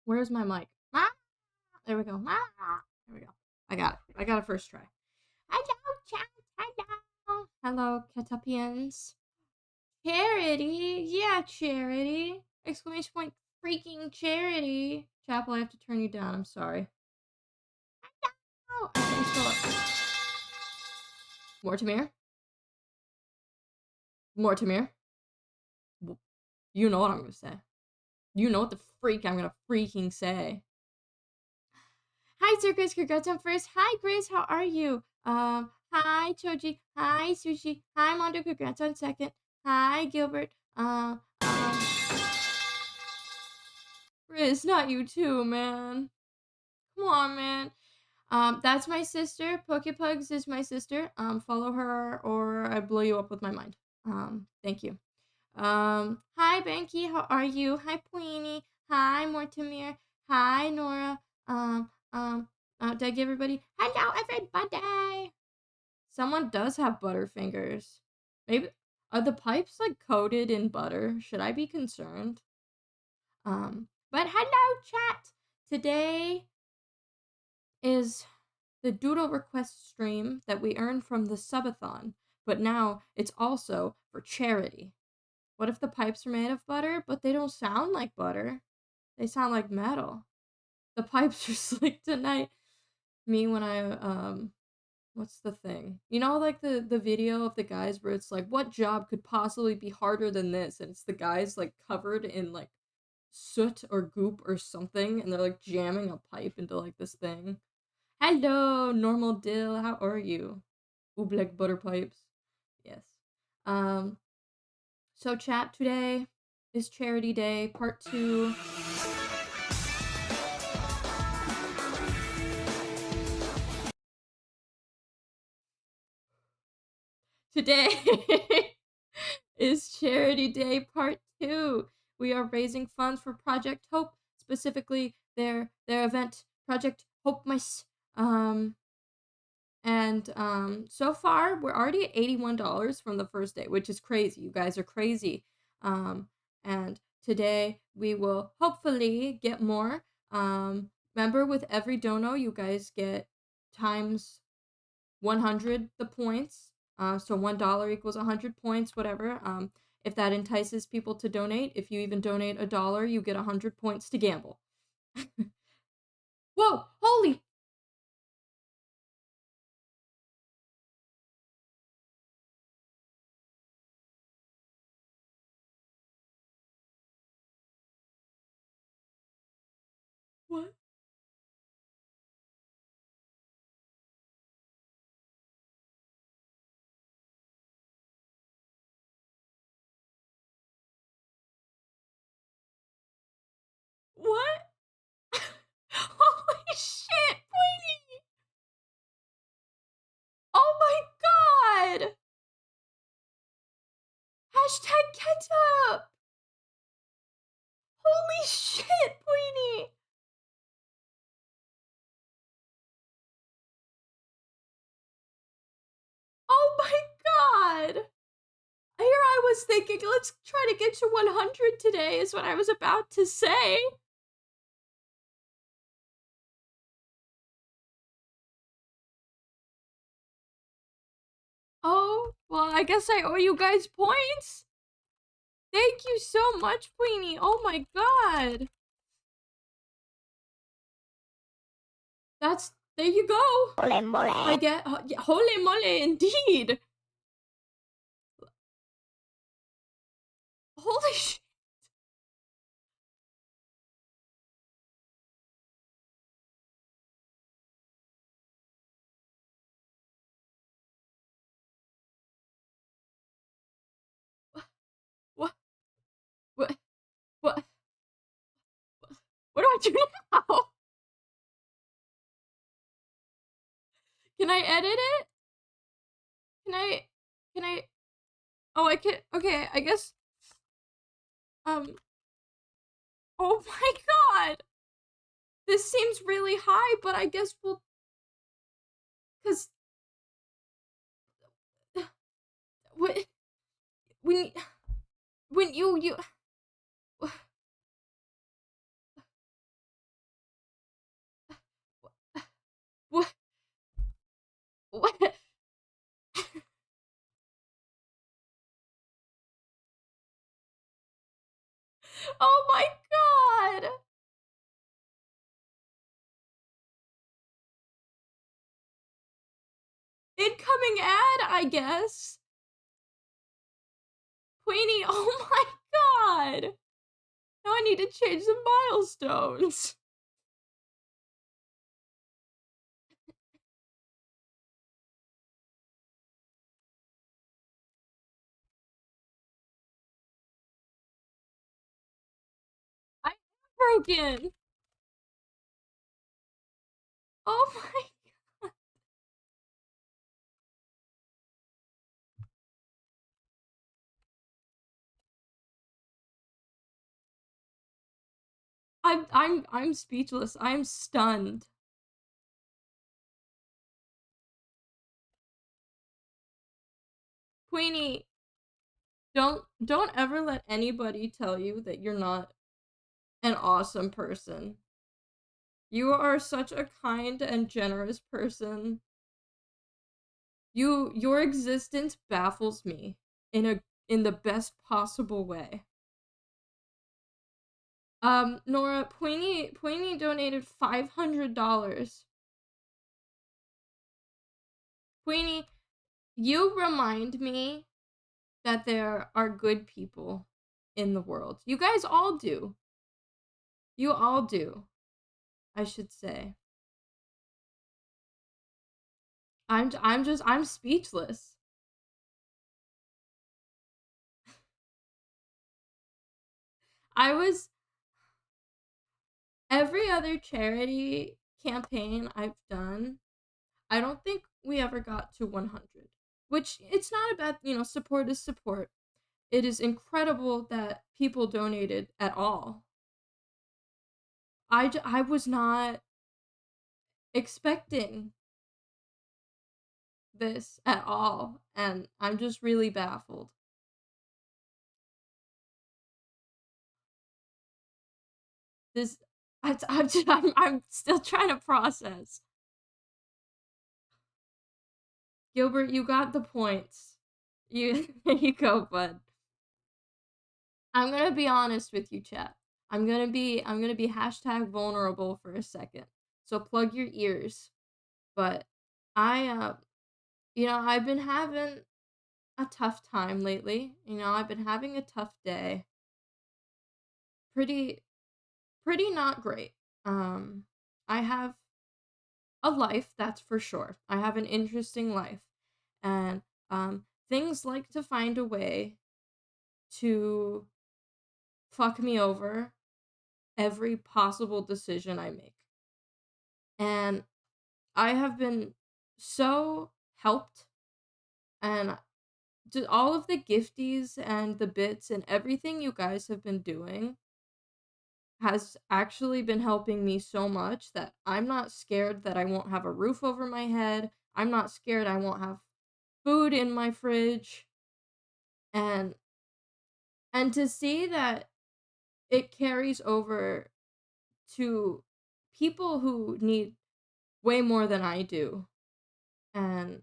Where's my mic? Ah, there we go. Ah, there we go. I got it. I got it first try. Hello, chat. Hello. Hello, Catapians. Charity. Yeah, Charity. Exclamation point freaking Charity. Chapel, I have to turn you down. I'm sorry. Hello. Okay, so Mortimer. Mortimer. You know what I'm gonna say. You know what the freak I'm gonna freaking say. Hi, Sir Chris. Congrats on first. Hi, Grace. How are you? Hi, Choji. Hi, Sushi. Hi, Mondo. Congrats on second. Hi, Gilbert. Chris, not you too, man. Come on, man. That's my sister. Pokepugs is my sister. Follow her or I blow you up with my mind. Thank you. Hi, Banky. How are you? Hi, Queenie. Hi, Mortimer. Hi, Nora. Did I give everybody? Hello, everybody. Someone does have butterfingers. Maybe are the pipes like coated in butter? Should I be concerned? But hello, chat. Today is the Doodle request stream that we earned from the subathon, but now it's also for charity. What if the pipes are made of butter, but they don't sound like butter? They sound like metal. The pipes are slick tonight. Me when I what's the thing? You know, like the video of the guys where it's like, what job could possibly be harder than this? And it's the guys like covered in like soot or goop or something, and they're like jamming a pipe into like this thing. Hello, normal dill. How are you? Oobleck butter pipes. Yes. Um. So chat, today is Charity Day, part 2. Today is Charity Day Part 2. We are raising funds for Project Hope, specifically their event, Project Hope Mice. So far we're already at $81 from the first day, which is crazy. You guys are crazy. And today we will hopefully get more. Remember, with every dono, you guys get times 100 the points. So $1 equals 100 points, whatever. If that entices people to donate, if you even donate $1, you get 100 points to gamble. Whoa, holy. What? What? Holy shit, Pointy! Oh my god! Hashtag ketchup! Holy shit, Pointy! Oh my god! Here I was thinking, let's try to get to 100 today, is what I was about to say. Oh, well, I guess I owe you guys points. Thank you so much, Queenie. Oh my god. There you go. Holy moly. I get, holy moly, indeed. Holy shit. What? What? What? What do I do now? Can I edit it? Can I? Can I? Oh, I can. Okay, I guess. Oh my god! This seems really high, but I guess we'll. Cause. What? When. When you. Oh my god! Incoming ad, I guess. Queenie, oh my god! Now I need to change the milestones. I'm broken. Oh my I'm speechless. I'm stunned. Queenie, don't ever let anybody tell you that you're not an awesome person. You are such a kind and generous person. Your existence baffles me in the best possible way. Nora, Queenie donated $500. Queenie, you remind me that there are good people in the world. You guys all do. You all do, I should say. I'm speechless. I was every other charity campaign I've done, I don't think we ever got to 100. Which it's not a bad, support is support. It is incredible that people donated at all. I was not expecting this at all, and I'm just really baffled. This I'm still trying to process. Gilbert, you got the points. There you go, bud. I'm gonna be honest with you, chat. I'm gonna be hashtag vulnerable for a second. So plug your ears. But I I've been having a tough time lately. I've been having a tough day. Pretty pretty not great. I have a life, that's for sure. I have an interesting life. And things like to find a way to fuck me over every possible decision I make. And I have been so helped, and just all of the gifties and the bits and everything you guys have been doing has actually been helping me so much that I'm not scared that I won't have a roof over my head. I'm not scared I won't have food in my fridge. And to see that it carries over to people who need way more than I do, and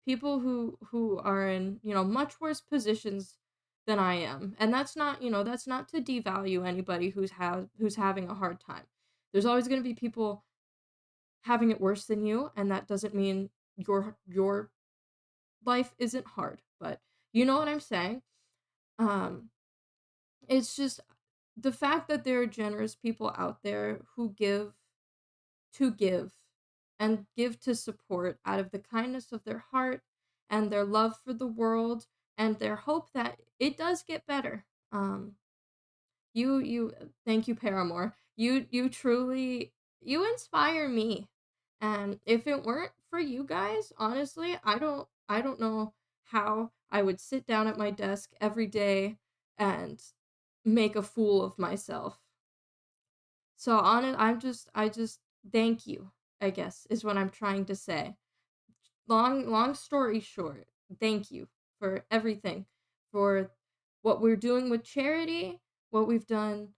people who are in, much worse positions than I am. And that's not to devalue anybody who's having a hard time. There's always going to be people having it worse than you, and that doesn't mean your life isn't hard, but you know what I'm saying? Um it's just the fact that there are generous people out there who give to give and give to support out of the kindness of their heart and their love for the world and their hope that it does get better. You thank you, Paramore. You truly you inspire me. And if it weren't for you guys, honestly, I don't know how I would sit down at my desk every day and make a fool of myself. So on it, I just thank you, I guess, is what I'm trying to say. Long story short, thank you for everything, for what we're doing with charity, what we've done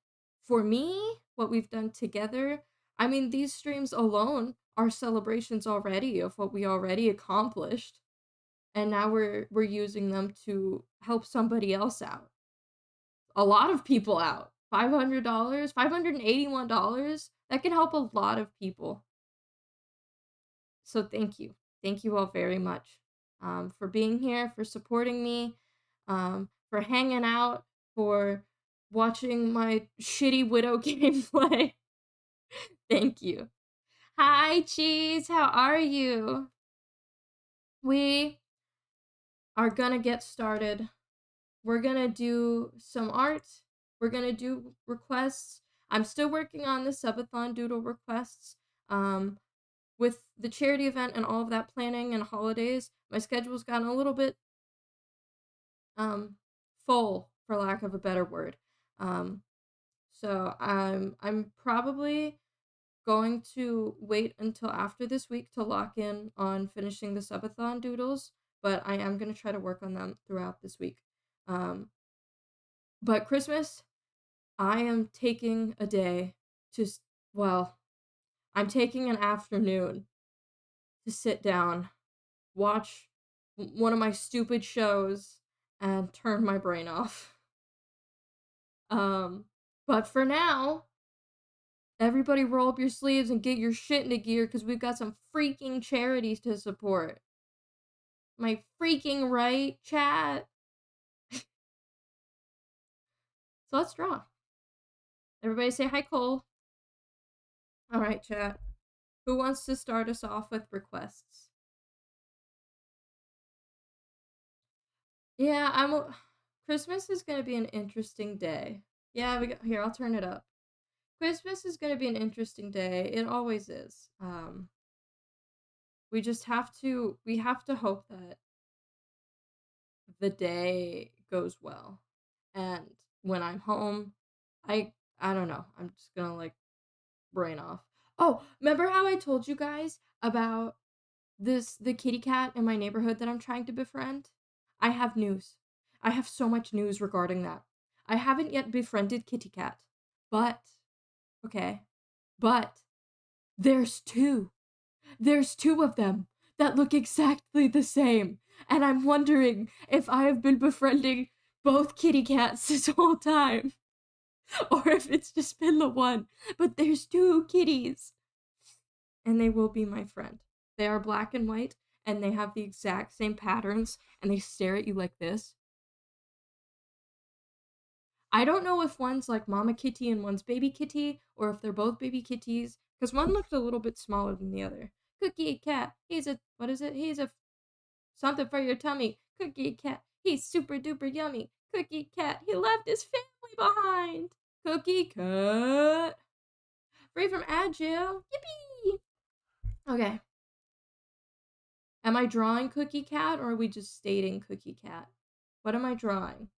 for me, what we've done together. I mean, these streams alone are celebrations already of what we already accomplished, and now we're using them to help somebody else out. A lot of people out. $500, $581. That can help a lot of people. So thank you. Thank you all very much for being here, for supporting me, for hanging out, for watching my shitty Widow gameplay. Thank you. Hi, Cheese. How are you? We are gonna get started. We're gonna do some art. We're gonna do requests. I'm still working on the subathon doodle requests. With the charity event and all of that planning and holidays, my schedule's gotten a little bit um full, for lack of a better word. Um, so I'm probably going to wait until after this week to lock in on finishing the subathon doodles, but I am gonna try to work on them throughout this week. But Christmas, I am taking a day to, well, I'm taking an afternoon to sit down, watch one of my stupid shows, and turn my brain off. Um, but for now, everybody roll up your sleeves and get your shit into gear because we've got some freaking charities to support. My freaking right, chat? So let's draw. Everybody say hi, Cole. All right, chat. Who wants to start us off with requests? Yeah, Christmas is gonna be an interesting day. Yeah, here, I'll turn it up. Christmas is gonna be an interesting day. It always is. We have to hope that the day goes well. And when I'm home, I don't know. I'm just gonna like brain off. Oh, remember how I told you guys about the kitty cat in my neighborhood that I'm trying to befriend? I have news. I have so much news regarding that. I haven't yet befriended Kitty Cat, but okay, but there's two. There's two of them that look exactly the same, and I'm wondering if I have been befriending both kitty cats this whole time, or if it's just been the one. But there's two kitties, and they will be my friend. They are black and white, and they have the exact same patterns, and they stare at you like this. I don't know if one's like mama kitty and one's baby kitty, or if they're both baby kitties, because one looked a little bit smaller than the other. Cookie cat, he's a, what is it? He's a something for your tummy. Cookie cat, he's super duper yummy. Cookie cat, he left his family behind. Cookie cat, free from agile. Yippee! Okay. Am I drawing Cookie Cat or are we just stating Cookie Cat? What am I drawing?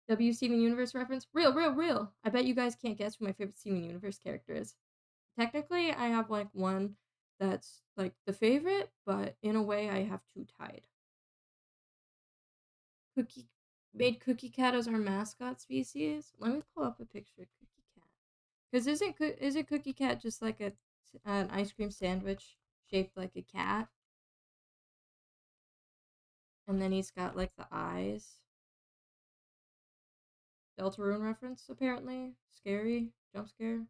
W Steven Universe reference? Real, real, real. I bet you guys can't guess who my favorite Steven Universe character is. Technically, I have like one that's like the favorite, but in a way, I have two tied. Cookie made Cookie Cat as our mascot species. Let me pull up a picture of Cookie Cat. Because isn't Cookie Cat just like an ice cream sandwich shaped like a cat? And then he's got like the eyes. Deltarune reference, apparently. Scary. Jump scare.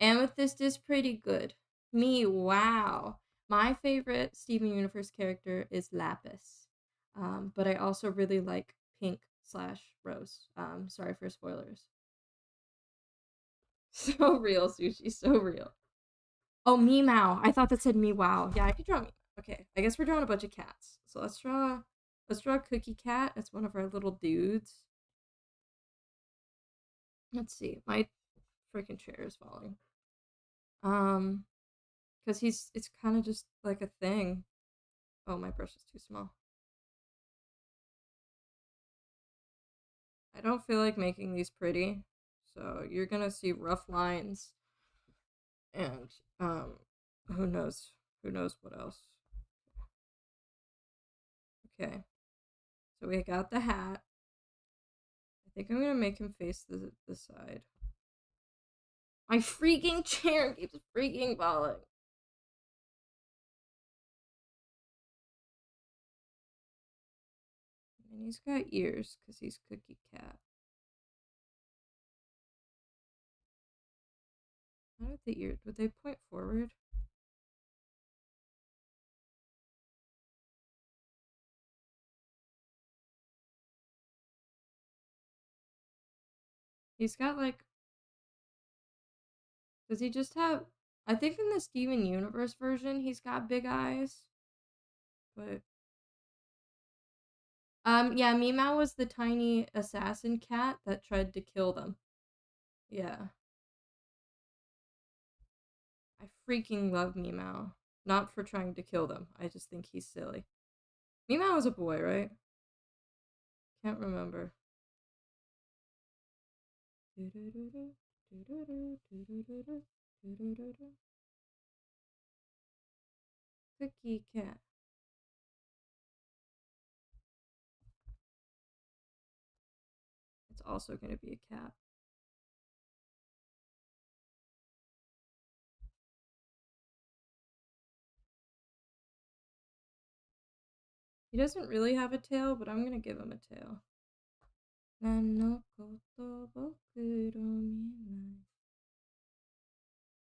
Amethyst is pretty good. Me, wow. My favorite Steven Universe character is Lapis. But I also really like Pink slash Rose. Sorry for spoilers. So real, Sushi, so real. Oh, Meow. I thought that said me wow. Yeah, I could draw me. Okay, I guess we're drawing a bunch of cats. So let's draw Cookie Cat. That's one of our little dudes. Let's see. My freaking chair is falling. Because it's kind of just like a thing. Oh, my brush is too small. I don't feel like making these pretty, so you're gonna see rough lines, and who knows what else. Okay, so we got the hat. I think I'm gonna make him face the side. My freaking chair keeps freaking falling. And he's got ears because he's Cookie Cat. How did the ears, would they point forward? He's got like, does he just have, I think in the Steven Universe version, he's got big eyes. But, yeah, Meow was the tiny assassin cat that tried to kill them. Yeah. I freaking love Meow. Not for trying to kill them. I just think he's silly. Meow was a boy, right? Can't remember. Cookie Cat. It's also gonna be a cat. He doesn't really have a tail, but I'm gonna give him a tail.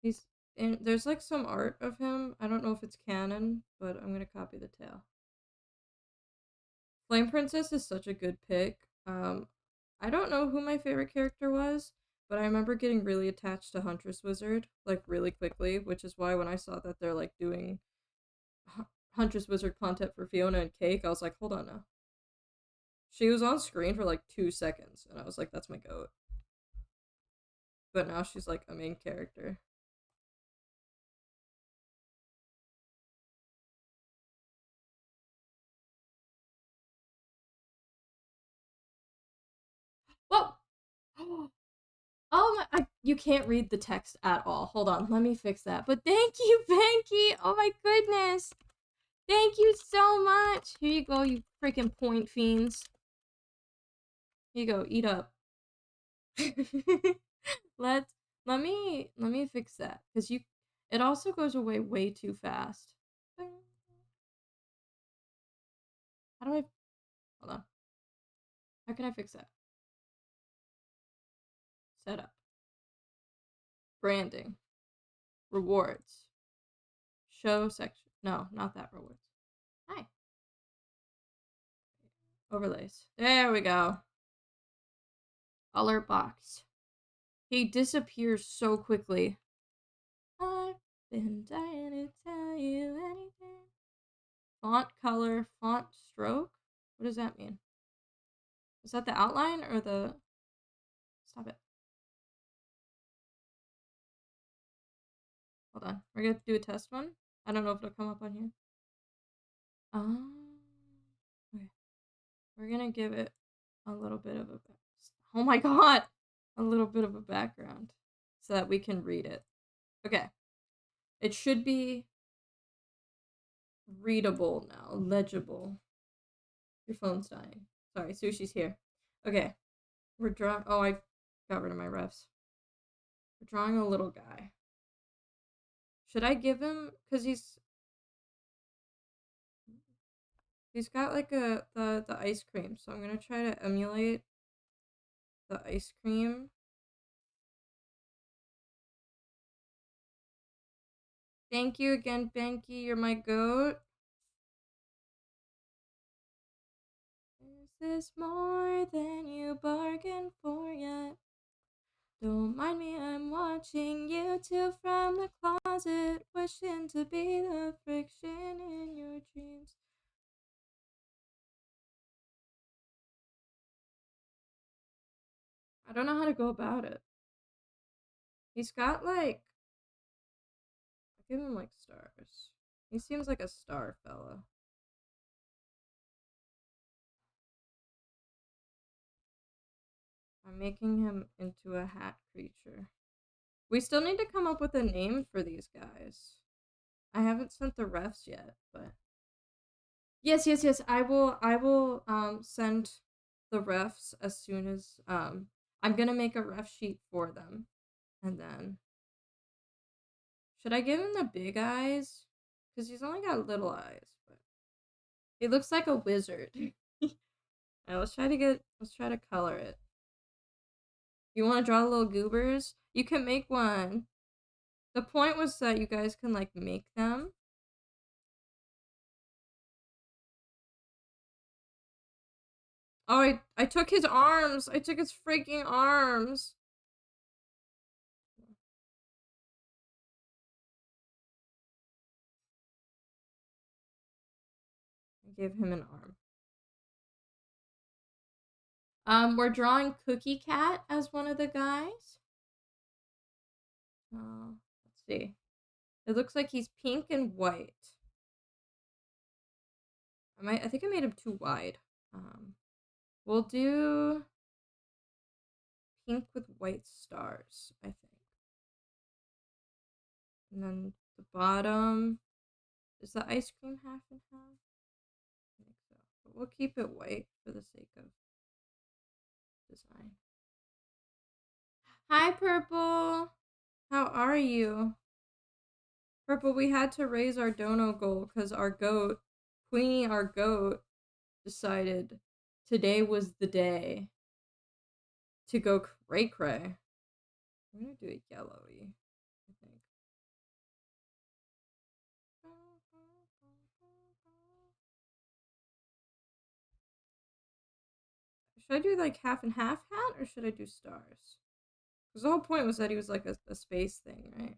He's and there's like some art of him. I don't know if it's canon, but I'm gonna copy the tail. Flame Princess is such a good pick. I don't know who my favorite character was, but I remember getting really attached to Huntress Wizard like really quickly, which is why when I saw that they're like doing Huntress Wizard content for Fiona and Cake, I was like, hold on now. She was on screen for like 2 seconds, and I was like, that's my goat. But now she's like a main character. Whoa! Oh my, you can't read the text at all. Hold on, let me fix that. But thank you, Banky! Oh my goodness! Thank you so much! Here you go, you freaking point fiends. Here you go, eat up. Let me fix that. Cause it also goes away way too fast. How do I, hold on. How can I fix that? Setup. Branding. Rewards. Show section. No, not that rewards. Hi. Overlays. There we go. Color box. He disappears so quickly. I've been dying to tell you anything. Font color, font stroke? What does that mean? Is that the outline or the... Stop it. Hold on. We're gonna do a test one. I don't know if it'll come up on here. Okay. We're gonna give it a little bit of a... Oh my god! A little bit of a background so that we can read it. Okay. It should be readable now. Legible. Your phone's dying. Sorry, Sushi's here. Okay. We're drawing... Oh, I got rid of my refs. We're drawing a little guy. Should I give him... Because he's got like the ice cream. So I'm going to try to emulate the ice cream. Thank you again, Banky. You're my goat. Is this more than you bargained for yet? Don't mind me, I'm watching you two from the closet, wishing to be the friction in your dreams. I don't know how to go about it. He's got like... I give him like stars. He seems like a star fella. I'm making him into a hat creature. We still need to come up with a name for these guys. I haven't sent the refs yet, but yes. I will send the refs as soon as I'm gonna make a ref sheet for them, and then Should I give him the big eyes? Because he's only got little eyes, but he looks like a wizard. Alright, let's try to color it. You want to draw little goobers? You can make one. The point was that you guys can like make them. Oh, I took his arms. I took his freaking arms. I gave him an arm. We're drawing Cookie Cat as one of the guys. Let's see. It looks like he's pink and white. I think I made him too wide. We'll do pink with white stars, I think. And then the bottom, is the ice cream half and half? I think so. But we'll keep it white for the sake of design. Hi, Purple. How are you? Purple, we had to raise our dono goal because our goat, Queenie, our goat, decided today was the day to go cray cray. I'm gonna do it yellowy, I think. Should I do like half and half hat or should I do stars? Because the whole point was that he was like a space thing, right?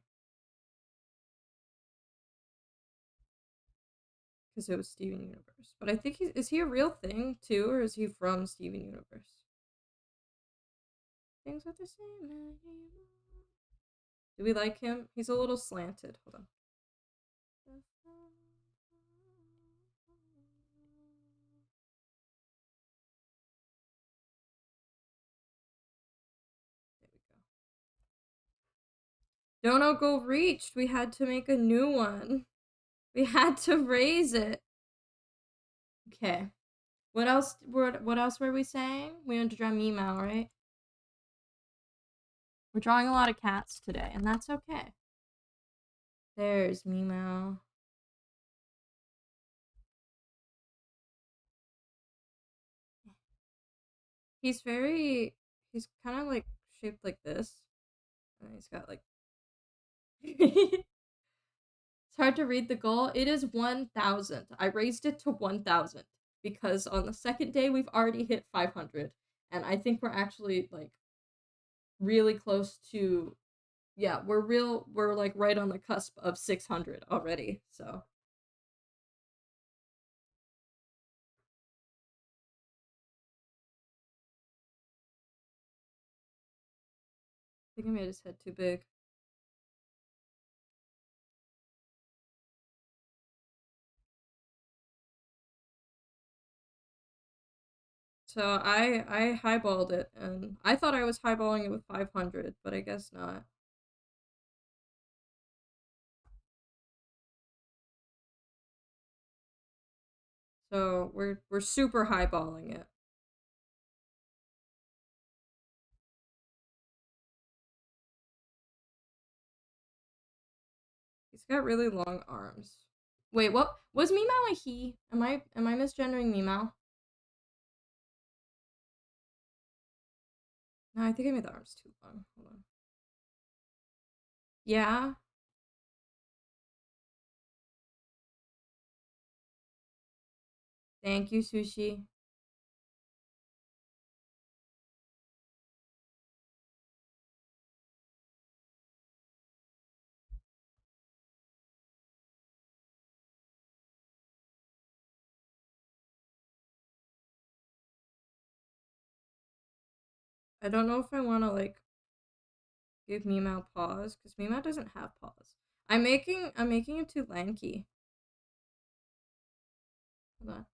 Because it was Steven Universe. But I think is he a real thing too, or is he from Steven Universe? Things are the same anymore. Do we like him? He's a little slanted. Hold on. There we go. Dono goal reached. We had to make a new one. We had to raise it. Okay. What else? What else were we saying? We had to draw Meow, right? We're drawing a lot of cats today, and that's okay. There's Meow. He's he's kind of like shaped like this. And he's got like. It's hard to read the goal. It is 1,000. I raised it to 1,000 because on the second day we've already hit 500. And I think we're actually like really close to. Yeah, we're like right on the cusp of 600 already. So. I think I made his head too big. So I highballed it, and I thought I was highballing it with 500, but I guess not. So we're super highballing it. He's got really long arms. Wait, what was Meow a he? Am I misgendering Meow? No, I think I made the arms too long. Hold on. Yeah. Thank you, Sushi. I don't know if I want to like give Meow paws because Meow doesn't have paws. I'm making him too lanky. Hold on.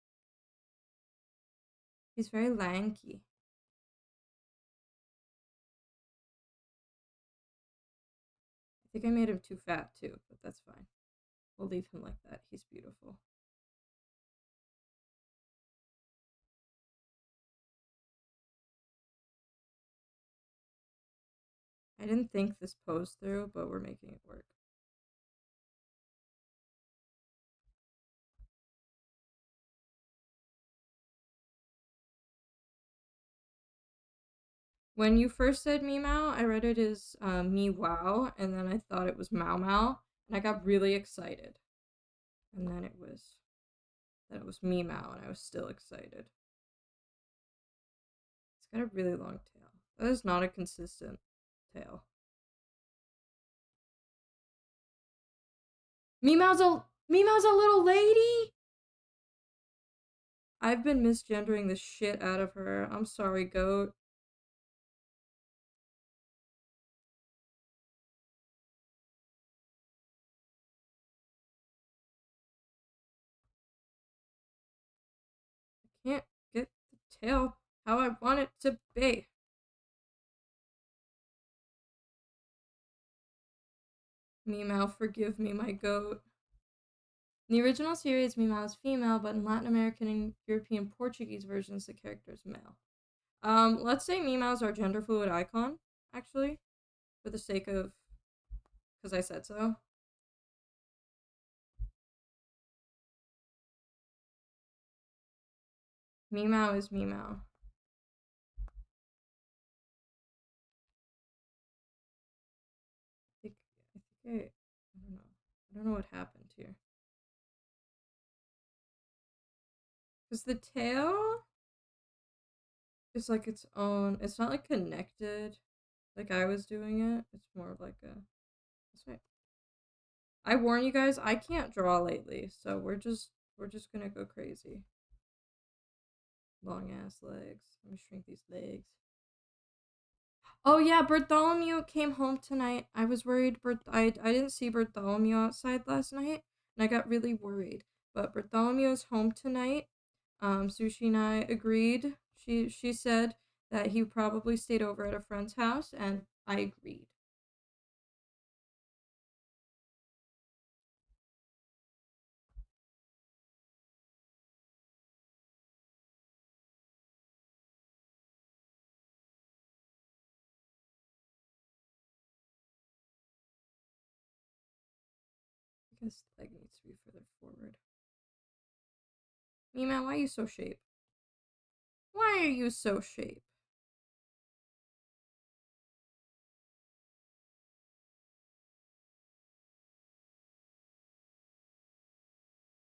He's very lanky. I think I made him too fat too, but that's fine. We'll leave him like that. He's beautiful. I didn't think this pose through, but we're making it work. When you first said Meow, I read it as me wow, and then I thought it was Mau Mau, and I got really excited. And then it was Meow, and I was still excited. It's got a really long tail. That is not a consistent tail. Meow's a little lady. I've been misgendering the shit out of her. I'm sorry, goat. I can't get the tail how I want it to be. Meow, forgive me, my goat. In the original series, Meow is female, but in Latin American and European Portuguese versions, the character is male. Let's say Meow's our gender fluid icon, actually, for the sake of, because I said so. Meow is Meow. I don't know. I don't know what happened here. Because the tail is like its own. It's not like connected, like I was doing it. It's more of like a. That's right. I warn you guys, I can't draw lately, so we're just gonna go crazy. Long ass legs. Let me shrink these legs. Oh yeah, Bartholomew came home tonight. I was worried. I didn't see Bartholomew outside last night, and I got really worried. But Bartholomew is home tonight. Sushi and I agreed. She said that he probably stayed over at a friend's house, and I agreed. I guess the leg needs to be further forward. Mima, why are you so shape? Why are you so shape?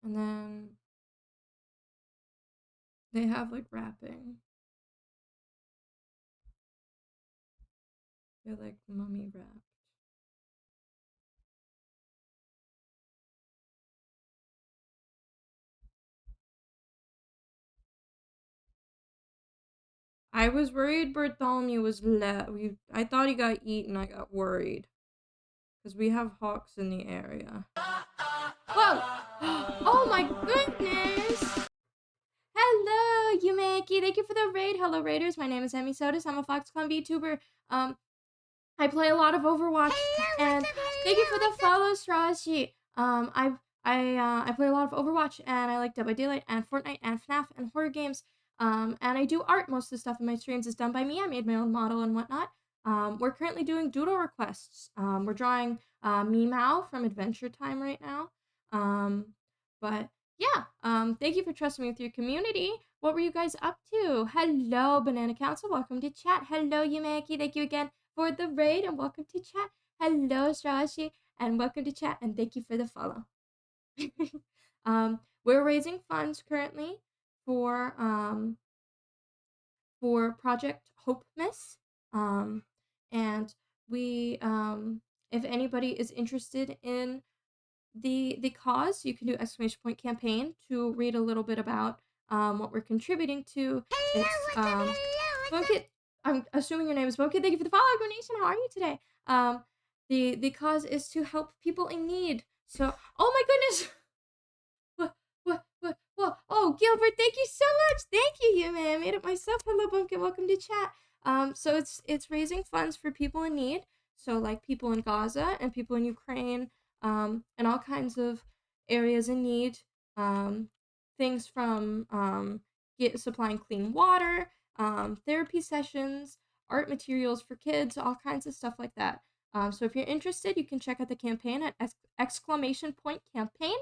And then they have like wrapping. They're like mummy wrapped. I was worried Bartholomew was I thought he got eaten. I got worried. Because we have hawks in the area. Whoa! Oh my goodness! Hello, Yumeki. Thank you for the raid. Hello, raiders. My name is Emmy Sodas. I'm a Foxconn VTuber. I play a lot of Overwatch, and thank you for the follow, Strashi. I play a lot of Overwatch, and I like Dead by Daylight and Fortnite and FNAF and horror games. And I do art. Most of the stuff in my streams is done by me. I made my own model and whatnot. We're currently doing doodle requests. We're drawing Meow from Adventure Time right now. But yeah, thank you for trusting me with your community. What were you guys up to? Hello, Banana Council. Welcome to chat. Hello, Yumeki. Thank you again for the raid and welcome to chat. Hello, Strashi, and welcome to chat and thank you for the follow. We're raising funds currently for Project Hope Miss. And we if anybody is interested in the cause, you can do !campaign to read a little bit about what we're contributing to. It's Bumkit. I'm assuming your name is Bumkit. Thank you for the follow, Nation. How are you today? The cause is to help people in need. So, oh my goodness. What? Oh, Gilbert, thank you so much. Thank you, man. I made it myself. Hello, Bumpkin. Welcome to chat. So it's raising funds for people in need. So like people in Gaza and people in Ukraine, and all kinds of areas in need. Things from supplying clean water, therapy sessions, art materials for kids, all kinds of stuff like that. So if you're interested, you can check out the campaign at !campaign,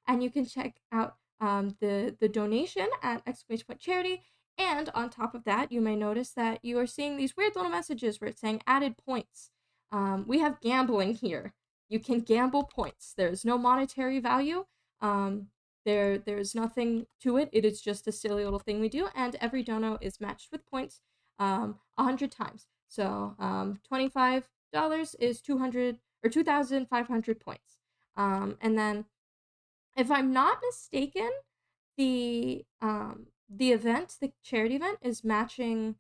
and you can check out the donation at !charity, And on top of that, you may notice that you are seeing these weird little messages where it's saying added points. We have gambling here. You can gamble points. There's no monetary value. Um, there's nothing to it. It is just a silly little thing we do, and every dono is matched with points 100 times. So $25 is 200 or 2,500 points. And then, if I'm not mistaken, the charity event is matching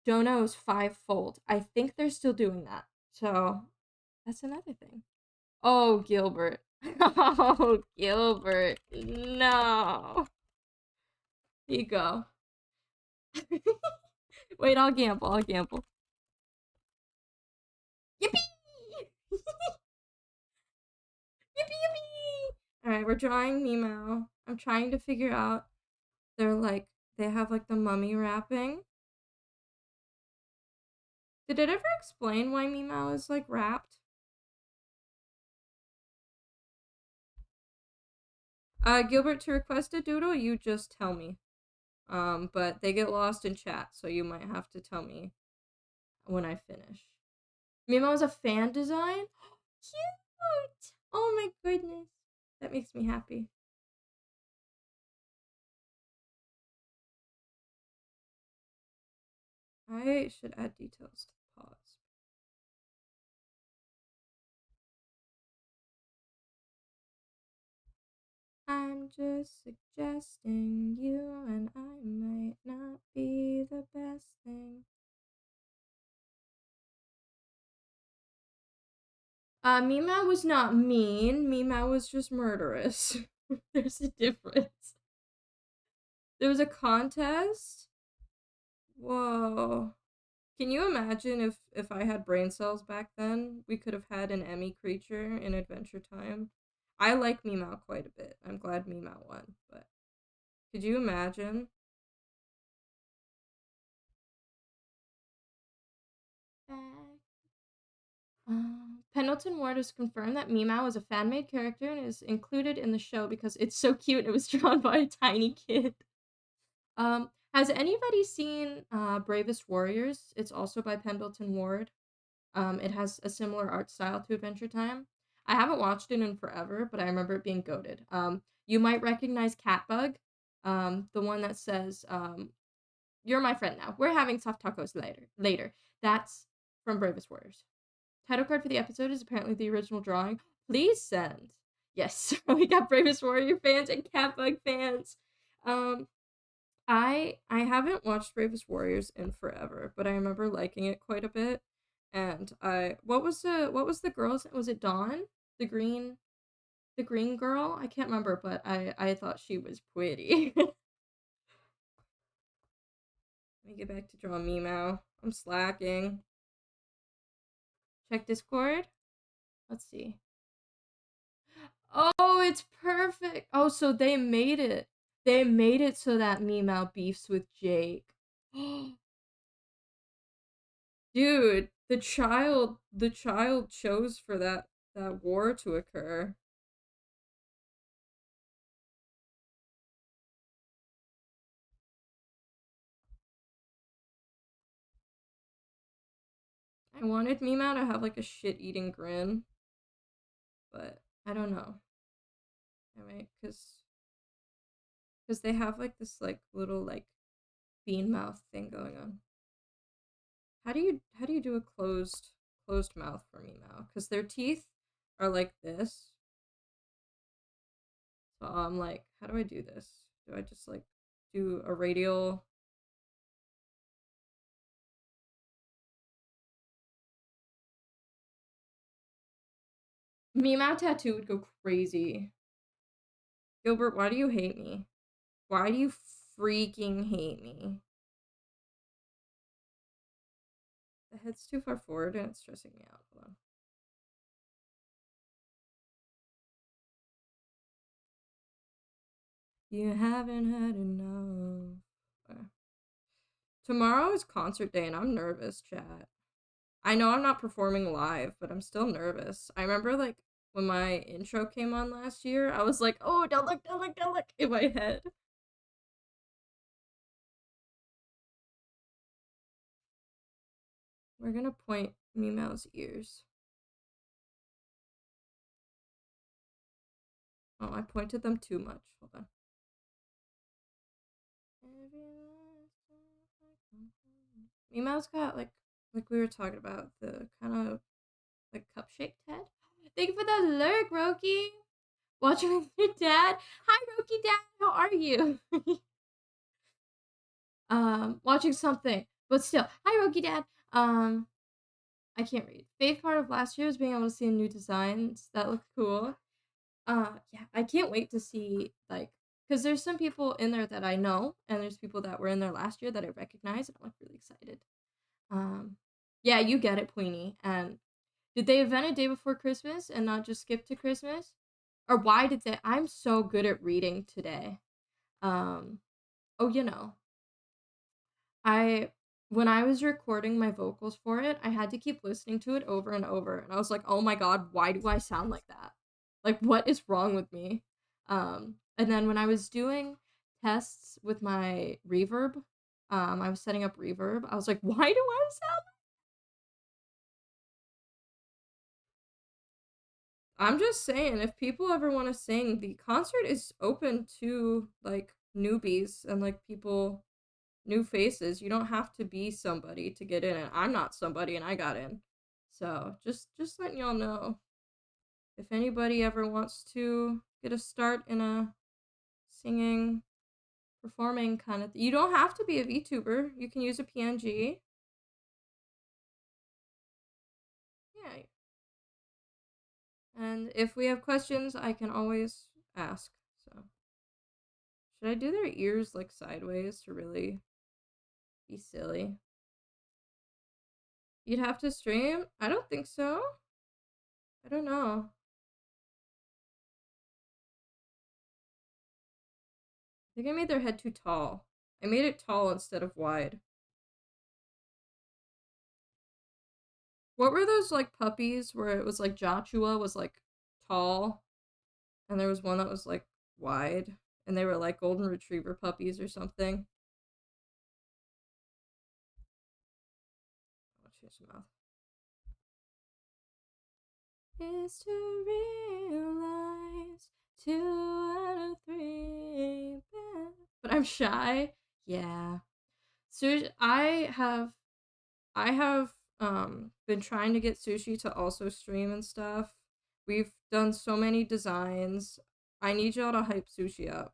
donos fivefold. I think they're still doing that. So that's another thing. Oh, Gilbert. Oh, Gilbert. No. Here you go. Wait, I'll gamble. I'll gamble. Yippee! Yippee, yippee! Alright, we're drawing Meow. I'm trying to figure out. They have like the mummy wrapping. Did it ever explain why Meow is like wrapped? Gilbert, to request a doodle, you just tell me. But they get lost in chat, so you might have to tell me when I finish. Mimo is a fan design? Cute! Oh my goodness. That makes me happy. I should add details to the pause. I'm just suggesting you and I might not be the best thing. Mima was not mean. Mima was just murderous. There's a difference. There was a contest? Whoa. Can you imagine if I had brain cells back then? We could have had an Emmy creature in Adventure Time. I like Meow quite a bit. I'm glad Meow won, but could you imagine? Pendleton Ward has confirmed that Meow is a fan-made character and is included in the show because it's so cute and it was drawn by a tiny kid. Has anybody seen Bravest Warriors? It's also by Pendleton Ward. It has a similar art style to Adventure Time. I haven't watched it in forever, but I remember it being goated. You might recognize Catbug, the one that says, "You're my friend now. We're having soft tacos later." That's from Bravest Warriors. Title card for the episode is apparently the original drawing. Please send. Yes, we got Bravest Warrior fans and Catbug fans. I haven't watched Bravest Warriors in forever, but I remember liking it quite a bit. And what was the girl's, was it Dawn? The green girl? I can't remember, but I thought she was pretty. Let me get back to drawing Meow. I'm slacking. Check Discord. Let's see. Oh, it's perfect. Oh, so they made it. They made it so that Meow beefs with Jake. Dude, the child chose for that war to occur. I wanted Meow to have like a shit-eating grin, but I don't know. Anyway, because they have like this like little like bean mouth thing going on. How do you do a closed mouth for Meow? Because their teeth are like this. So I'm like, how do I do this? Do I just like do a radial? Meow tattoo would go crazy. Gilbert, why do you hate me? Why do you freaking hate me? The head's too far forward and it's stressing me out. Hold on. You haven't had enough. Tomorrow is concert day and I'm nervous, chat. I know I'm not performing live, but I'm still nervous. I remember like when my intro came on last year, I was like, oh, don't look in my head. We're gonna point Meow's ears. Oh, I pointed them too much. Hold on. Meow's got like we were talking about the kind of like cup shaped head. Thank you for the lurk, Roki. Watching with your dad. Hi, Roki dad. How are you? Watching something, but still. Hi, Roki dad. I can't read. Favorite part of last year was being able to see new designs that look cool. Yeah, I can't wait to see like because there's some people in there that I know, and there's people that were in there last year that I recognize, and I'm like really excited. Um, yeah, you get it, Queenie. And did they event a day before Christmas and not just skip to Christmas? Or why did they? I'm so good at reading today. Um, oh, I when I was recording my vocals for it, I had to keep listening to it over and over, and I was like, "Oh my god, why do I sound like that? Like, what is wrong with me?" And then when I was doing tests with my reverb, I was setting up reverb. I was like, "Why do I sound?" I'm just saying, if people ever want to sing, the concert is open to like newbies and like people new faces. You don't have to be somebody to get in, and I'm not somebody and I got in. So just letting y'all know. If anybody ever wants to get a start in a singing, performing kind of you don't have to be a VTuber. You can use a PNG. Yeah. And if we have questions, I can always ask. So should I do their ears like sideways to really be silly? You'd have to stream? I don't think so. I don't know. I think I made their head too tall. I made it tall instead of wide. What were those like puppies where it was like Joshua was like tall and there was one that was like wide and they were like golden retriever puppies or something? I'll change the mouth. Is to realize 2 out of 3 but I'm shy. Yeah. So I have been trying to get Sushi to also stream and stuff. We've done so many designs. I need y'all to hype Sushi up.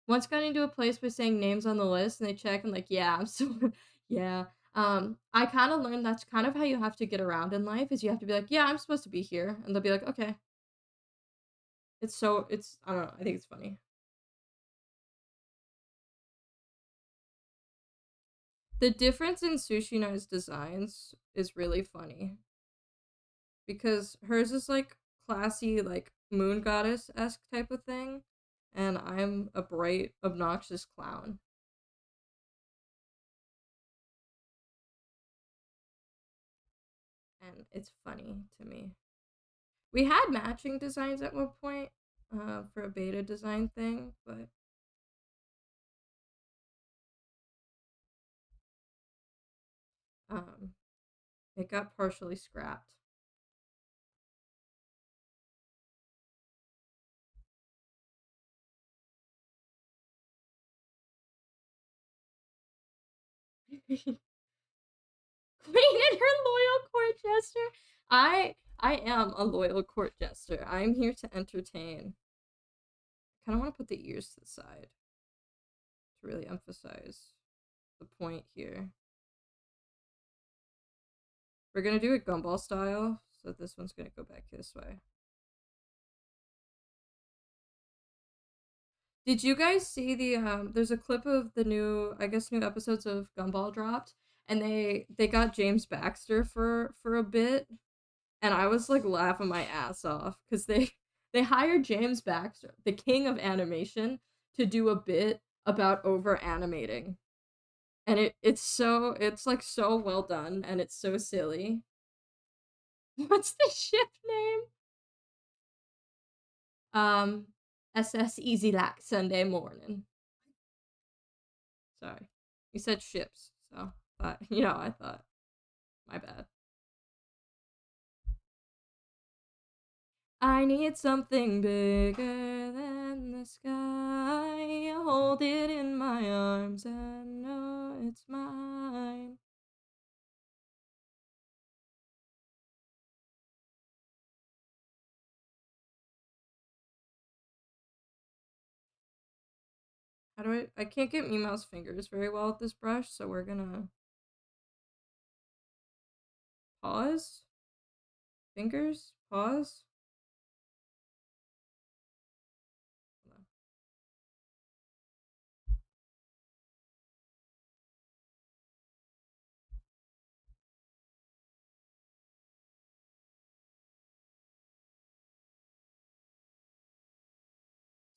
Once got into a place by saying names on the list and they check and like, yeah, I'm so yeah. I kind of learned that's kind of how you have to get around in life is you have to be like, yeah, I'm supposed to be here. And they'll be like, okay. It's I don't know, I think it's funny. The difference in Sushi Nai's designs is really funny. Because hers is like classy, like moon goddess esque type of thing, and I'm a bright, obnoxious clown. And it's funny to me. We had matching designs at one point for a beta design thing, but um, it got partially scrapped. Queen and her loyal court jester. I am a loyal court jester. I'm here to entertain. I kind of want to put the ears to the side to really emphasize the point here. We're gonna do it gumball style, so this one's gonna go back this way. Did you guys see the there's a clip of the new I guess new episodes of Gumball dropped and they got James Baxter for a bit and I was like laughing my ass off cuz they hired James Baxter, the king of animation, to do a bit about over animating. And it's like so well done and it's so silly. What's the ship name? Um, SS Easy Lack Sunday morning. Sorry. You said ships, so. I thought. My bad. I need something bigger than the sky. Hold it in my arms and know it's mine. How do I can't get Meow's fingers very well with this brush, so we're gonna pause. Fingers, pause.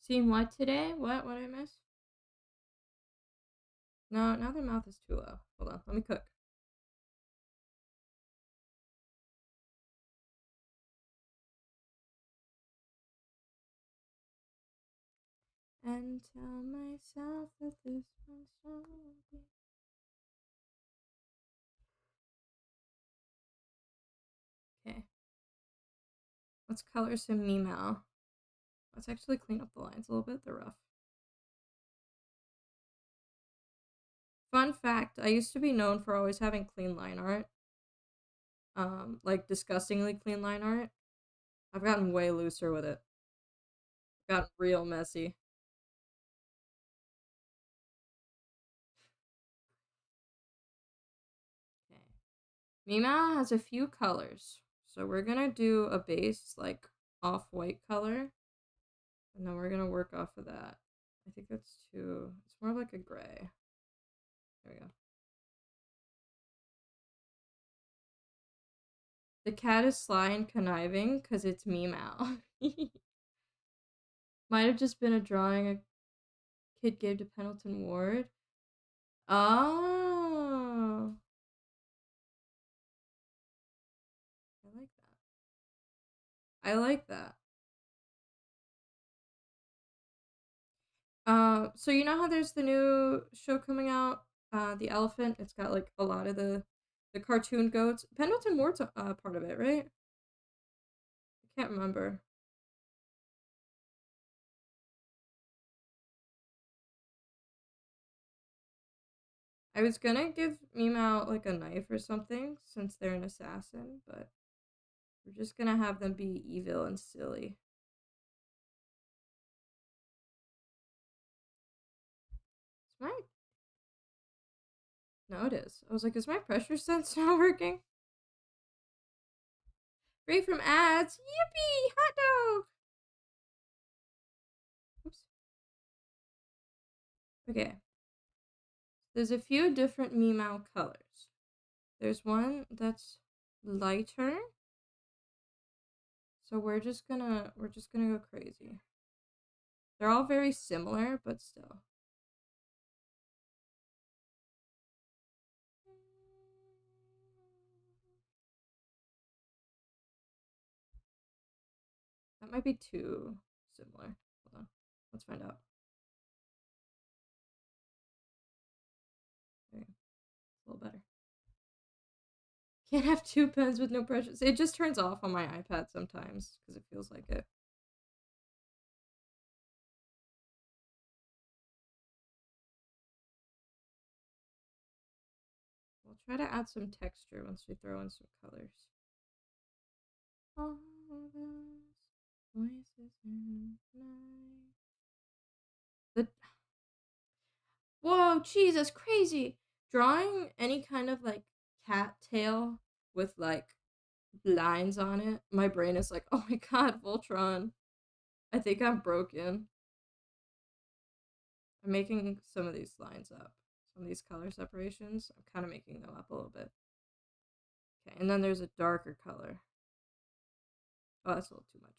Seen what today? What I miss? No, now their mouth is too low. Hold on, let me cook. And tell myself that this one's wrong. Okay. Let's color some Meow. Let's actually clean up the lines a little bit. They're rough. Fun fact, I used to be known for always having clean line art. Like disgustingly clean line art. I've gotten way looser with it. Got real messy. Okay. Meow has a few colors. So we're gonna do a base, like, off-white color. And then we're gonna work off of that. I think that's too... It's more like a gray. There we go. The cat is sly and conniving because it's Meow. Might have just been a drawing a kid gave to Pendleton Ward. Oh. I like that. I like that. So you know how there's the new show coming out, The Elephant? It's got like a lot of the cartoon goats. Pendleton Ward's part of it, right? I can't remember. I was gonna give Meow like a knife or something since they're an assassin, but we're just gonna have them be evil and silly. Is my No, it is. I was like, is my pressure sense not working? Free from ads. Yippee! Hot dog! Oops. Okay. There's a few different Meow colors. There's one that's lighter. So we're just gonna go crazy. They're all very similar, but still. That might be too similar. Hold on. Let's find out. There you go. A little better. Can't have two pens with no pressures. It just turns off on my iPad sometimes because it feels like it. We'll try to add some texture once we throw in some colors. All those voices in the night. Whoa, Jesus, crazy! Drawing any kind of like cat tail with like lines on it, my brain is like, oh my god, Voltron. I think I'm broken. I'm making some of these lines up. Some of these color separations, I'm kind of making them up a little bit. Okay, and then there's a darker color. Oh, that's a little too much.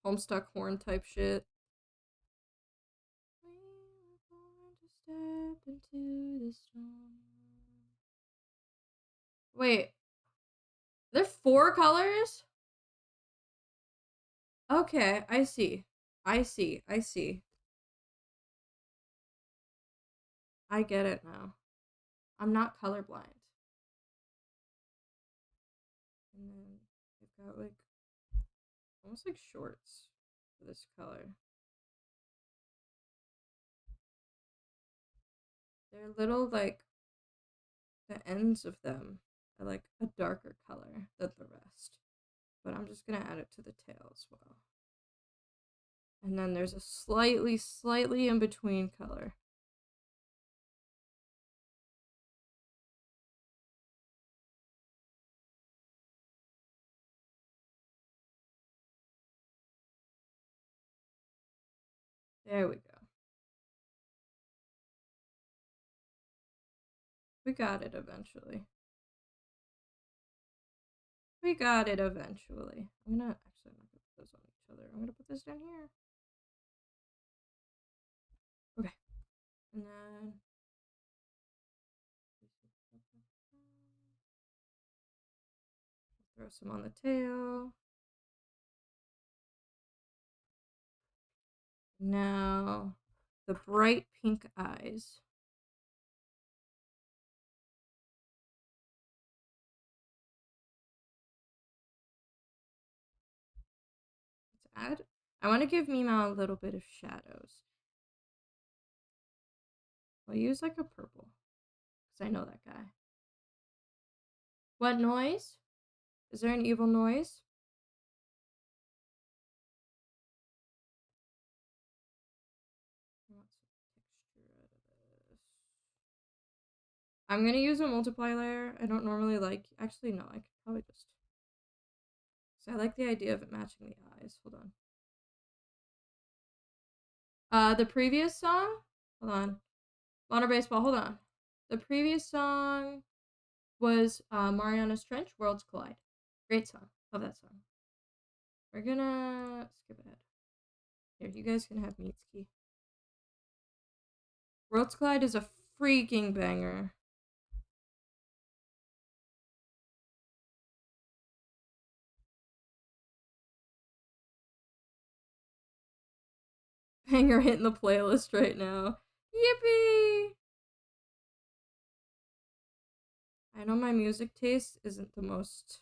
Homestuck horn type shit. We were born to step into the storm. Wait, there are 4 colors? Okay, I see. I see. I get it now. I'm not colorblind. And then I've got like almost like shorts for this color. They're little like the ends of them are like a darker color than the rest. But I'm just gonna add it to the tail as well. And then there's a slightly in between color. There we go. We got it eventually. We got it eventually. I'm gonna actually, I'm not gonna put those on each other. I'm gonna put this down here. Okay. And then throw some on the tail. Now the bright pink eyes. Let's add. I want to give Mima a little bit of shadows. I'll use like a purple because I know that guy. What noise? Is there an evil noise? I want some texture out of this. I'm gonna use a multiply layer. I don't normally like. Actually, no. I could probably just. So I like the idea of it matching the eyes. Hold on. The previous song. Hold on. Modern Baseball. Hold on. The previous song was Mariana's Trench. Worlds Collide. Great song. Love that song. We're gonna skip ahead. Here, you guys can have Mitsuki. Worlds Collide is a freaking banger. Banger hitting the playlist right now. Yippee! I know my music taste isn't the most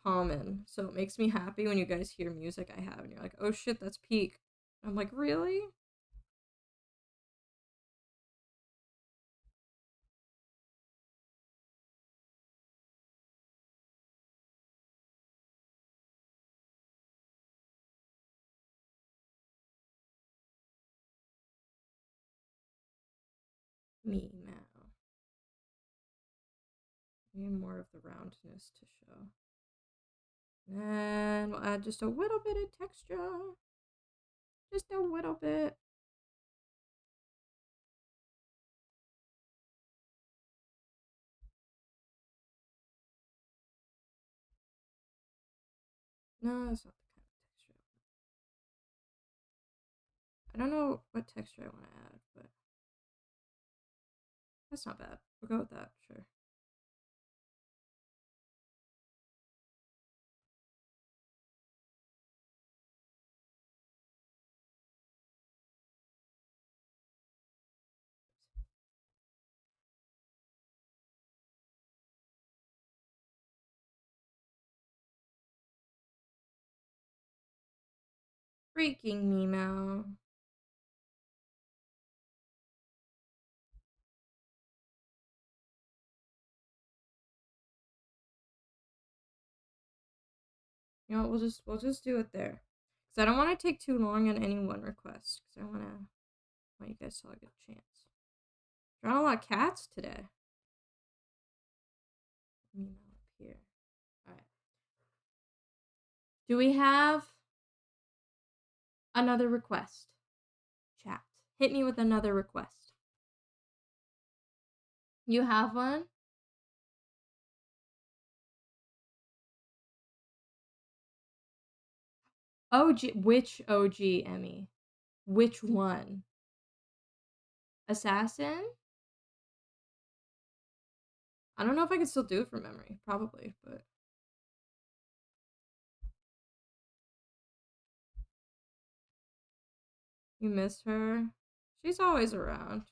common, so it makes me happy when you guys hear music I have and you're like, oh shit, that's peak. I'm like, really? Me now. Need more of the roundness to show. And we'll add just a little bit of texture. Just a little bit. No, that's not the kind of texture. I don't know what texture I want to add, but that's not bad. We'll go with that, sure. Freaking Meow. You know what, we'll just do it there. Because I don't want to take too long on any one request. Because I want you guys to all get a chance. Drawing a lot of cats today. Meow up here. Alright. Do we have another request? Chat. Hit me with another request. You have one? OG. Which OG, Emmy? Which one? Assassin? I don't know if I can still do it from memory. Probably, but. You miss her? She's always around.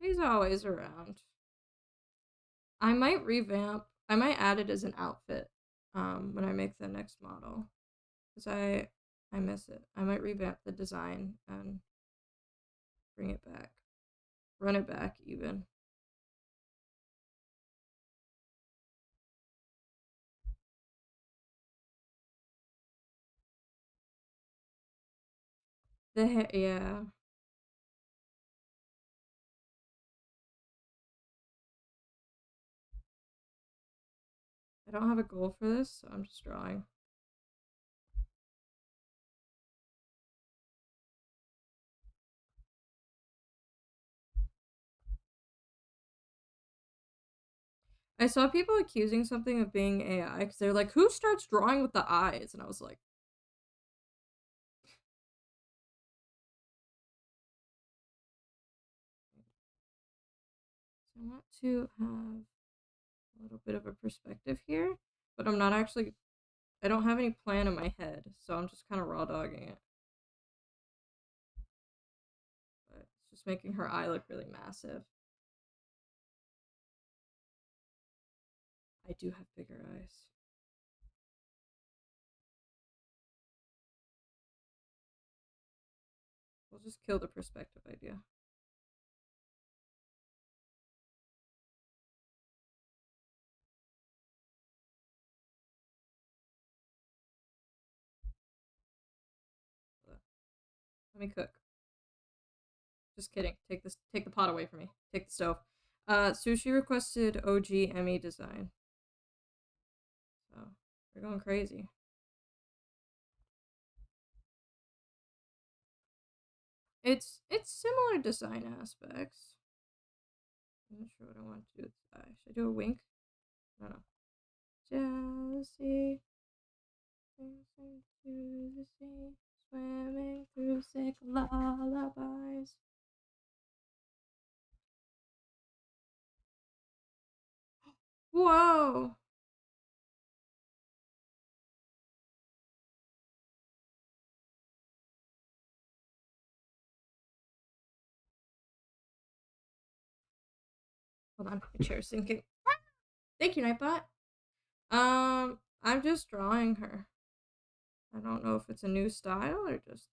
He's always around. I might revamp. I might add it as an outfit when I make the next model. Because I miss it. I might revamp the design and bring it back. Run it back even. Yeah. I don't have a goal for this, so I'm just drawing. I saw people accusing something of being AI because they're like, who starts drawing with the eyes? And I was like, I want to have a little bit of a perspective here, but I'm not actually, I don't have any plan in my head, so I'm just kind of raw dogging it. But it's just making her eye look really massive. I do have bigger eyes. We'll just kill the perspective idea. Let me cook. Just kidding. Take this. Take the pot away from me. Take the stove. Sushi requested OG Emmy design. So we're going crazy. It's similar design aspects. I'm not sure what I want to do with the eye. Should I do a wink? I don't know. Jealousy, dancing to the sea, swimming through sick lullabies. Whoa! Hold on, my chair's sinking. Thank you, Nightbot. I'm just drawing her. I don't know if it's a new style or just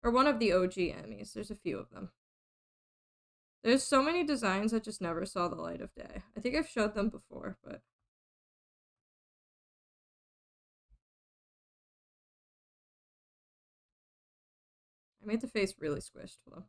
or one of the OG Emmys. There's a few of them. There's so many designs that just never saw the light of day. I think I've showed them before, but I made the face really squished. Hold on.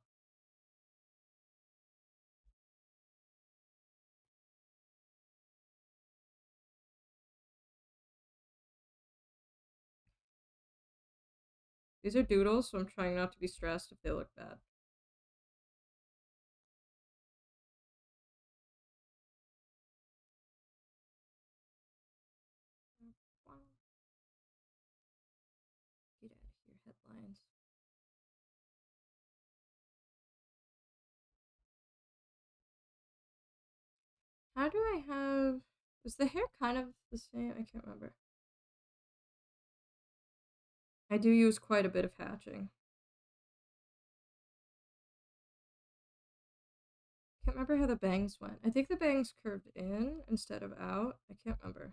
These are doodles, so I'm trying not to be stressed if they look bad. Get out of here, headlines. How do I have... Is the hair kind of the same? I can't remember. I do use quite a bit of hatching. Can't remember how the bangs went. I think the bangs curved in instead of out. I can't remember.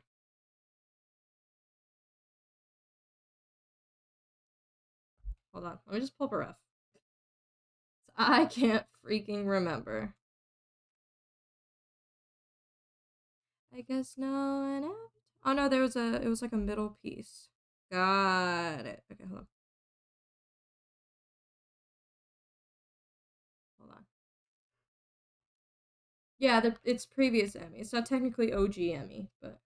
Hold on. Let me just pull up a ref. I can't freaking remember. I guess no one else. Oh no, it was like a middle piece. Got it. Okay, hold on. Hold on. Yeah, it's previous Emmy. It's not technically OG Emmy, but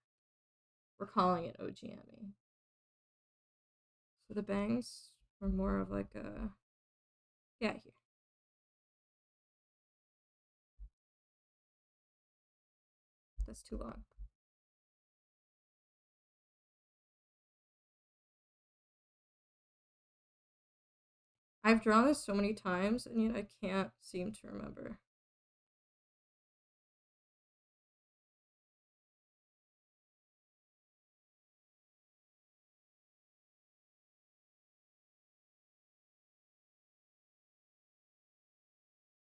we're calling it OG Emmy. So the bangs were more of like a... Yeah, here. That's too long. I've drawn this so many times, and yet I can't seem to remember.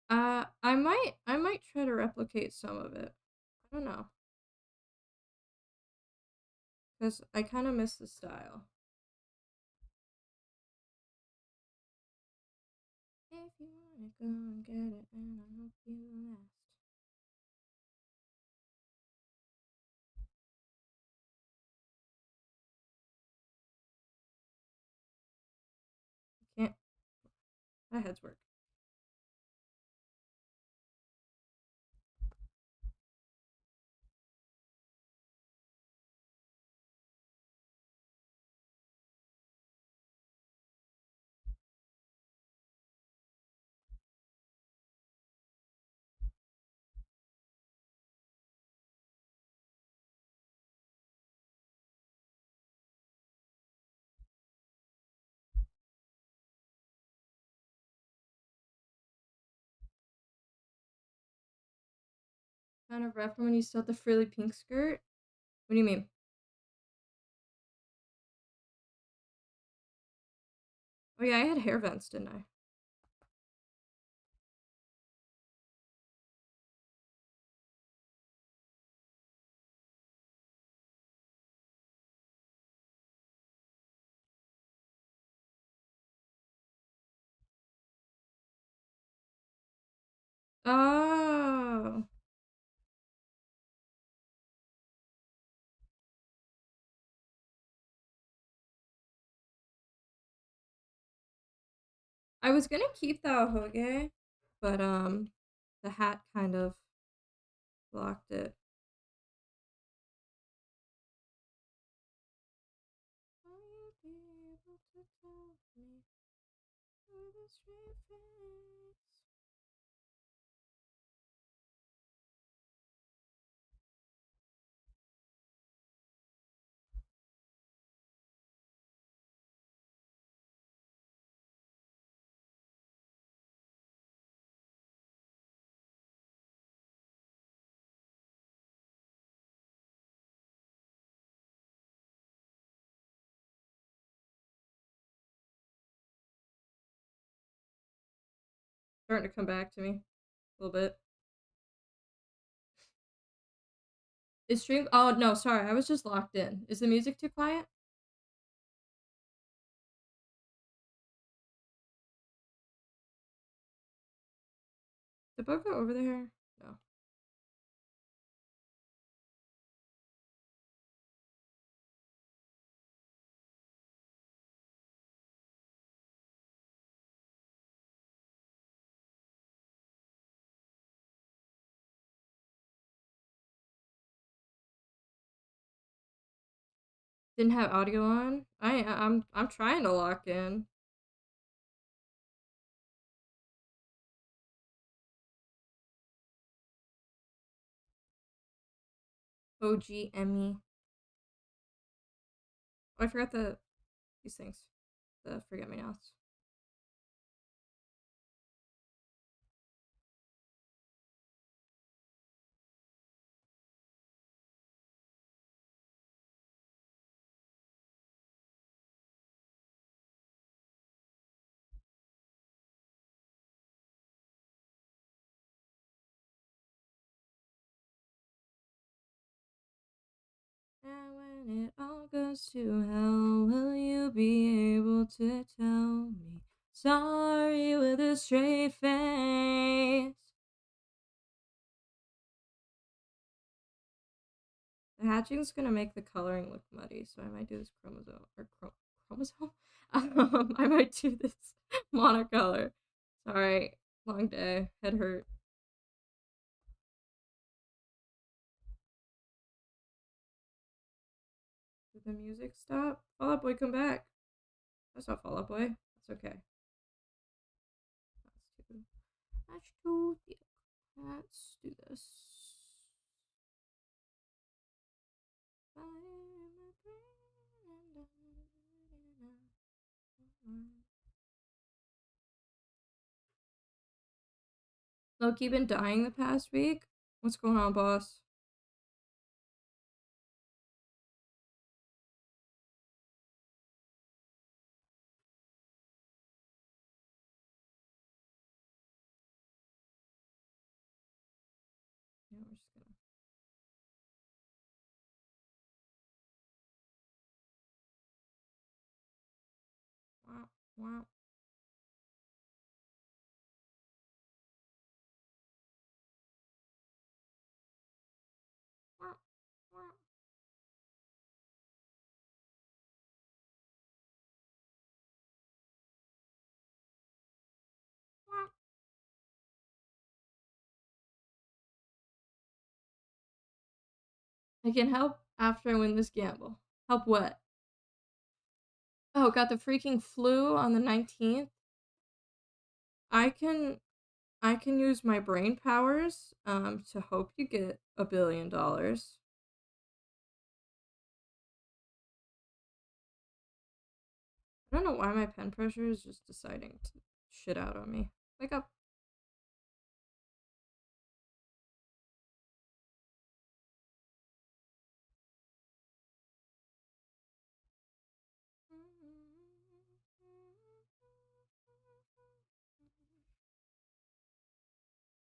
I might try to replicate some of it. I don't know, cause I kind of miss the style. If you wanna go and get it, and I hope you last. Can't. My head's work. Kind of rough when you still had the frilly pink skirt. What do you mean? Oh yeah, I had hair vents, didn't I? Oh, I was gonna keep the ahoge, but the hat kind of blocked it. Will you be able to tell me with a straight face? Starting to come back to me a little bit. Is stream? Oh no, sorry, I was just locked in. Is the music too quiet? Did Bo go over there? No. Didn't have audio on. I'm trying to lock in. OG Emmy. Oh, I forgot these things. The forget me nots. And when it all goes to hell, will you be able to tell me sorry with a straight face? The hatching's gonna make the coloring look muddy, so I might do this chromosome. I might do this monocolor. Sorry, long day, head hurt. Did the music stop? Fall Out Boy, come back. That's not Fall Out Boy. That's okay. That's too thick. Let's do this. Loki been dying the past week? What's going on, boss? Wow. Wow. Wow. Wow. I can help after I win this gamble. Help what? Oh, got the freaking flu on the 19th. I can I can use my brain powers to hope you get $1 billion. I don't know why my pen pressure is just deciding to shit out on me. Wake up.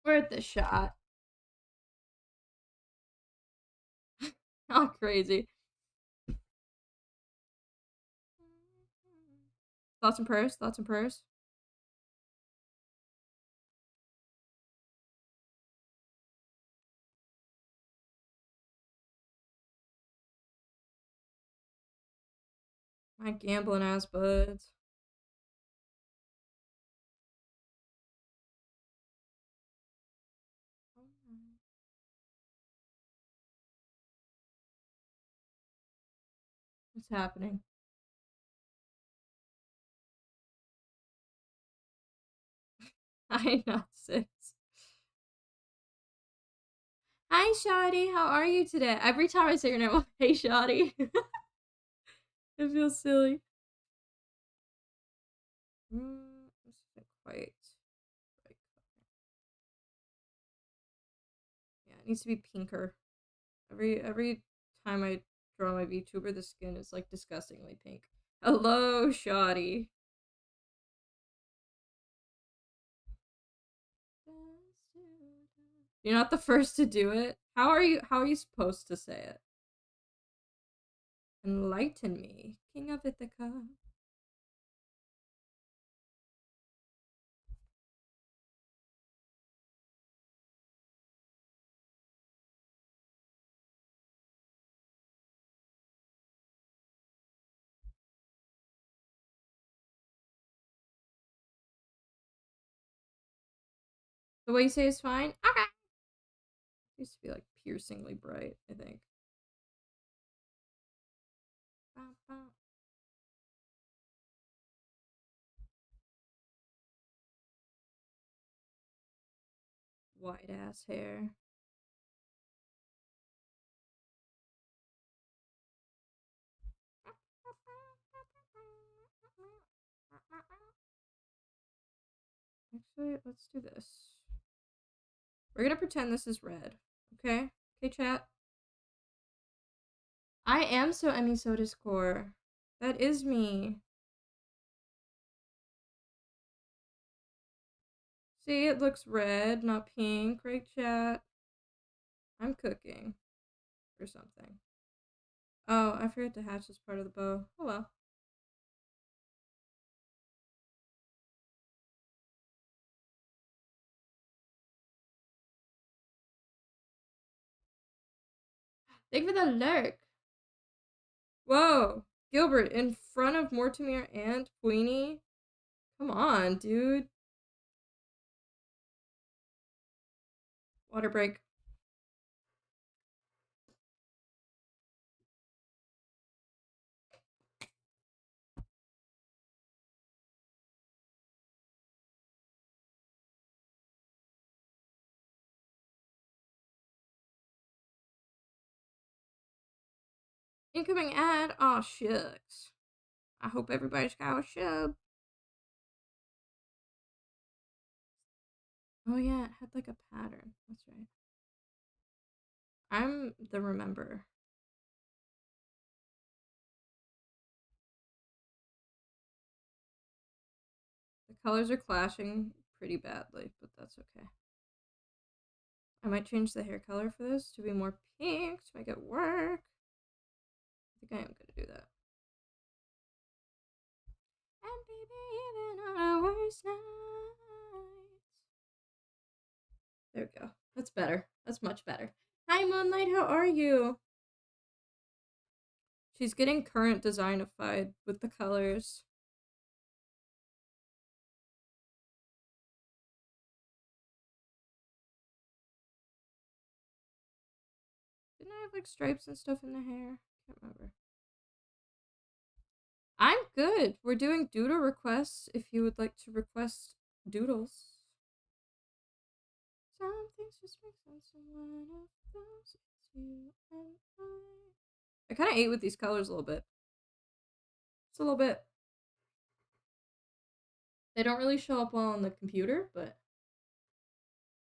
Worth the shot. Not crazy. Thoughts and prayers. Thoughts and prayers. My gambling ass buds. What's happening? I not sis. Hi, Shoddy. How are you today? Every time I say your name, I'm like, hey, Shoddy. It feels silly. This isn't quite right. Yeah, it needs to be pinker. Every time I draw my VTuber, the skin is like disgustingly pink. Hello, Shoddy. You're not the first to do it. How are you supposed to say it? Enlighten me, King of Ithaca. The way you say is fine? Okay. It used to be like piercingly bright, I think. White ass hair. Actually, let's do this. We're gonna pretend this is red. Okay? Okay, chat? I am so Emmy Soda's core. That is me. See, it looks red, not pink, right, chat? I'm cooking. Or something. Oh, I forgot to hatch this part of the bow. Oh well. Thank you for the lurk. Whoa. Gilbert, in front of Mortimer and Queenie? Come on, dude. Water break. Incoming ad. Aw, shucks. I hope everybody's got a sub. Oh yeah, it had like a pattern. That's right. I'm the remember. The colors are clashing pretty badly, but that's okay. I might change the hair color for this to be more pink to make it work. I think I am gonna do that. And baby, the worst nights. There we go. That's better. That's much better. Hi, Moonlight. How are you? She's getting current designified with the colors. Didn't I have like stripes and stuff in the hair? Can't remember. I'm good. We're doing doodle requests if you would like to request doodles. Some things just make sense and one of those is you and I kind of ate with these colors a little bit. Just a little bit. They don't really show up well on the computer, but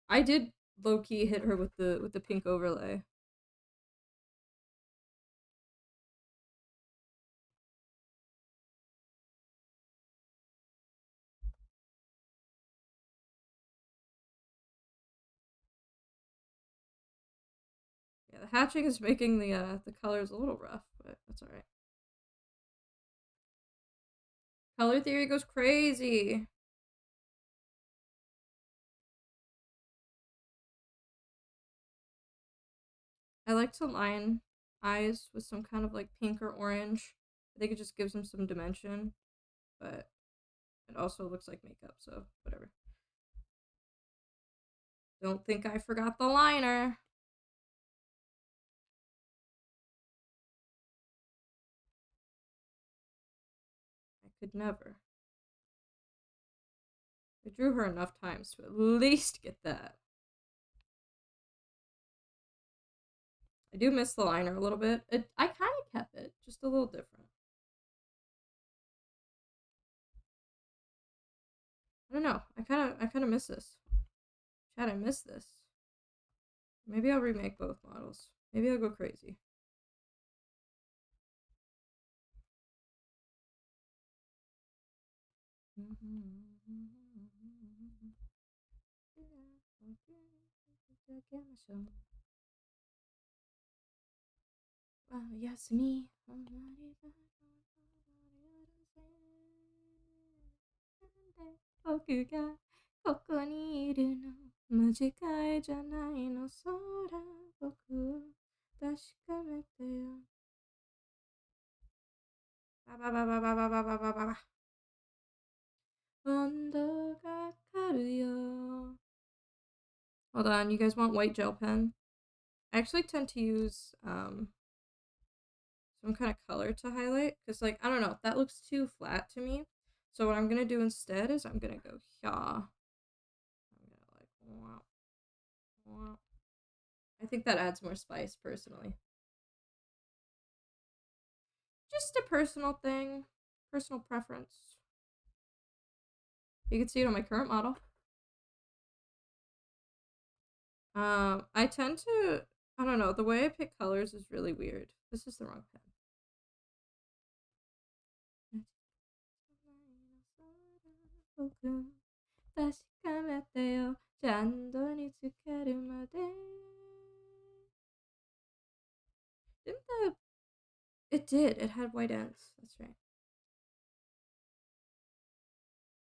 I did low key hit her with the pink overlay. Yeah, the hatching is making the colors a little rough, but that's all right. Color theory goes crazy. I like to line eyes with some kind of like pink or orange. I think it just gives them some dimension, but it also looks like makeup, so whatever. Don't think I forgot the liner. I could never. I drew her enough times to at least get that. I do miss the liner a little bit. I kind of kept it, just a little different. I don't know. I kind of miss this. Chad, I miss this. Maybe I'll remake both models. Maybe I'll go crazy. Yasumi. 僕がここにいるの間違いじゃないの空僕を確かめてよバババババババババババ温度がかかるよ Hold on, you guys want white gel pen? I actually tend to use some kind of color to highlight because like I don't know, that looks too flat to me. So what I'm gonna do instead is I'm gonna go here. I'm gonna like wow, wow. I think that adds more spice personally. Just a personal thing, personal preference. You can see it on my current model. I tend to, I don't know, the way I pick colors is really weird. This is the wrong pen. Didn't the It did. It had white ends. That's right.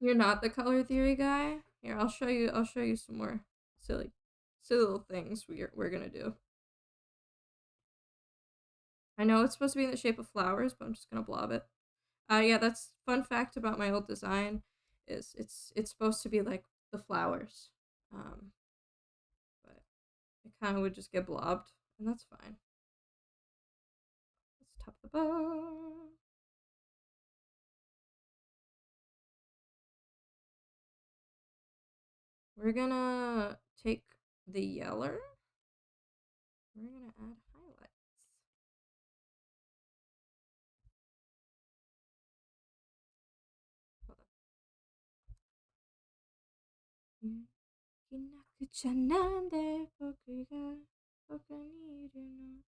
You're not the color theory guy? Here, I'll show you some more silly little things we're gonna do. I know it's supposed to be in the shape of flowers, but I'm just gonna blob it. Yeah, that's fun fact about my old design is it's supposed to be like the flowers. But it kind of would just get blobbed, and that's fine. Let's top the bow. We're gonna take the yeller. We're gonna add highlights. Hold on. いなくちゃなんで僕がここにいるの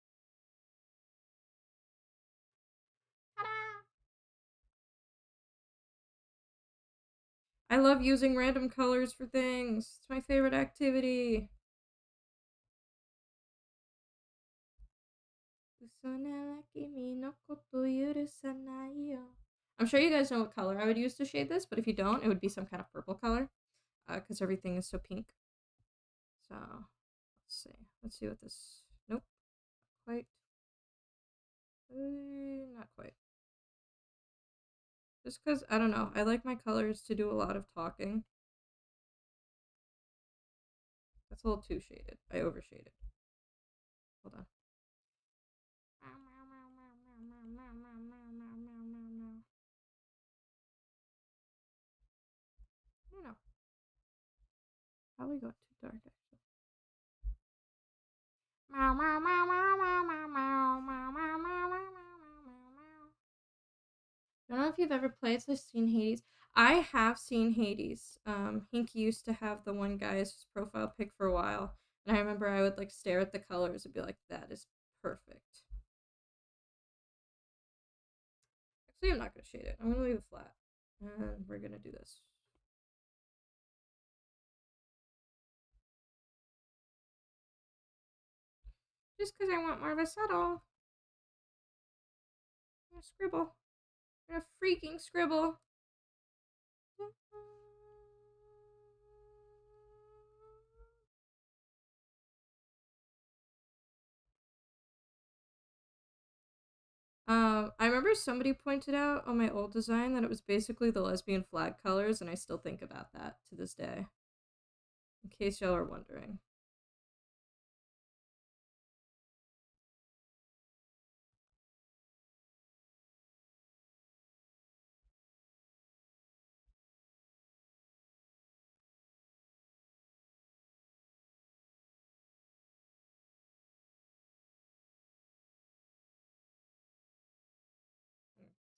I love using random colors for things. It's my favorite activity. 嘘なら君のこと許さないよ I'm sure you guys know what color I would use to shade this, but if you don't, it would be some kind of purple color, because everything is so pink. So, let's see. Let's see what this. Nope, quite. Not quite. Just because, I don't know, I like my colors to do a lot of talking. That's a little too shaded. I overshaded. Hold on. I don't know. Probably got too dark, actually. I don't know if you've ever played or seen Hades. I have seen Hades. Hinky used to have the one guy's profile pic for a while, and I remember I would like stare at the colors and be like, "That is perfect." Actually, I'm not gonna shade it. I'm gonna leave it flat, and we're gonna do this. Just because I want more of a subtle. I'm gonna scribble. I'm gonna freaking scribble. I remember somebody pointed out on my old design that it was basically the lesbian flag colors, and I still think about that to this day. In case y'all are wondering.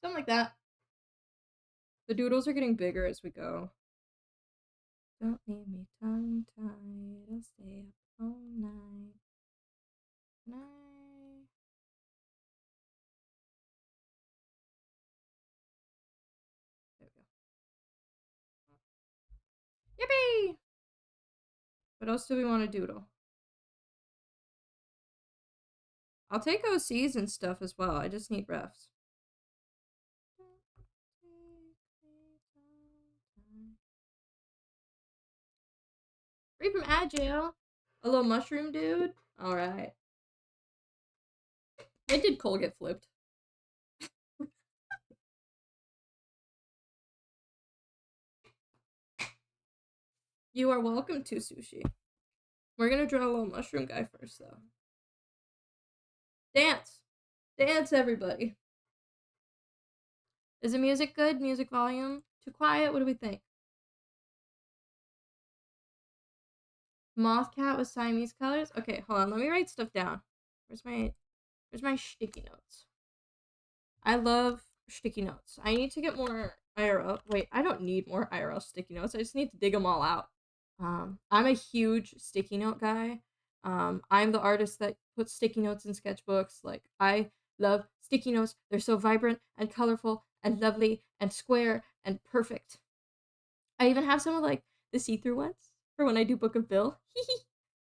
Something like that. The doodles are getting bigger as we go. Don't leave me tongue tied. I'll stay up all night. Night. There we go. Yippee! What else do we want to doodle? I'll take OCs and stuff as well. I just need refs. Free from Agile. A little mushroom dude. Alright. When did Cole get flipped? You are welcome to, Sushi. We're gonna draw a little mushroom guy first, though. Dance! Dance, everybody! Is the music good? Music volume? Too quiet? What do we think? Moth cat with Siamese colors? Okay, hold on. Let me write stuff down. Where's my sticky notes? I love sticky notes. I need to get more IRL. Wait, I don't need more IRL sticky notes. I just need to dig them all out. I'm a huge sticky note guy. I'm the artist that puts sticky notes in sketchbooks. Like, I love sticky notes. They're so vibrant and colorful and lovely and square and perfect. I even have some of like the see-through ones for when I do Book of Bill.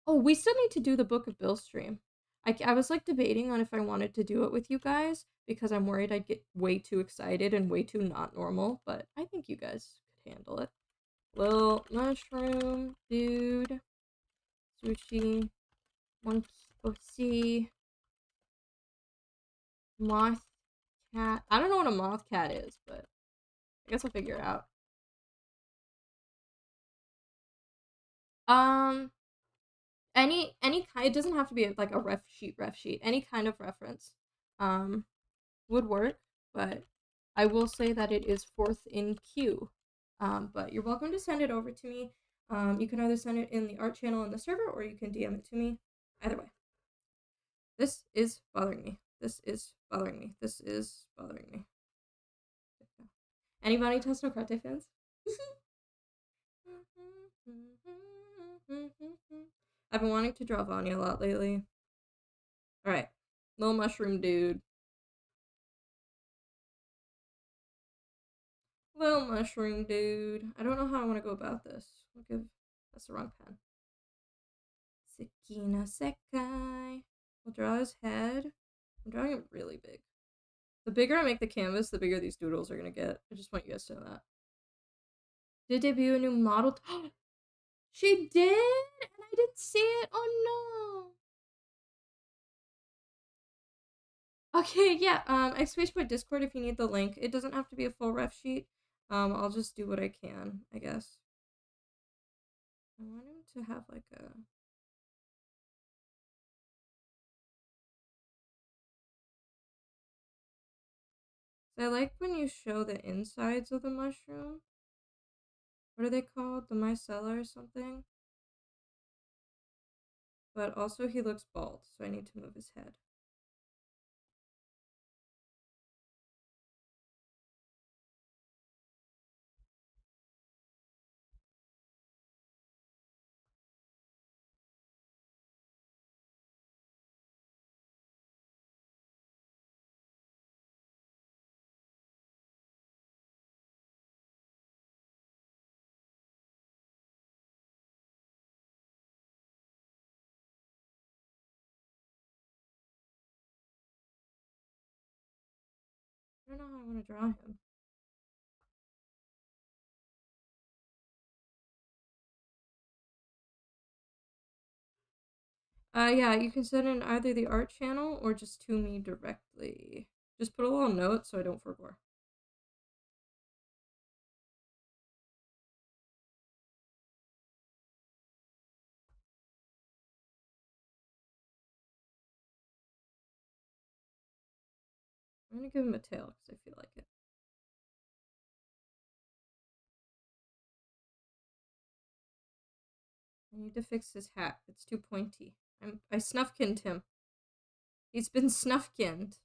Oh, we still need to do the Book of Bill stream. I was like debating on if I wanted to do it with you guys because I'm worried I'd get way too excited and way too not normal, but I think you guys could handle it. Little mushroom dude, sushi, monkey, see, moth cat. I don't know what a moth cat is, but I guess I'll figure it out. Um, any kind. It doesn't have to be like a ref sheet. Any kind of reference, would work. But I will say that it is fourth in queue. But you're welcome to send it over to me. You can either send it in the art channel in the server, or you can DM it to me. Either way. This is bothering me. This is bothering me. This is bothering me. Anybody Tesno Karate fans? I've been wanting to draw Vanya a lot lately. Alright. Little mushroom dude. Little mushroom dude. I don't know how I want to go about this. That's the wrong pen. Sekina Sekai. We'll draw his head. I'm drawing it really big. The bigger I make the canvas, the bigger these doodles are gonna get. I just want you guys to know that. Did debut a new model? She did, and I didn't see it. Oh no. Okay, yeah. Exclamation point Discord if you need the link. It doesn't have to be a full ref sheet. I'll just do what I can, I guess. I want him to have like a. I like when you show the insides of the mushroom. What are they called? The micella or something? But also he looks bald, so I need to move his head. I don't know how I want to draw him. Yeah, you can send in either the art channel or just to me directly. Just put a little note so I don't forget. I'm gonna give him a tail because I feel like it. I need to fix his hat. It's too pointy. I snuffkinned him. He's been snuffkinned.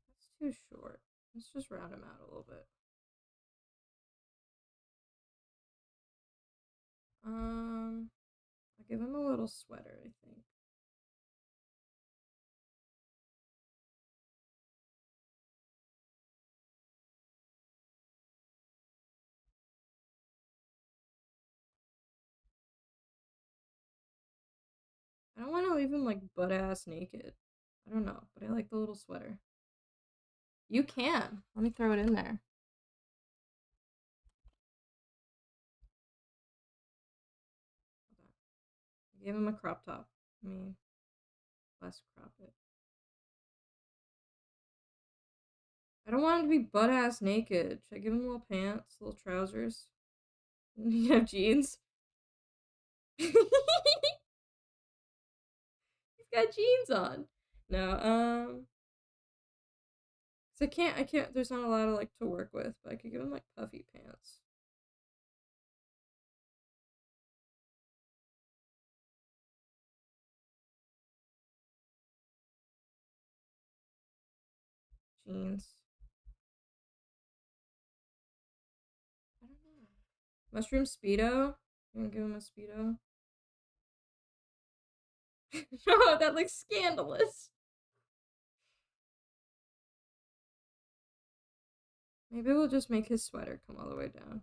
That's too short. Let's just round him out a little bit. I'll give him a little sweater, I think. I don't want to leave him like butt ass naked. I don't know, but I like the little sweater. You can. Let me throw it in there. I gave him a crop top. Let me less crop it. I don't want him to be butt ass naked. Should I give him little pants, little trousers? You have jeans? He's got jeans on. No, so I can't, there's not a lot of like to work with, but I could give him like puffy pants. Jeans. I don't know. Mushroom Speedo? You gonna give him a Speedo? No, that looks scandalous. Maybe we'll just make his sweater come all the way down.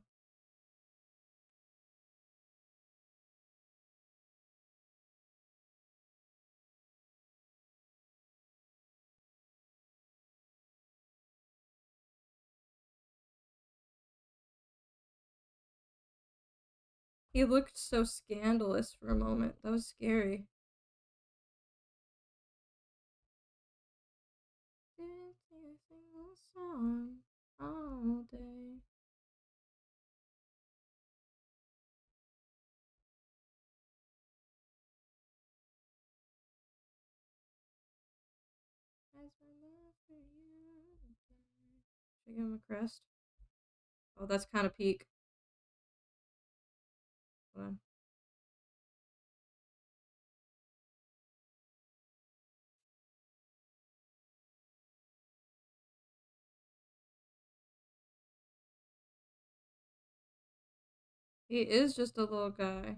He looked so scandalous for a moment. That was scary. Didn't sing a single song all day. As my love for you. Should I give him a crest? Oh, that's kind of peak. Hold on. He is just a little guy.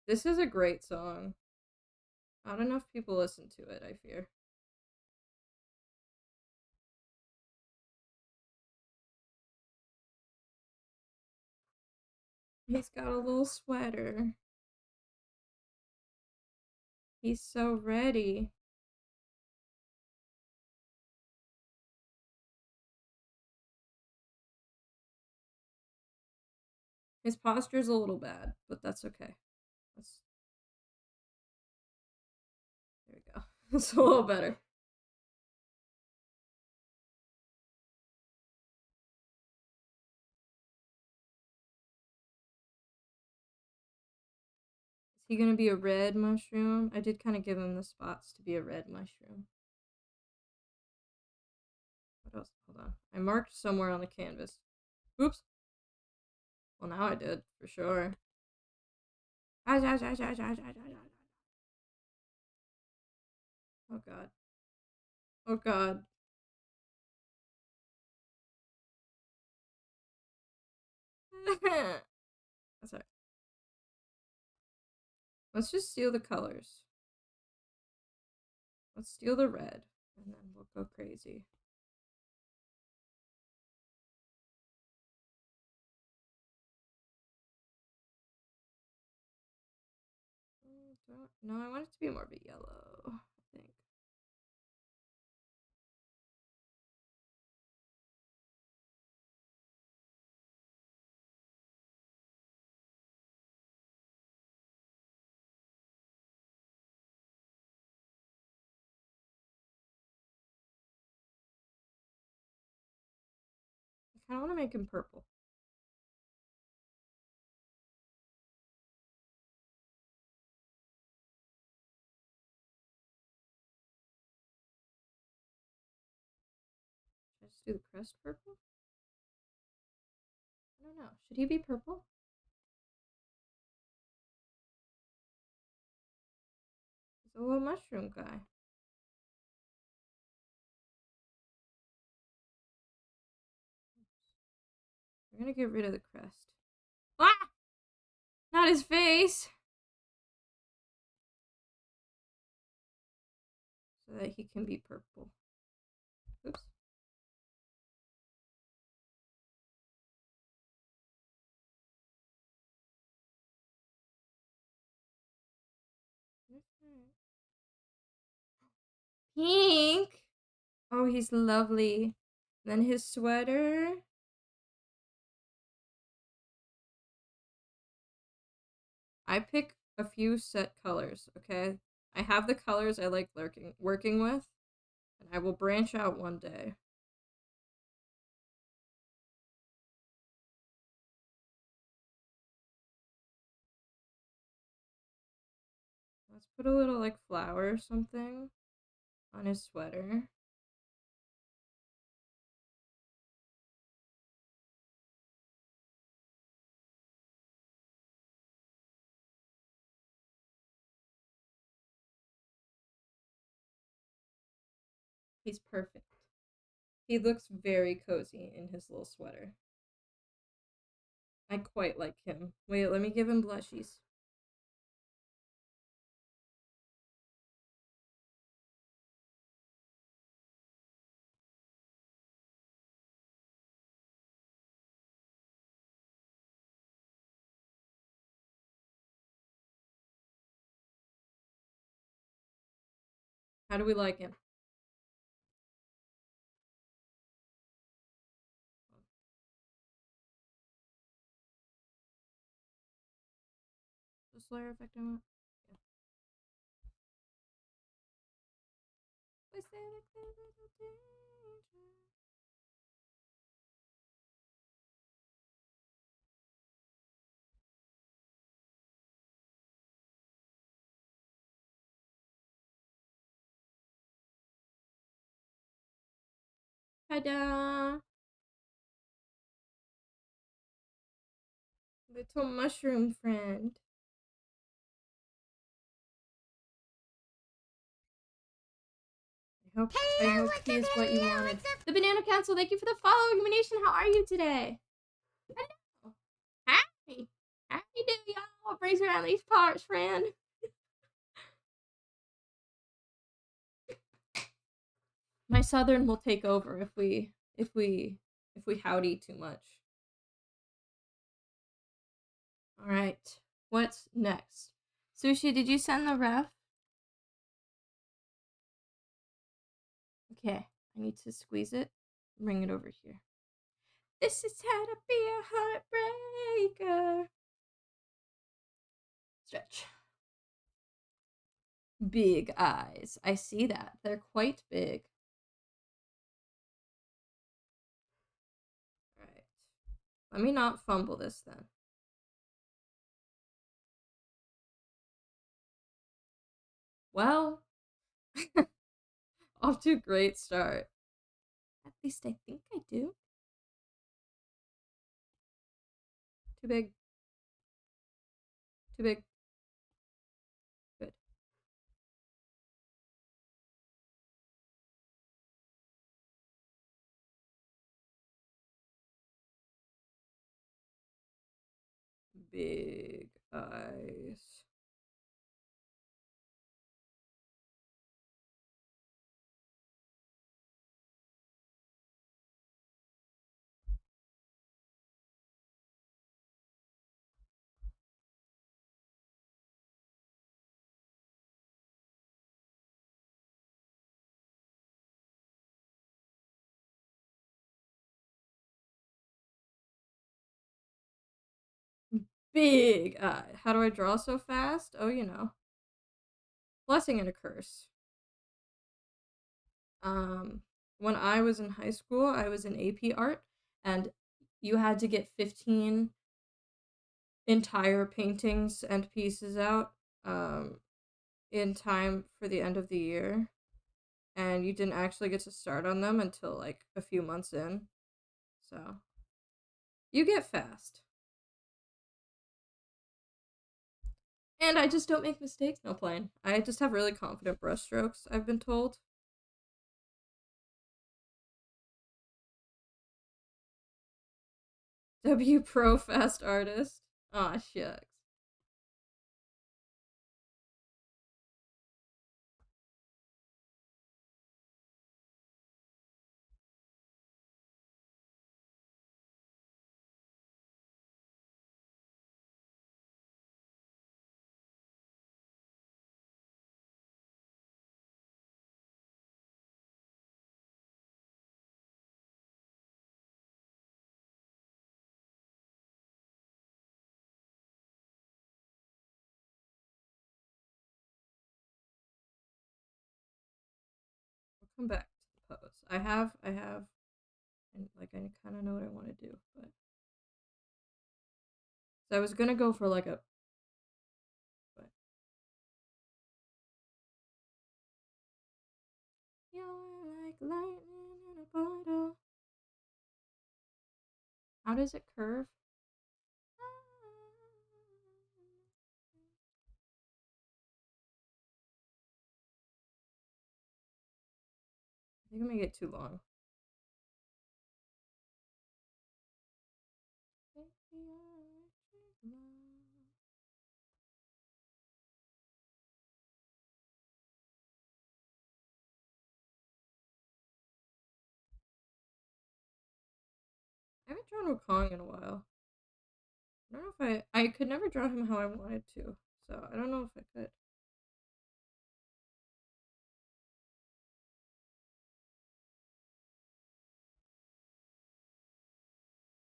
This is a great song. Not enough people listen to it, I fear. He's got a little sweater. He's so ready. His posture's a little bad, but that's okay. There we go. It's a little better. Is he gonna be a red mushroom? I did kind of give him the spots to be a red mushroom. What else? Hold on. I marked somewhere on the canvas. Oops. Well, now I did, for sure. Oh, God. Oh, God. That's alright. Let's just steal the colors. Let's steal the red, and then we'll go crazy. No, I want it to be more of a yellow, I think. I kind of want to make him purple. Should I just do the crest purple? I don't know. Should he be purple? He's a little mushroom guy. We're gonna get rid of the crest. Ah! Not his face! So that he can be purple. Oops. Pink! Oh, he's lovely. Then his sweater. I pick a few set colors, okay? I have the colors I like working with, and I will branch out one day. Let's put a little like flower or something on his sweater. He's perfect. He looks very cozy in his little sweater. I quite like him. Wait, let me give him blushies. How do we like him? The Slayer effect I want? Yeah. Ta-da! Little mushroom friend. I hope he is what you wanted. The Banana Council, thank you for the follow, Illumination. How are you today? Hello. Happy. Happy do y'all. What brings around these parts, friend? southern will take over if we howdy too much. All right. What's next? Sushi, did you send the ref? Okay. I need to squeeze it. Bring it over here. This is how to be a heartbreaker. Stretch. Big eyes. I see that. They're quite big. All right. Let me not fumble this then. Well, off to a great start. At least I think I do. Too big. Too big. Good. Big eyes. Big eye. How do I draw so fast? Oh, blessing and a curse. Um, when I was in high school, I was in AP art, and you had to get 15 entire paintings and pieces out in time for the end of the year, and you didn't actually get to start on them until like a few months in. So you get fast. And I just don't make mistakes, no plane. I just have really confident brushstrokes, I've been told. W Pro Fast Artist. Aw, shucks. We'll come back to the pose. I have, and like I kind of know what I want to do, but so I was gonna go for like a, but you're like lightning in a bottle. How does it curve? I think I'm gonna get too long. I haven't drawn Wukong in a while. I don't know if I could never draw him how I wanted to, so I don't know if I could.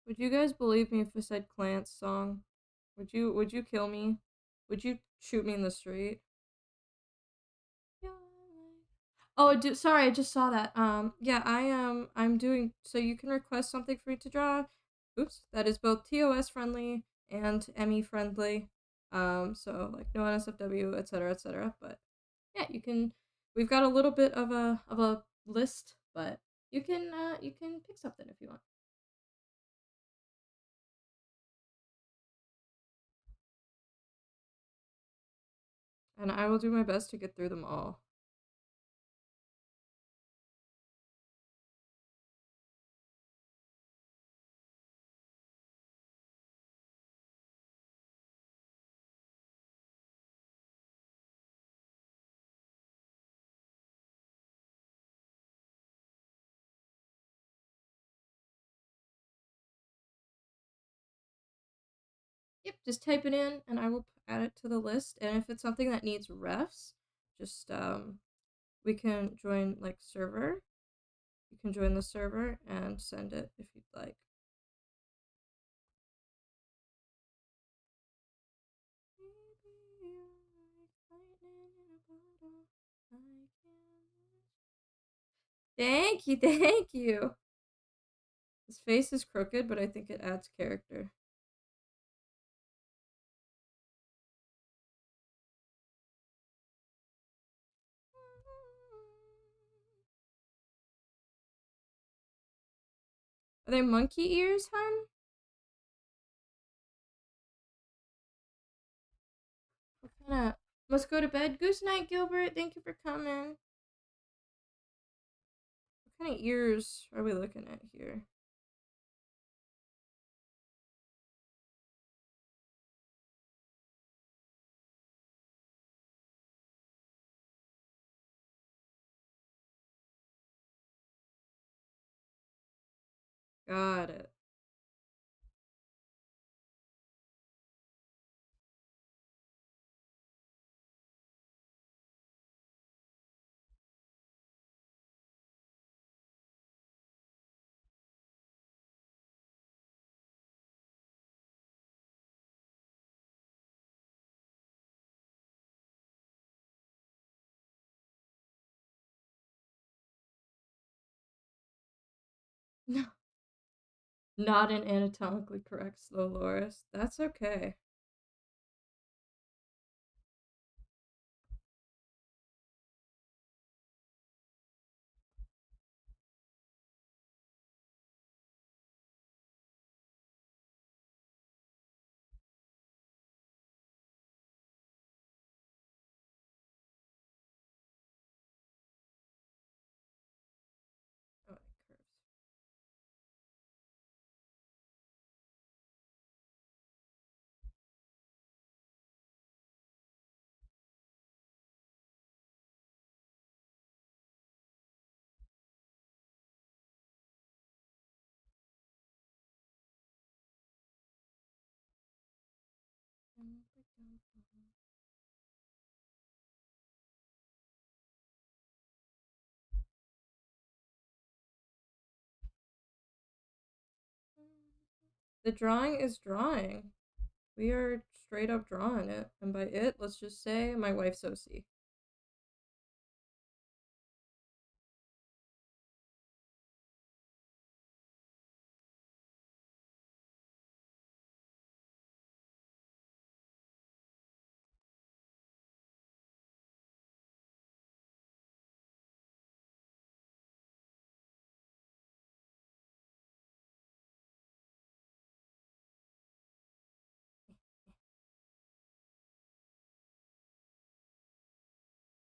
Would you guys believe me if I said Clance song? Would you kill me? Would you shoot me in the street? Oh, sorry, I just saw that. Yeah, I'm doing so you can request something for me to draw. Oops, that is both TOS friendly and ME friendly. So like no NSFW, etc., etc. But yeah, you can. We've got a little bit of a list, but you can pick something if you want. And I will do my best to get through them all. Yep, just type it in and I will add it to the list. And if it's something that needs refs, just we can join like server. You can join the server and send it if you'd like. Thank you, thank you. His face is crooked, but I think it adds character. Are they monkey ears, hun? What kind of... Must go to bed. Goose night, Gilbert. Thank you for coming. What kind of ears are we looking at here? Got it. No, not an anatomically correct slow loris. That's okay. Oh, it curves. The drawing is drawing. We are straight up drawing it. And by it, let's just say my wife's OC.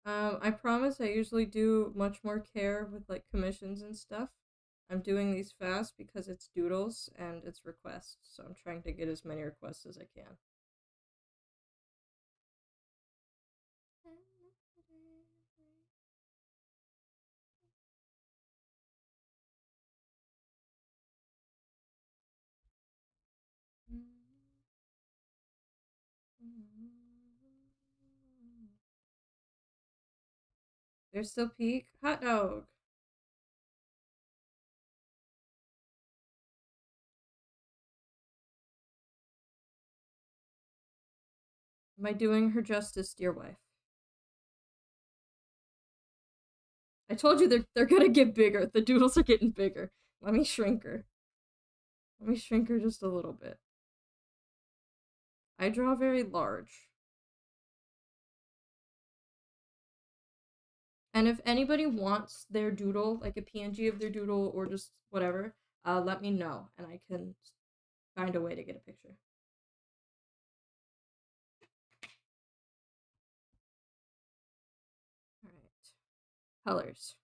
I promise I usually do much more care with like commissions and stuff. I'm doing these fast because it's doodles and it's requests, so I'm trying to get as many requests as I can. There's still peak hot dog. Am I doing her justice, dear wife? I told you they're gonna get bigger. The doodles are getting bigger. Let me shrink her. Let me shrink her just a little bit. I draw very large. And if anybody wants their doodle, like a PNG of their doodle or just whatever, let me know and I can find a way to get a picture. All right. Colors.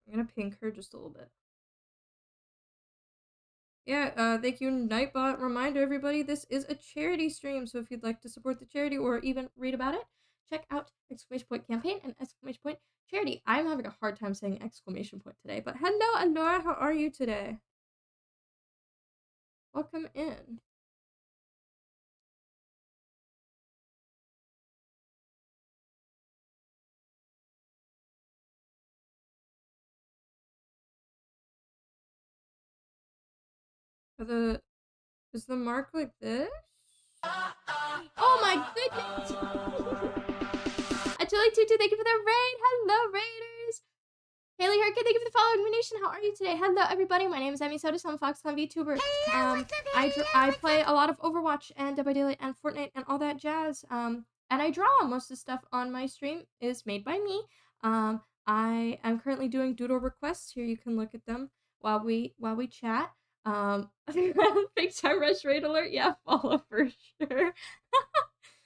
I'm gonna pink her just a little bit. Yeah, thank you, Nightbot. Reminder, everybody, this is a charity stream, so if you'd like to support the charity or even read about it, check out exclamation point campaign and exclamation point charity. I'm having a hard time saying exclamation point today, but hello, Alora, how are you today? Welcome in. Is the mark like this? Oh my goodness! Atuli22, thank you for the raid. Hello, raiders. Haley Herkin, thank you for the following nation. How are you today? Hello, everybody. My name is Emmy Soda, I'm a Foxconn VTuber. I play a lot of Overwatch and Dead by Daylight and Fortnite and all that jazz. And I draw. Most of the stuff on my stream is made by me. I am currently doing Doodle requests. Here you can look at them while we chat. Big time rush raid alert. Yeah, follow for sure.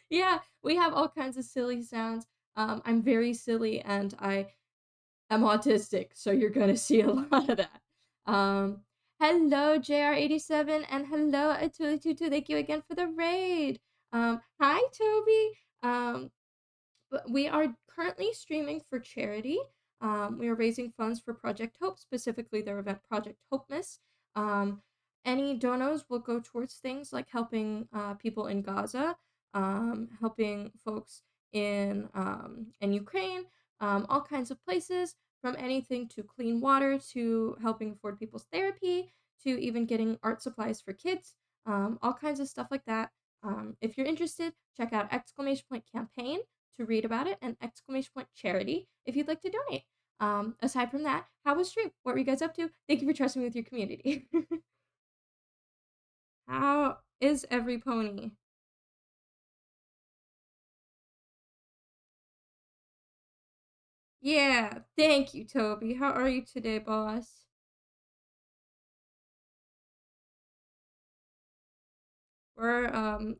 Yeah, we have all kinds of silly sounds. I'm very silly and I'm autistic, so you're gonna see a lot of that. Hello, JR87, and hello, Atuli22. Thank you again for the raid. Hi, Toby. But we are currently streaming for charity. We are raising funds for Project Hope, specifically their event Project Hopemas. Any donos will go towards things like helping people in Gaza, helping folks in Ukraine, all kinds of places, from anything to clean water to helping afford people's therapy to even getting art supplies for kids, all kinds of stuff like that. If you're interested, check out exclamation point campaign to read about it and exclamation point charity if you'd like to donate. Aside from that, how was stream? What were you guys up to? Thank you for trusting me with your community. How is every pony? Yeah, thank you, Toby. How are you today, boss?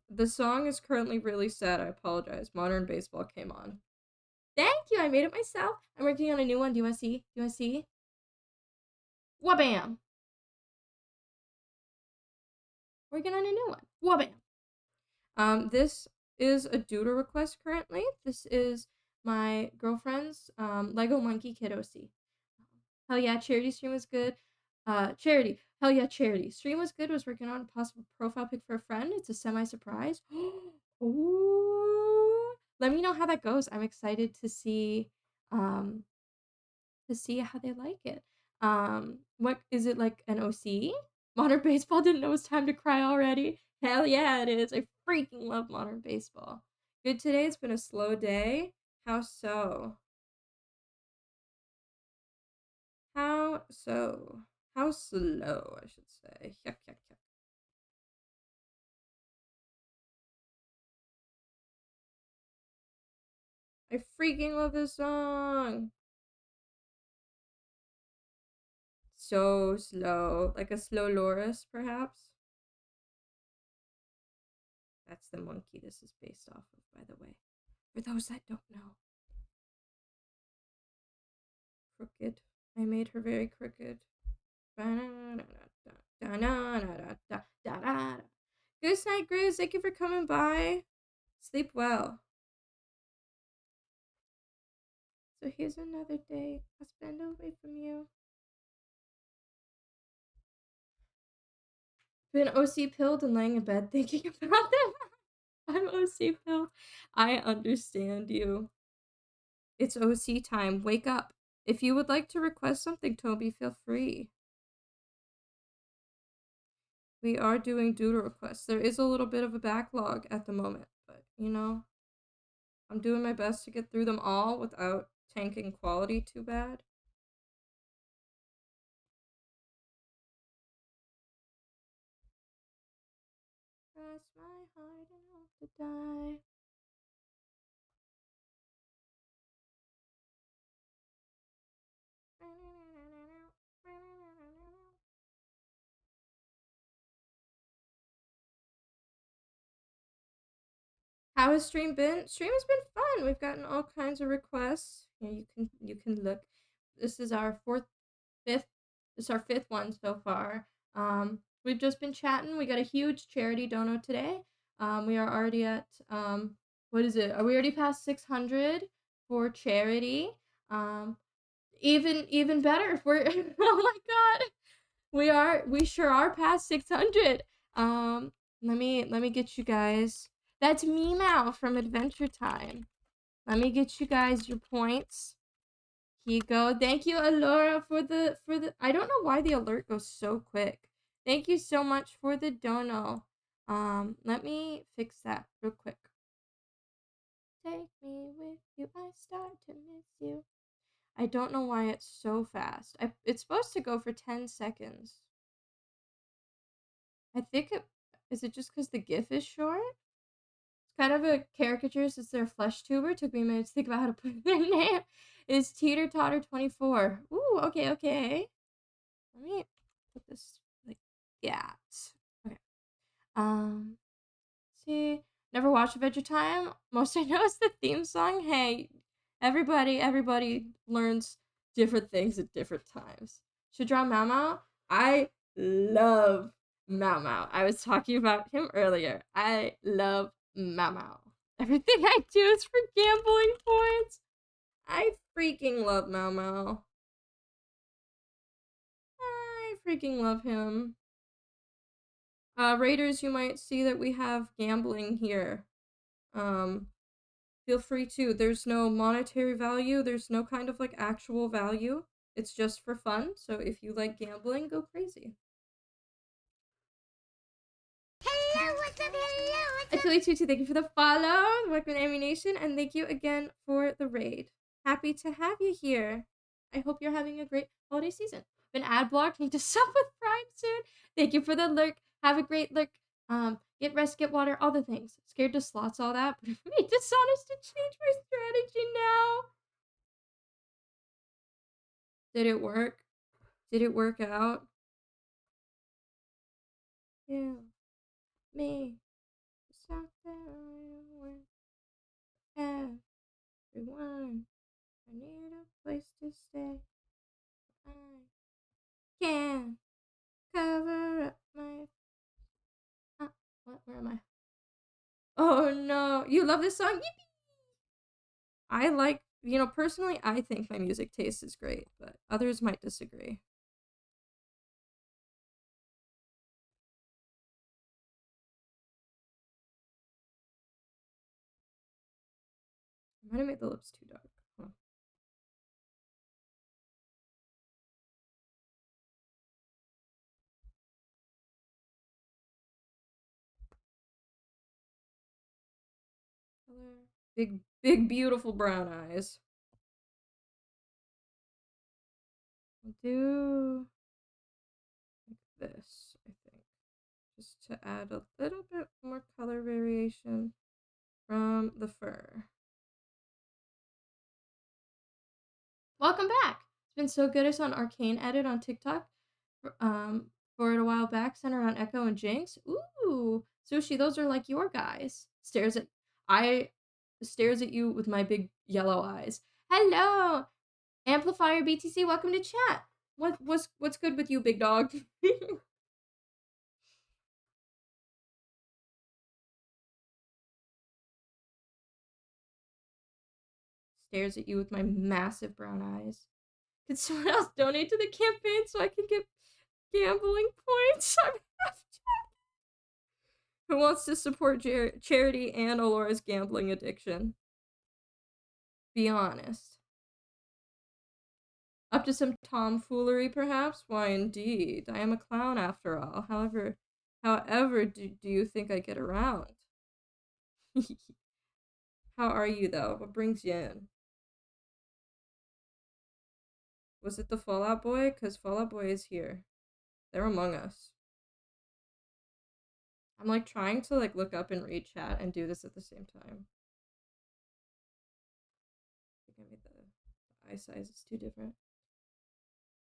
The song is currently really sad. I apologize. Modern Baseball came on. Thank you. I made it myself. I'm working on a new one. Do you want to see? Do you want to see? Wabam! Working on a new one. Wabam! This is a doodle request currently. This is my girlfriend's Lego Monkey Kid OC. Hell yeah, charity stream was good. Charity. Hell yeah, charity. Stream was good. Was working on a possible profile pic for a friend. It's a semi-surprise. Ooh. Let me know how that goes. I'm excited um to see how they like it. What is it, like an OC? Modern Baseball didn't know it was time to cry already. Hell yeah, it is. I freaking love Modern Baseball. Good today. It's been a slow day. How so? How so? How slow, I should say. Yuck, yuck, yuck. I freaking love this song. So slow. Like a slow Loris, perhaps? That's the monkey this is based off of, by the way. For those that don't know. Crooked. I made her very crooked. Good night, Grizz. Thank you for coming by. Sleep well. So here's another day I spend away from you. Been OC pilled and laying in bed thinking about them. I'm OC pilled. I understand you. It's OC time. Wake up. If you would like to request something, Toby, feel free. We are doing doodle requests. There is a little bit of a backlog at the moment, but you know, I'm doing my best to get through them all without tanking quality too bad. Cross my heart and hope to die. How has stream been? Stream has been fun. We've gotten all kinds of requests. Yeah, you can look. This is our fifth. This is our fifth one so far. We've just been chatting. We got a huge charity dono today. We are already at what is it? Are we already past 600 for charity? Um, even better if we're oh my god. We sure are past 600. Let me get you guys. That's Meow from Adventure Time. Let me get you guys your points. Here you go. Thank you, Alora, for the. I don't know why the alert goes so quick. Thank you so much for the dono. Let me fix that real quick. Take me with you. I start to miss you. I don't know why it's so fast. It's supposed to go for 10 seconds. I think it is it just because the GIF is short? It's kind of a caricature since they're a flesh tuber. Took me a minute to think about how to put their name. Is Teeter Totter 24. Ooh, okay, okay. Let me put this like that. Okay. Um, see, never watched Adventure Time. Most I know is the theme song. Hey, everybody learns different things at different times. Should draw Mao. I love Mao. I was talking about him earlier. I love Mao. Everything I do is for gambling points. I freaking love Mao. I freaking love him. Raiders, you might see that we have gambling here. Feel free to. There's no monetary value. There's no kind of like actual value. It's just for fun. So if you like gambling, go crazy. Hello, what's up? Hello, what's up? Achille22, thank you for the follow. Welcome to Ammunition, and thank you again for the raid. Happy to have you here. I hope you're having a great holiday season. Been ad blocked. Need to sub with Prime soon. Thank you for the lurk. Have a great lurk. Get rest, get water, all the things. Scared to slots, all that. But it made dishonest to change my strategy now. Did it work? Did it work out? Yeah. Me. Something. Everyone. I need a place to stay. I can cover up my. What? Where am I? Oh no! You love this song? Yippee! I like, personally, I think my music taste is great, but others might disagree. I might have made the lips too dark. Huh. Color. Big, beautiful brown eyes. I'll do like this, I think. Just to add a little bit more color variation from the fur. Welcome back. It's been so good. I saw an arcane edit on TikTok for it a while back, centered on Echo and Jinx. Ooh, Sushi, those are like your guys. I stares at you with my big yellow eyes. Hello, Amplifier BTC. Welcome to chat. What's good with you, big dog? Stares at you with my massive brown eyes. Could someone else donate to the campaign so I can get gambling points? I'm half Who wants to support charity and Alora's gambling addiction? Be honest. Up to some tomfoolery, perhaps? Why, indeed. I am a clown, after all. However do you think I get around? How are you, though? What brings you in? Was it the Fallout Boy? Because Fallout Boy is here. They're among us. I'm, like, trying to, like, look up and read chat and do this at the same time. I think I made the eye size is too different.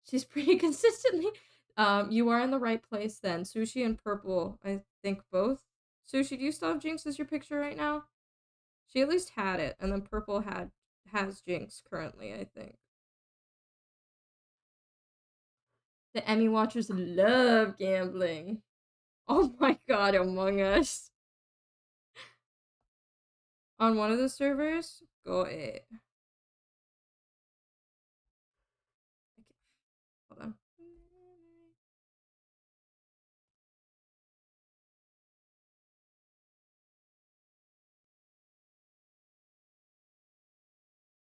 She's pretty consistently. You are in the right place then. Sushi and Purple, I think both. Sushi, do you still have Jinx as your picture right now? She at least had it, and then Purple has Jinx currently, I think. The Emmy watchers love gambling. Oh my god, Among Us. On one of the servers, go it. Okay, hold on.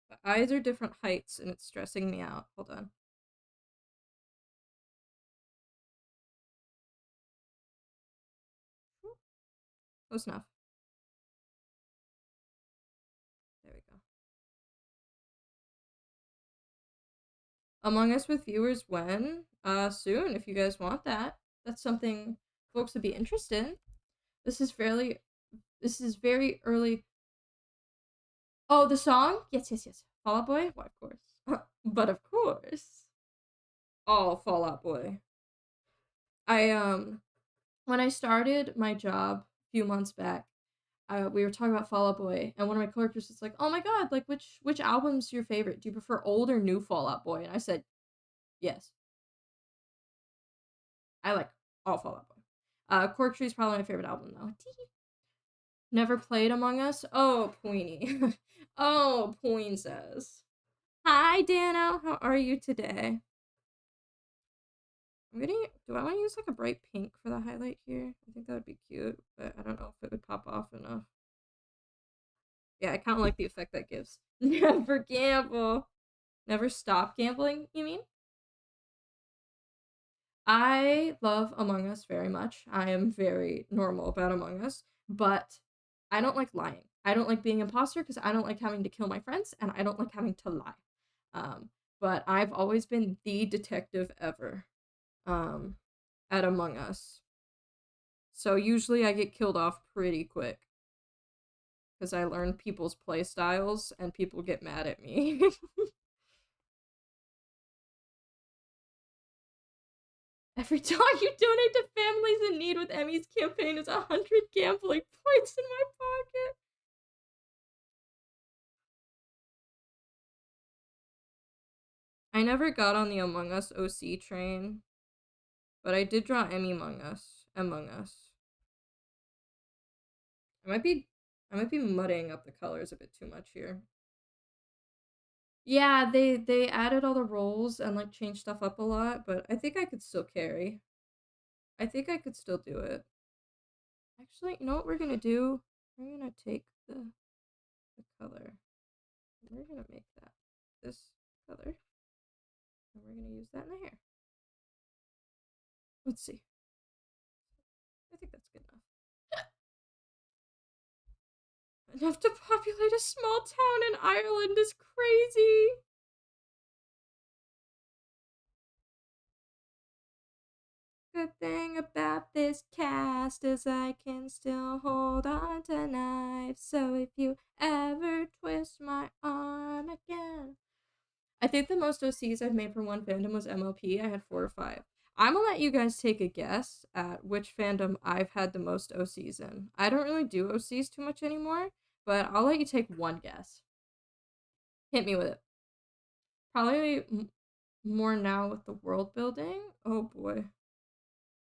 The eyes are different heights and it's stressing me out. Hold on. Close enough. There we go. Among Us with viewers when? Soon, if you guys want that. That's something folks would be interested in. This is very early. Oh, the song? Yes, yes, yes. Fall Out Boy? Why, of course. But of course. All Fall Out Boy. I when I started my job a few months back, we were talking about Fall Out Boy, and one of my coworkers was like, "Oh my god, like which album's your favorite? Do you prefer old or new Fall Out Boy?" And I said, "Yes, I like all Fall Out Boy." Cork Tree is probably my favorite album though. Never played Among Us. Oh, Poiny. Oh, Poin says, "Hi, Dano. How are you today?" I'm gonna. Do I want to use like a bright pink for the highlight here? I think that would be cute, but I don't know if it would pop off enough. Yeah, I kind of like the effect that gives. Never gamble. Never stop gambling, you mean? I love Among Us very much. I am very normal about Among Us, but I don't like lying. I don't like being imposter because I don't like having to kill my friends and I don't like having to lie. Um, but I've always been the detective ever um, at Among Us. So usually I get killed off pretty quick because I learn people's play styles and people get mad at me. Every time you donate to families in need with Emmy's campaign is 100 gambling points in my pocket. I never got on the Among Us OC train, but I did draw Emmy Among Us. Among Us. I might be muddying up the colors a bit too much here. Yeah, they added all the roles and like changed stuff up a lot, but I think I could still carry. I think I could still do it. Actually, you know what we're gonna do? We're gonna take the color. We're gonna make that this color. And we're gonna use that in the hair. Let's see. I think that's good enough. Enough to populate a small town in Ireland is crazy. Good thing about this cast is I can still hold on to knives. So if you ever twist my arm again. I think the most OCs I've made for one fandom was MLP. I had 4 or 5. I'm gonna let you guys take a guess at which fandom I've had the most OCs in. I don't really do OCs too much anymore, but I'll let you take one guess. Hit me with it. Probably more now with the world building. Oh boy.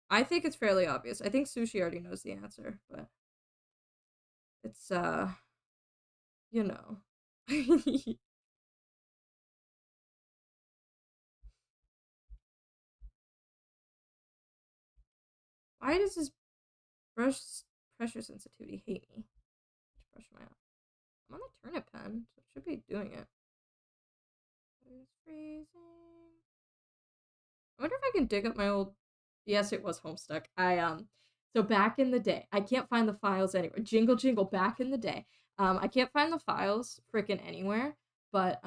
I think it's fairly obvious. I think Sushi already knows the answer, but it's you know. Why does this brush pressure sensitivity hate me? Which brush am I on? I'm on the turnip pen, so it should be doing it. It's freezing. I wonder if I can dig up my old. Yes, it was Homestuck. So back in the day, I can't find the files anywhere. Jingle jingle back in the day. I can't find the files freaking anywhere, but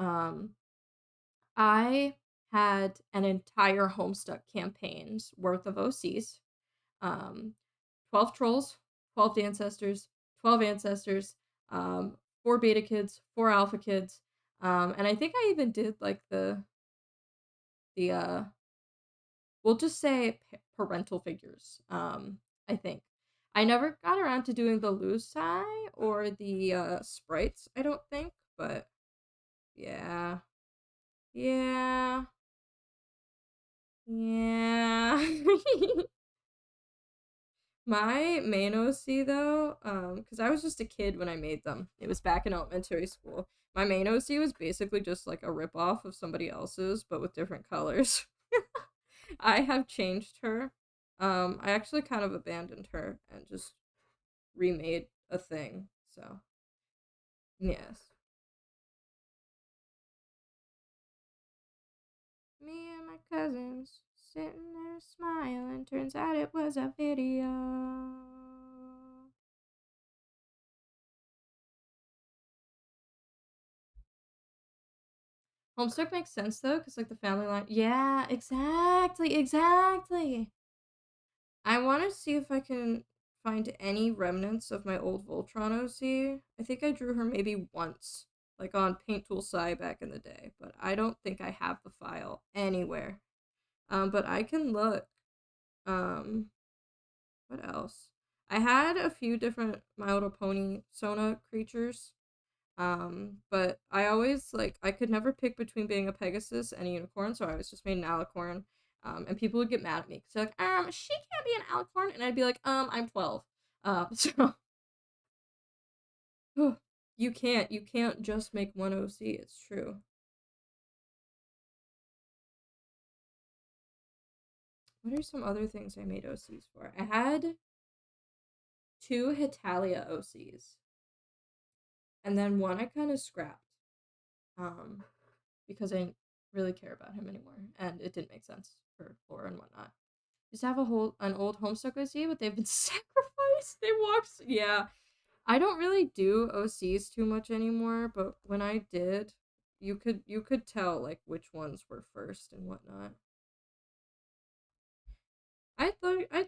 I had an entire Homestuck campaign's worth of OCs. Um 12 trolls, 12 ancestors, 12 ancestors, 4 beta kids, 4 alpha kids. And I think I even did like the we'll just say parental figures. I think I never got around to doing the Lusai or the sprites. I don't think, but yeah, yeah, Yeah. My main OC though, because I was just a kid when I made them. It was back in elementary school. My main OC was basically just like a rip off of somebody else's, but with different colors. I have changed her. I actually kind of abandoned her and just remade a thing. So yes. Me and my cousins sitting there smiling. Turns out it was a video. Homestuck makes sense though, because like the family line. Yeah, exactly, exactly. I want to see if I can find any remnants of my old Voltron OC. I think I drew her maybe once, like on Paint Tool Sai back in the day, but I don't think I have the file anywhere. But I can look. Um, what else? I had a few different My Little Pony Sona creatures. But I always like I could never pick between being a Pegasus and a unicorn, so I always just made an alicorn. And people would get mad at me because they're like, she can't be an alicorn, and I'd be like, I'm 12. So you can't just make one OC. It's true. What are some other things I made OCs for? I had two Hitalia OCs, and then one I kind of scrapped. Um, because I didn't really care about him anymore, and it didn't make sense for lore and whatnot. Used to have an old Homestuck OC, but they've been sacrificed. They walked. Yeah, I don't really do OCs too much anymore, but when I did, you could tell like which ones were first and whatnot. I'd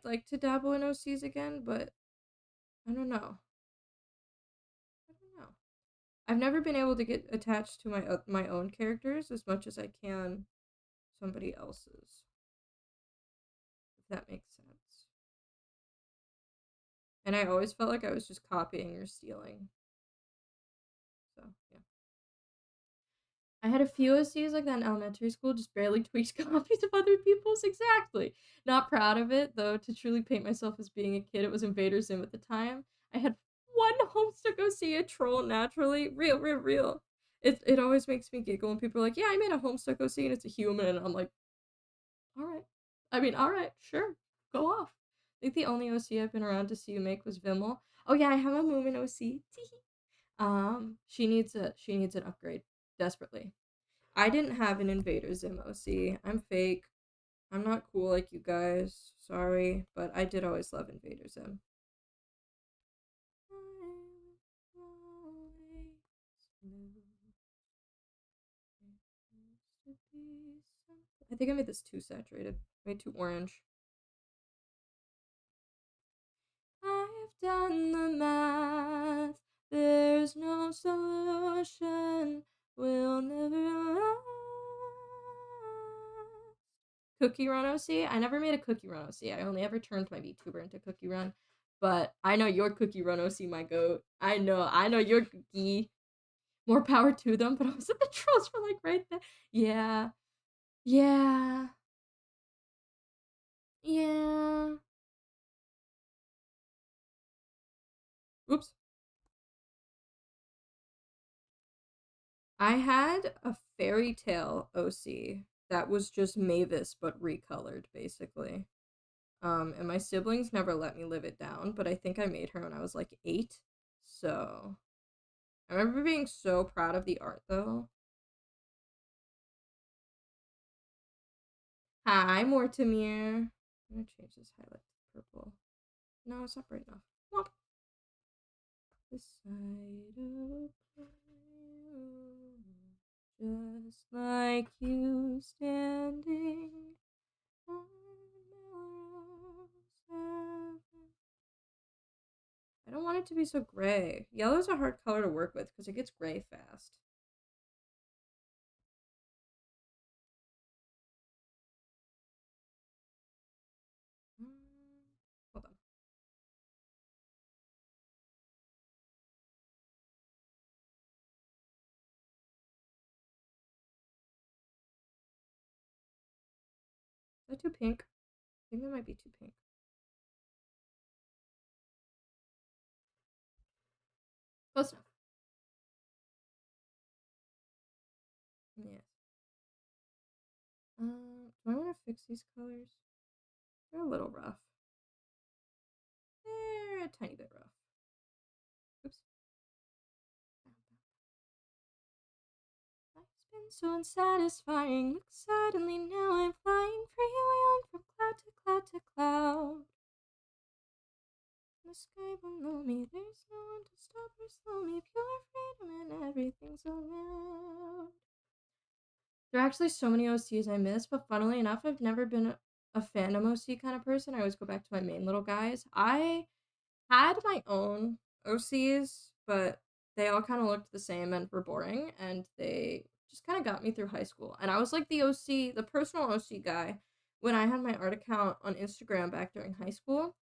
like to dabble in OCs again, but I don't know. I don't know. I've never been able to get attached to my own characters as much as I can somebody else's. If that makes sense. And I always felt like I was just copying or stealing. So yeah. I had a few OCs like that in elementary school, just barely tweaked copies of other people's. Exactly. Not proud of it, though, to truly paint myself as being a kid. It was Invader Zim at the time. I had one Homestuck OC, a troll naturally. Real, real, real. It always makes me giggle when people are like, yeah, I made a Homestuck OC and it's a human. And I'm like, all right. I mean, all right, sure. Go off. I think the only OC I've been around to see you make was Vimmel. Oh yeah, I have a Moomin OC. She needs an upgrade desperately. I didn't have an Invader Zim OC. I'm fake. I'm not cool like you guys. Sorry, but I did always love Invader Zim. I think I made this too saturated. Way too orange. I've done the math. There's no solution. We'll never last. Cookie Run OC? I never made a Cookie Run OC. I only ever turned my VTuber into Cookie Run. But I know your Cookie Run OC, my goat. I know your cookie. More power to them, but I was at the trolls for like right there. Yeah. Yeah. Yeah. Oops. I had a fairy tale OC that was just Mavis but recolored, basically. And my siblings never let me live it down, but I think I made her when I was like 8. So I remember being so proud of the art though. Hi, Mortimer. I'm gonna change this highlight to purple. No, it's not bright enough. Womp. This side of you, just like you standing on Melrose Avenue. I don't want it to be so gray. Yellow's a hard color to work with because it gets gray fast. Hold on. that too pink? I think that might be too pink. Close enough. Yes. Do I want to fix these colors? They're a little rough. They're a tiny bit rough. Oops. Life's been so unsatisfying. Look, suddenly now I'm flying, freewheeling from cloud to cloud to cloud. In the sky below me, there's no one to stop or slow me. Pure freedom and everything's allowed. There are actually so many OCs I miss, but funnily enough, I've never been a fandom OC kind of person. I always go back to my main little guys. I had my own OCs, but they all kind of looked the same and were boring, and they just kind of got me through high school. And I was like the OC, the personal OC guy when I had my art account on Instagram back during high school.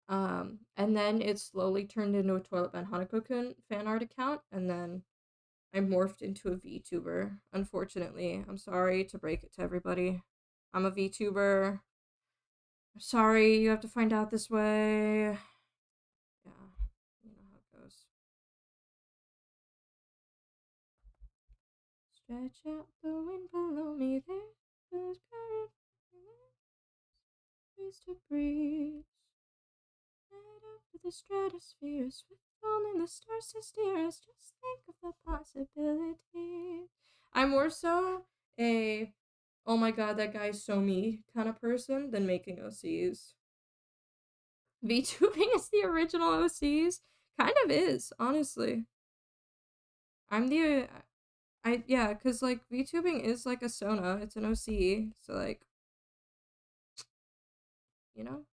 And then it slowly turned into a Toilet Man Hanako-kun fan art account, and then I morphed into a VTuber. Unfortunately, I'm sorry to break it to everybody. I'm a VTuber. I'm sorry you have to find out this way. Yeah, you know how it goes. Stretch out the wind below me, there's ways to breathe. Head up to the stratosphere, swift only the stars to steer us. Just think of the possibilities. I'm more so a oh my god, that guy's so me kind of person than making OCs. VTubing is the original OCs. Kind of is, honestly. I'm the yeah, cause like VTubing is like a Sona. It's an OC, so like, you know.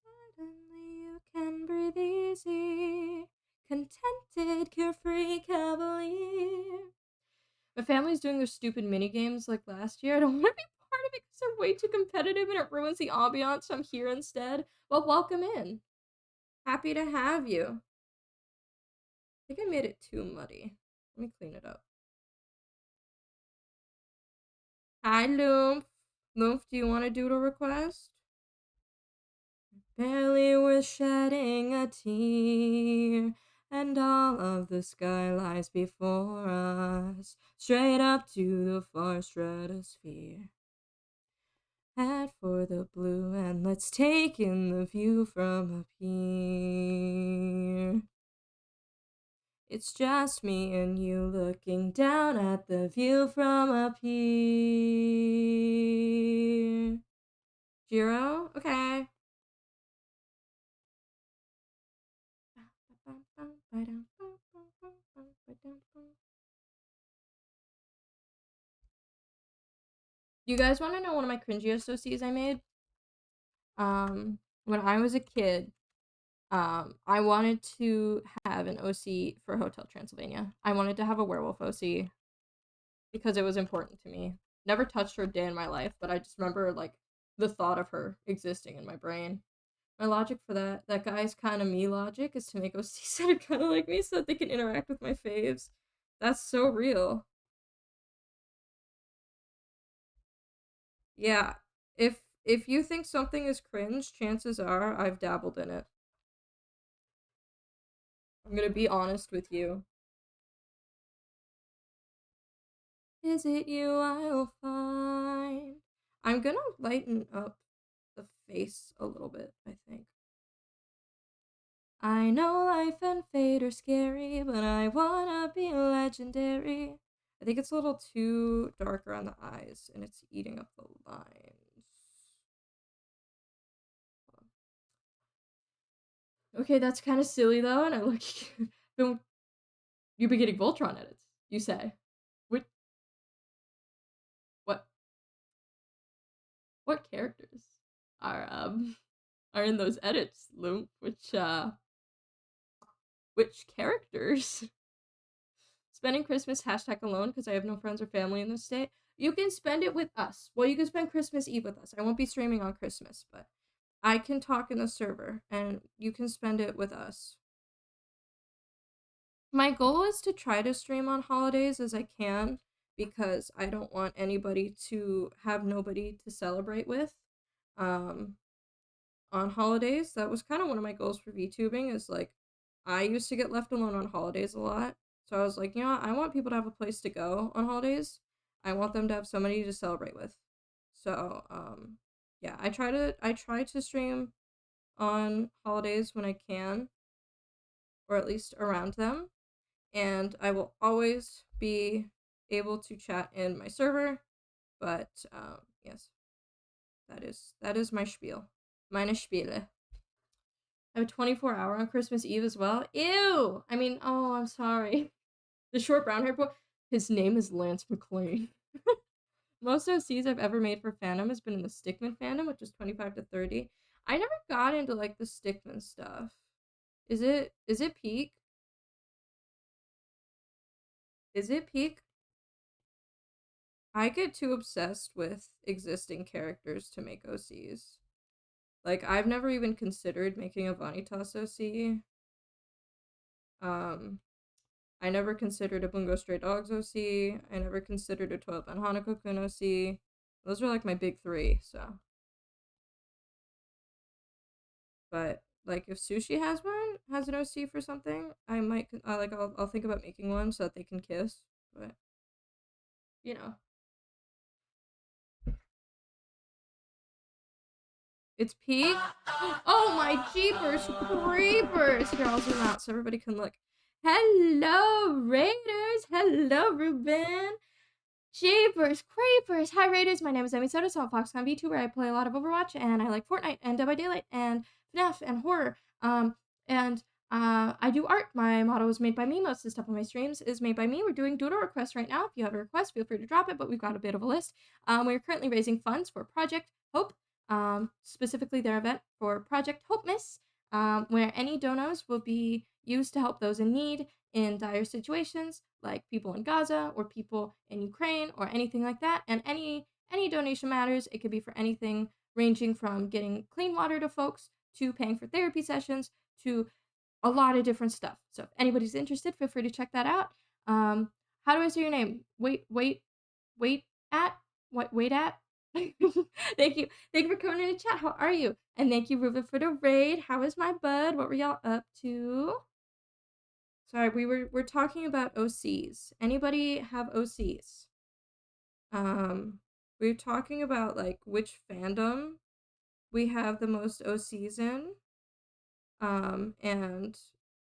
Suddenly you can breathe easy, contented, carefree, cavalier. My family's doing their stupid mini games like last year. I don't want to be part of it because they're way too competitive and it ruins the ambiance. So I'm here instead. Well, welcome in. Happy to have you. I think I made it too muddy. Let me clean it up. Hi, Loomf. Loomf, do you want to doodle request? Barely worth shedding a tear, and all of the sky lies before us, straight up to the far stratosphere. Head for the blue, and let's take in the view from up here. It's just me and you looking down at the view from up here. Jiro? Okay. You guys want to know one of my cringiest OCs I made? When I was a kid, I wanted to have an OC for Hotel Transylvania. I wanted to have a werewolf OC because it was important to me. Never touched her a day in my life, but I just remember like the thought of her existing in my brain. My logic for that guy's kind of me logic is to make OCs that are kind of like me so that they can interact with my faves. That's so real. Yeah. If you think something is cringe, chances are I've dabbled in it. I'm gonna be honest with you. Is it you I'll find? I'm gonna lighten up the face a little bit, I think. I know life and fate are scary, but I wanna be legendary. I think it's a little too dark around the eyes, and it's eating up the lines. Okay, that's kind of silly though, and I look. You've been getting Voltron edits, you say. What? What? What characters are in those edits, Loom? Which characters? Spending Christmas hashtag alone because I have no friends or family in this state. You can spend it with us. Well, you can spend Christmas Eve with us. I won't be streaming on Christmas, but I can talk in the server and you can spend it with us. My goal is to try to stream on holidays as I can because I don't want anybody to have nobody to celebrate with. Um, on holidays. That was kind of one of my goals for VTubing is like I used to get left alone on holidays a lot. So I was like, you know what? I want people to have a place to go on holidays. I want them to have somebody to celebrate with. So, yeah, I try to stream on holidays when I can, or at least around them, and I will always be able to chat in my server. But yes, that is my spiel. Meine Spiele. I have a 24-hour on Christmas Eve as well. Ew! I mean, oh, I'm sorry. The short brown haired boy, his name is Lance McLean. Most OCs I've ever made for fandom has been in the Stickman fandom, which is 25 to 30. I never got into like the Stickman stuff. Is it peak? Is it peak? I get too obsessed with existing characters to make OCs. Like I've never even considered making a Vanitas OC. Um I never considered a Bungo Stray Dogs OC. I never considered a Toilet Man Hanako-kun OC. Those are like my big three, so. But like if Sushi has an OC for something, I might I'll think about making one so that they can kiss. But you know, it's peak. Oh my jeepers creepers! Here, I'll zoom out so everybody can look. Hello, Raiders. Hello, Ruben. Jeepers creepers! Hi Raiders, my name is Emmy Soda, so I'm a Foxconn VTuber. I play a lot of Overwatch, and I like Fortnite, and Dead by Daylight, and FNAF, and horror. And I do art. My model is made by me. Most of the stuff on my streams is made by me. We're doing Doodle requests right now. If you have a request, feel free to drop it, but we've got a bit of a list. We're currently raising funds for Project Hope, specifically their event for Project Hope Miss, where any donos will be used to help those in need in dire situations like people in Gaza or people in Ukraine or anything like that. And any donation matters. It could be for anything ranging from getting clean water to folks to paying for therapy sessions to a lot of different stuff. So if anybody's interested, feel free to check that out. How do I say your name? Wait at what? Wait at. Thank you. Thank you for coming in the chat. How are you? And thank you, Ruben, for the raid. How is my bud? What were y'all up to? Sorry, we're talking about OCs. Anybody have OCs? We're talking about like which fandom we have the most OCs in. And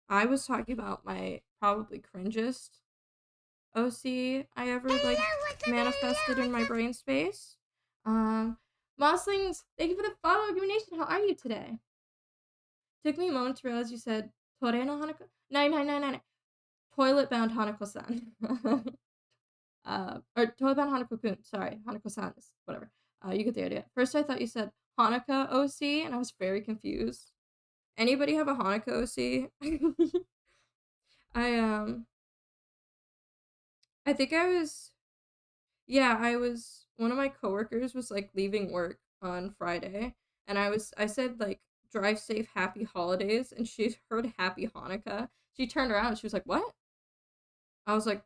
I was talking about my probably cringest OC I ever like manifested in my brain space. Mosslings, thank you for the follow, Nation. How are you today? Took me a moment to realize you said Tore no Hanako. 9999. Toilet bound Hanako-san. Or Toilet bound Hanako-kun. Sorry, Hanako-san is whatever. You get the idea. First, I thought you said Hanukkah OC, and I was very confused. Anybody have a Hanukkah OC? I I think I was one of my coworkers was like leaving work on Friday, and I said like drive safe, happy holidays, and she heard happy Hanukkah. She turned around and she was like, "What?" I was like,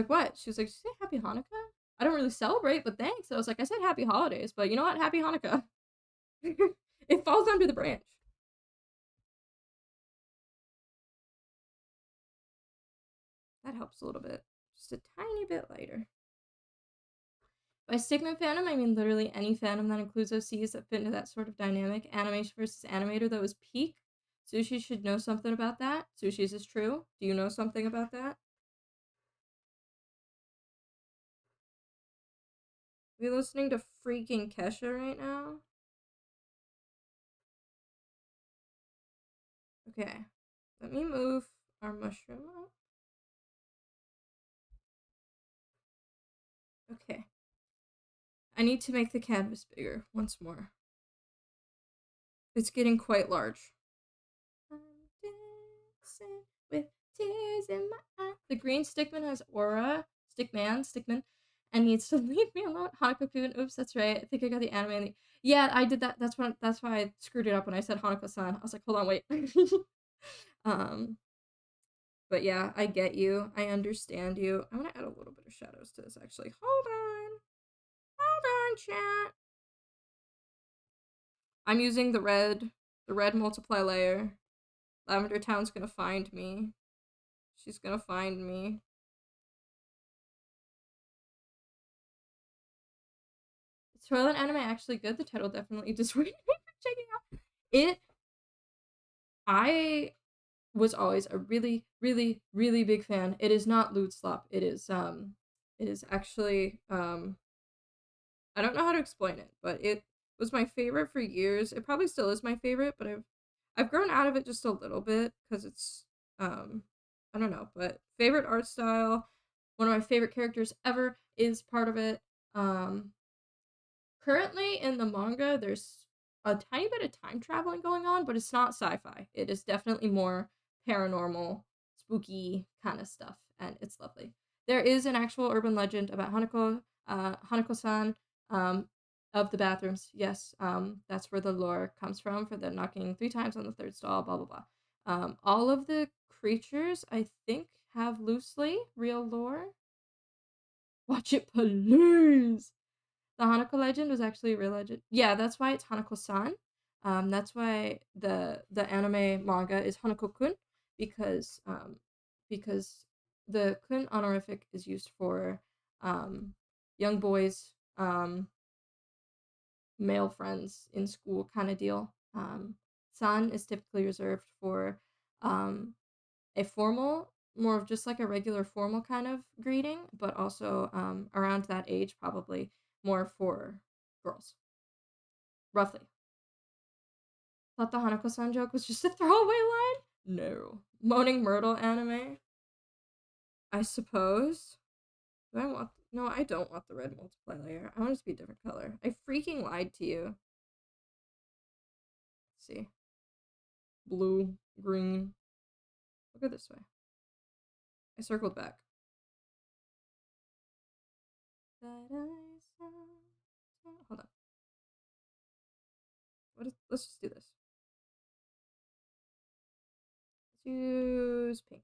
"What?" She was like, "Did you say happy Hanukkah?" I don't really celebrate, but thanks. I was like, "I said happy holidays, but you know what? Happy Hanukkah." It falls under the branch. That helps a little bit. Just a tiny bit lighter. By Stickman fandom, I mean literally any fandom that includes OCs that fit into that sort of dynamic. Animation versus animator, though, is peak. Sushi should know something about that. Sushi's is true. Do you know something about that? Are we listening to freaking Kesha right now? Okay. Let me move our mushroom up. Okay. I need to make the canvas bigger once more. It's getting quite large. I'm dancing with tears in my eyes. The green stickman has aura. Stickman, and needs to leave me alone. Hanako-kun. Oops, that's right. I think I got the anime. Yeah, I did that. That's why I screwed it up when I said Hanako-san. I was like, hold on, wait. um, But yeah, I get you. I understand you. I want to add a little bit of shadows to this actually. Hold on. Hold on, chat. I'm using the red multiply layer. Lavender Town's gonna find me. She's gonna find me. Is Toilet Anime actually good? The title definitely dissuaded me from checking out. It I was always a really, really, really big fan. It is not Loot Slop. It is actually I don't know how to explain it, but it was my favorite for years. It probably still is my favorite, but I've grown out of it just a little bit because it's I don't know, but favorite art style, one of my favorite characters ever is part of it. Um Currently in the manga, there's a tiny bit of time traveling going on, but it's not sci-fi. It is definitely more paranormal, spooky kind of stuff, and it's lovely. There is an actual urban legend about Hanako-san, um, of the bathrooms. Yes, that's where the lore comes from for the knocking 3 times on the third stall. Blah blah blah. All of the creatures, I think, have loosely real lore. Watch it, please. The Hanako legend was actually a real legend. Yeah, that's why it's Hanako-san. That's why the anime manga is Hanako-kun because the kun honorific is used for um young boys male friends in school kind of deal. San is typically reserved for um a formal, more of just like a regular formal kind of greeting, but also around that age, probably more for girls, roughly. Thought the Hanako-san joke was just a throwaway line? No. Moaning Myrtle anime? I suppose. Do I want. No, I don't want the red multiply layer. I want it to be a different color. I freaking lied to you. Let's see. Blue, green. I'll go this way. I circled back. Hold on. Let's just do this. Let's use pink.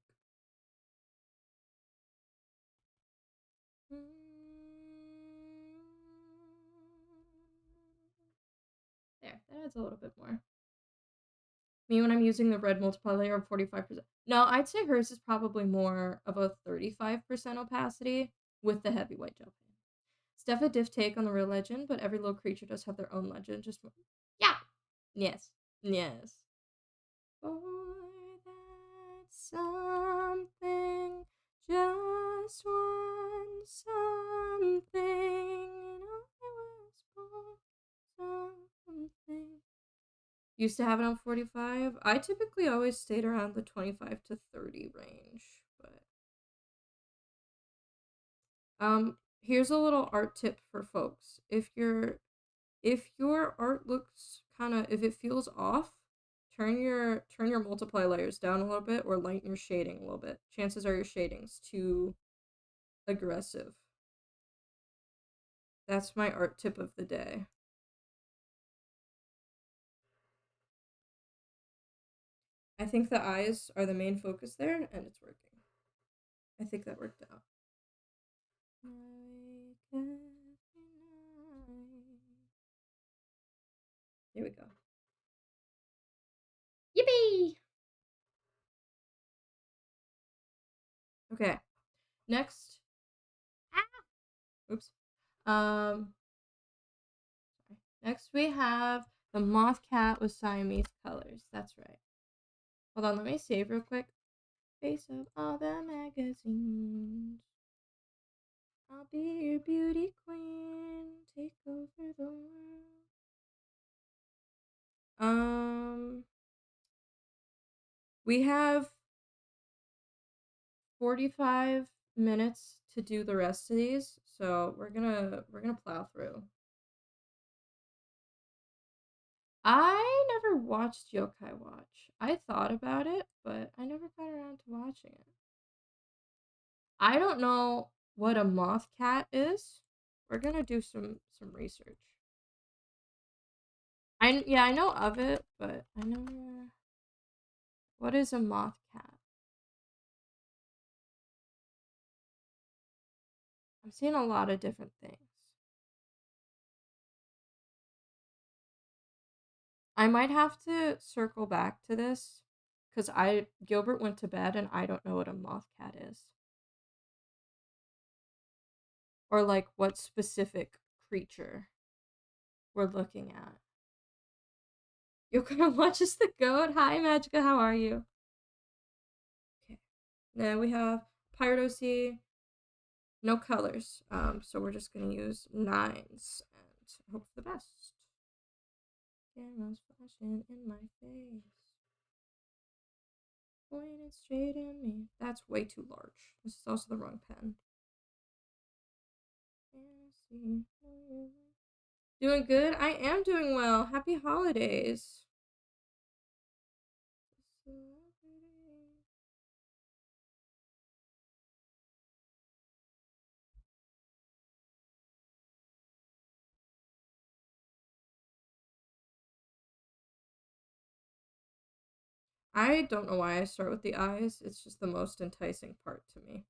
There, that adds a little bit more. Me when I'm using the red multiply layer of 45%. No, I'd say hers is probably more of a 35% opacity with the heavy white gel pen. It's definitely a diff take on the real legend, but every little creature does have their own legend. Just yeah, yes, yes. For that something, just one something, and I was born something. Used to have it on 45. I typically always stayed around the 25 to 30 range, but here's a little art tip for folks. If your art looks kind of, if it feels off, turn your multiply layers down a little bit or lighten your shading a little bit. Chances are your shading's too aggressive. That's my art tip of the day. I think the eyes are the main focus there, and it's working. I think that worked out. Here we go. Yippee! Okay. Next. Oops. Um. Next we have the moth cat with Siamese colors. That's right. Hold on, let me save real quick. Face of all the magazines. I'll be your beauty queen. Take over the world. We have 45 minutes to do the rest of these, so we're gonna plow through. I never watched Yokai Watch. I thought about it, but I never got around to watching it. I don't know what a moth cat is. We're gonna do some research. I know of it, but I never. What is a moth cat? I'm seeing a lot of different things. I might have to circle back to this because Gilbert went to bed and I don't know what a moth cat is. Or like what specific creature we're looking at. You're gonna watch us the goat? Hi Magica, how are you? Okay. Then we have Parasocial, no colors. So we're just gonna use nines and hope for the best. Camera's flashing in my face. Pointed straight at me. That's way too large. This is also the wrong pen. Doing good? I am doing well. Happy holidays. I don't know why I start with the eyes. It's just the most enticing part to me.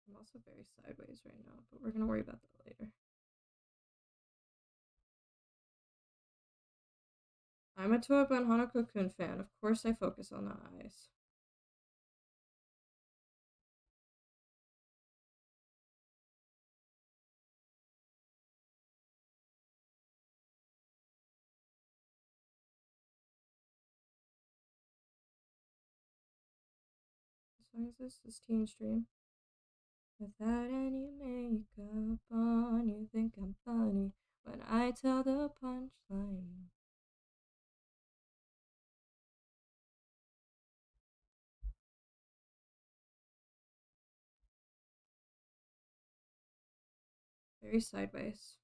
I'm also very sideways right now, but we're gonna worry about that later. I'm a Toa and Hanako-kun fan. Of course I focus on the eyes. What song is this? This Teen Stream. Without any makeup on, you think I'm funny when I tell the punchline. Very sideways.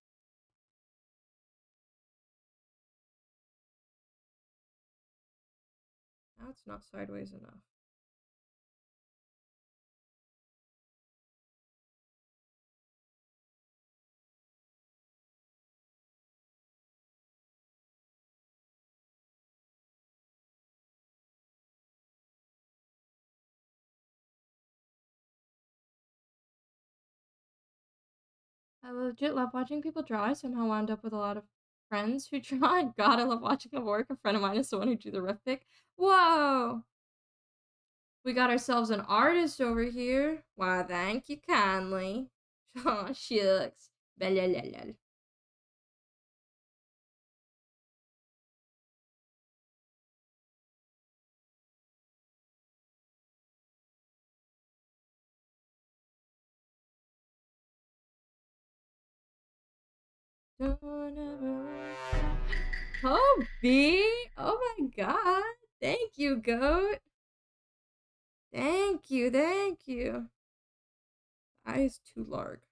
Now it's not sideways enough. I legit love watching people draw. I somehow wound up with a lot of friends who draw. And God, I love watching them work. A friend of mine is the one who drew the rough pick. Whoa! We got ourselves an artist over here. Why, thank you kindly. Oh, shucks. Belalala. Don't ever. Kobe! Oh my god. Thank you, goat. Thank you, thank you. Eye is too large.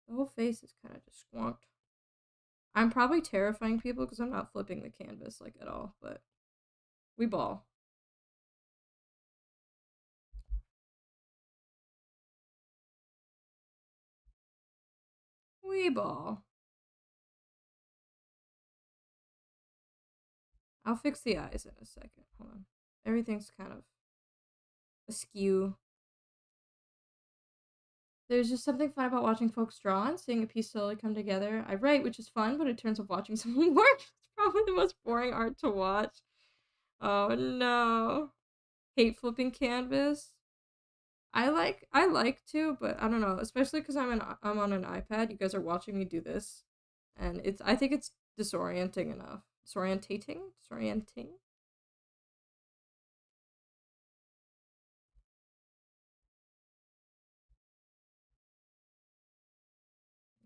The whole face is kind of just squonked. I'm probably terrifying people because I'm not flipping the canvas like at all, but we ball. We ball. I'll fix the eyes in a second. Hold on. Everything's kind of askew. There's just something fun about watching folks draw and seeing a piece slowly come together. I write, which is fun, but in terms of watching someone work, it's probably the most boring art to watch. Oh no. Hate flipping canvas. I like to, but I don't know, especially because I'm on an iPad. You guys are watching me do this, and I think it's disorienting enough. Disorienting. I'm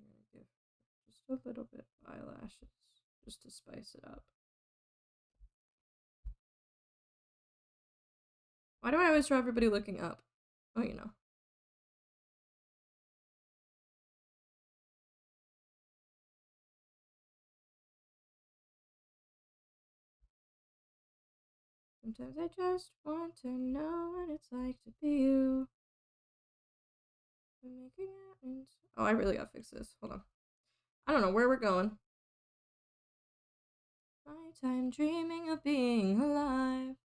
gonna give just a little bit of eyelashes just to spice it up. Why do I always draw everybody looking up? Oh, you know. Sometimes I just want to know what it's like to be you. Oh, I really gotta fix this. Hold on. I don't know where we're going. My time dreaming of being alive.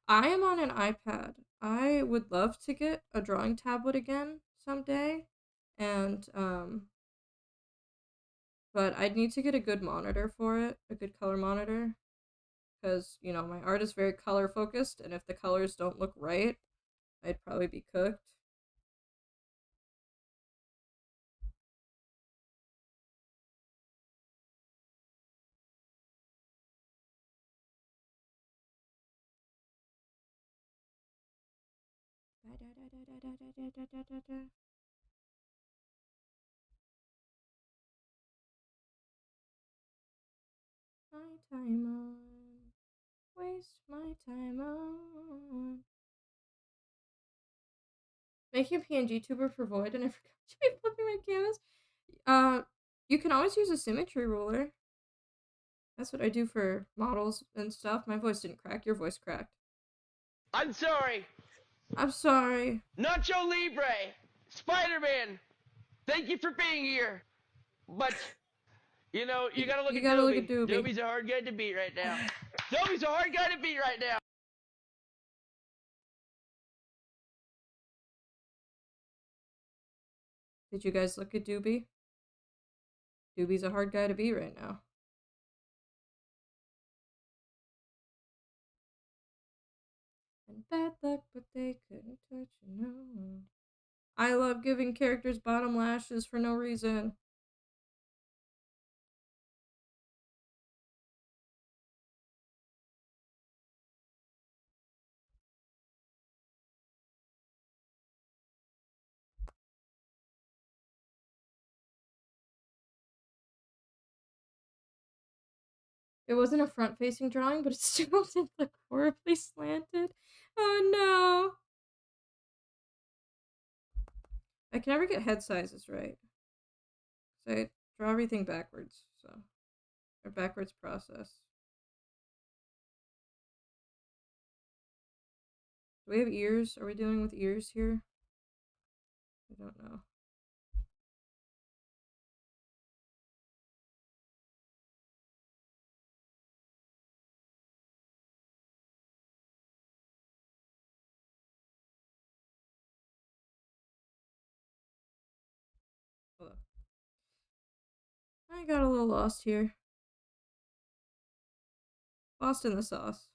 I am on an iPad. I would love to get a drawing tablet again someday. And, but I'd need to get a good monitor for it, a good color monitor. Because, you know, my art is very color focused, and if the colors don't look right, I'd probably be cooked. My time on. Waste my time on. Making a PNG tuber for Void, and I forgot to be flipping my canvas. You can always use a symmetry ruler. That's what I do for models and stuff. My voice didn't crack. Your voice cracked. I'm sorry. I'm sorry. Nacho Libre. Spider-Man. Thank you for being here. But, you know, you gotta look You at gotta look at Dobie. Doobie. Dobie's a hard guy to beat right now. Dobie's a hard guy to beat right now. Did you guys look at Doobie? Doobie's a hard guy to beat right now. And bad luck, but they couldn't touch you, no. I love giving characters bottom lashes for no reason. It wasn't a front-facing drawing, but it still did look horribly slanted. Oh no! I can never get head sizes right. So I draw everything backwards, so. Or backwards process. Do we have ears? Are we dealing with ears here? I don't know. Hold on. I got a little lost here. Lost in the sauce.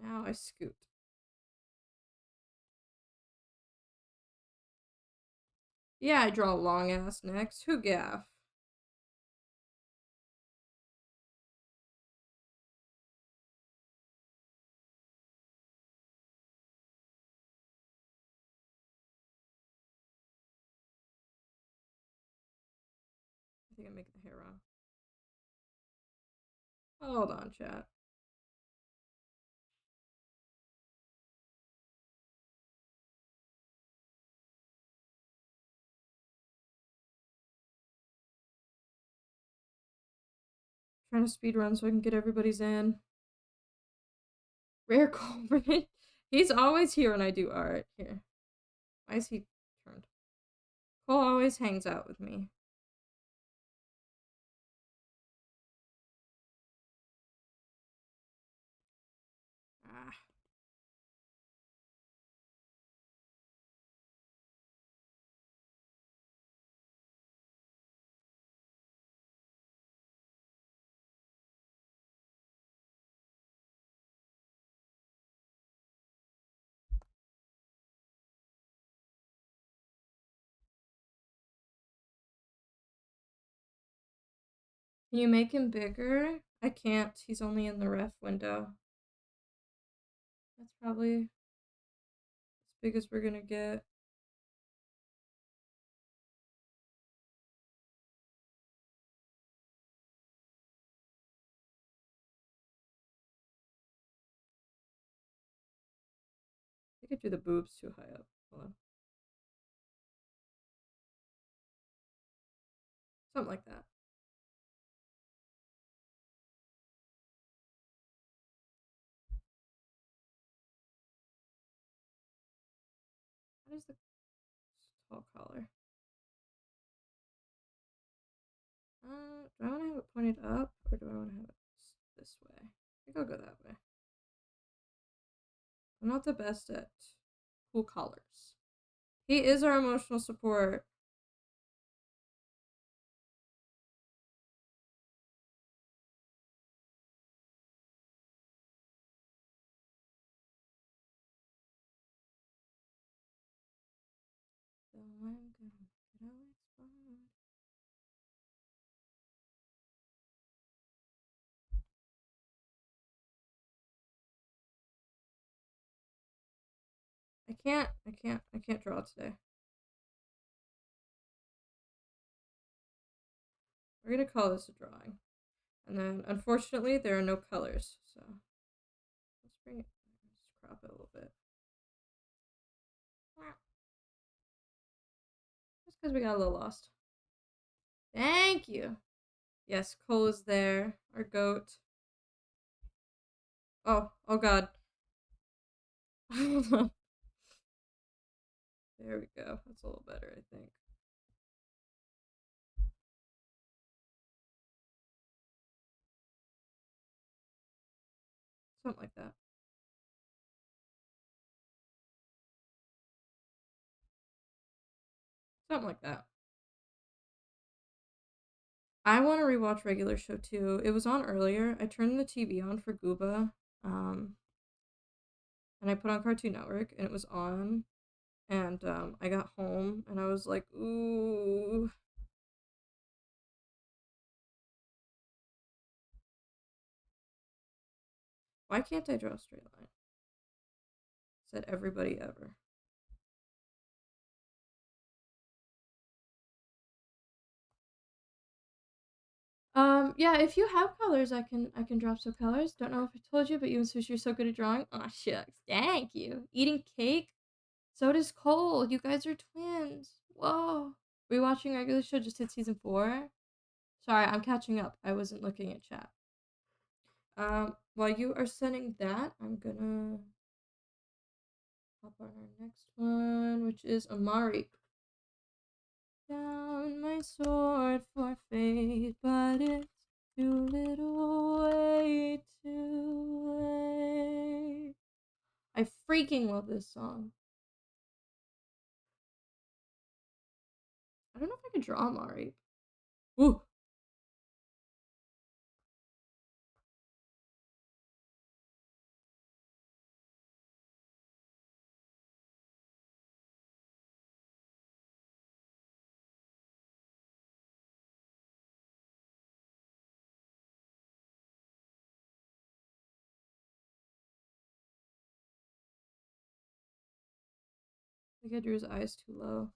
Now I scoot. Yeah, I draw long ass necks. Who gaff? I think I make the hair wrong. Hold on, chat. Trying to speed run so I can get everybody's in. Rare culprit. He's always here when I do art. Here. Why is he turned? Cole always hangs out with me. Ah. Can you make him bigger? I can't. He's only in the ref window. That's probably as big as we're gonna get. I could do the boobs too high up. Hold on. Something like that. What is the tall collar? Do I want to have it pointed up or do I want to have it this way? I think I'll go that way. I'm not the best at cool collars. He is our emotional support. So I'm gonna get out spot. I can't draw today. We're gonna call this a drawing. And then, unfortunately, there are no colors, so let's bring it, let's crop it a little bit. Just because we got a little lost. Thank you. Yes, Cole is there, our goat. Oh god. Hold on. There we go. That's a little better, I think. Something like that. Something like that. I want to rewatch Regular Show too. It was on earlier. I turned the TV on for Gooba, and I put on Cartoon Network, and it was on. And I got home, and I was like, ooh. Why can't I draw a straight line? Said everybody ever. Yeah, if you have colors, I can drop some colors. Don't know if I told you, but you and Sushi are so good at drawing. Aw, shucks. Thank you. Eating cake? So does Cole. You guys are twins. Whoa. Rewatching Regular Show just hit season 4. Sorry, I'm catching up. I wasn't looking at chat. While you are sending that, I'm gonna hop on our next one, which is Amari. Down my sword for fate, but it's too little, way too late. I freaking love this song. I don't know if I can draw Amari. Ooh. I think I drew his eyes too low.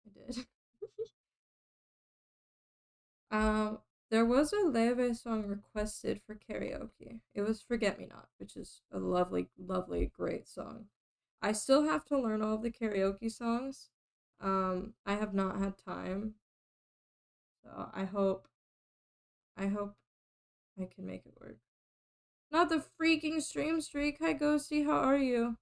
I did. There was a Leve song requested for karaoke. It was Forget Me Not, which is a lovely, lovely, great song. I still have to learn all of the karaoke songs. I have not had time. So I hope I can make it work. Not the freaking stream streak. Hi Ghosty, how are you?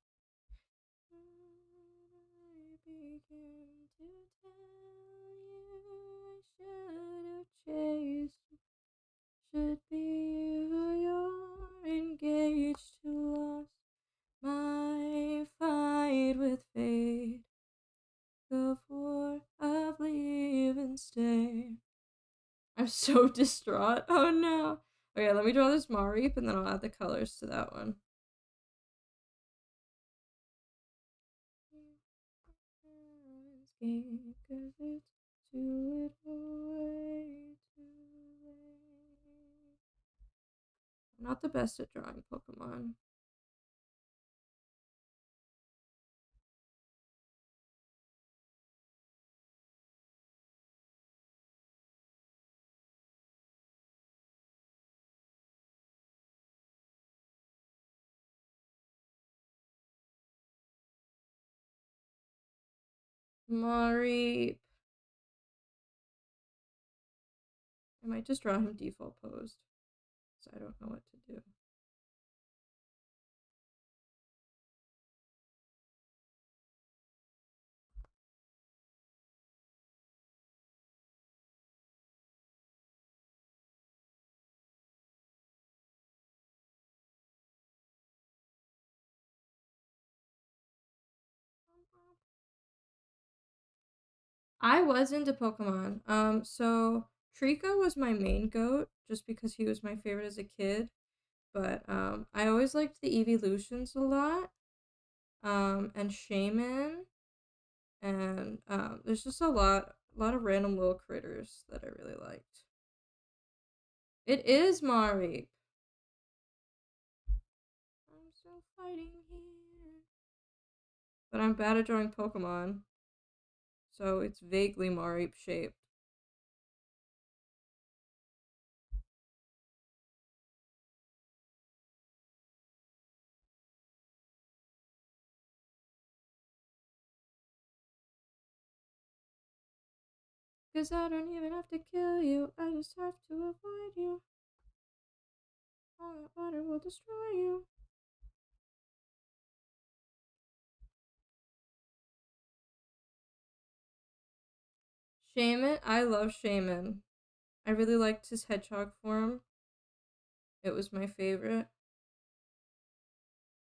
Should be you, you're engaged to lost. My fight with fate. Go for of leave and stay. I'm so distraught. Oh no. Okay, let me draw this Marip and then I'll add the colors to that one. Cause it's too little, way too late. I'm not the best at drawing Pokemon. Marip. I might just draw him default posed. So I don't know what to do. I was into Pokemon. So Trico was my main goat just because he was my favorite as a kid. But I always liked the evolutions a lot. And Shaman, and there's just a lot of random little critters that I really liked. It is Mari. I'm still fighting here. But I'm bad at drawing Pokemon, so it's vaguely Mari shaped. Cause I don't even have to kill you, I just have to avoid you. All that water will destroy you. Shaman, I love Shaman. I really liked his hedgehog form. It was my favorite.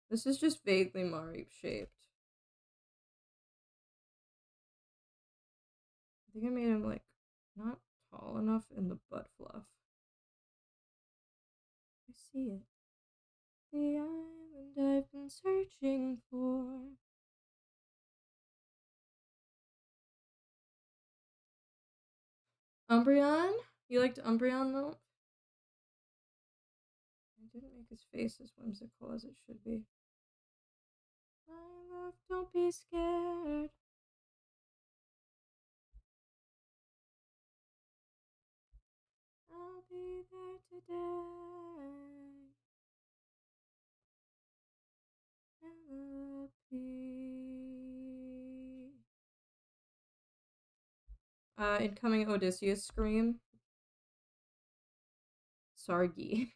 This is just vaguely Mari shaped. I think I made him like not tall enough in the butt fluff. I see it. The island I've been searching for. Umbreon? You liked Umbreon though? I didn't make his face as whimsical as it should be. My love, don't be scared. I'll be there today. Incoming Odysseus scream. Sargi.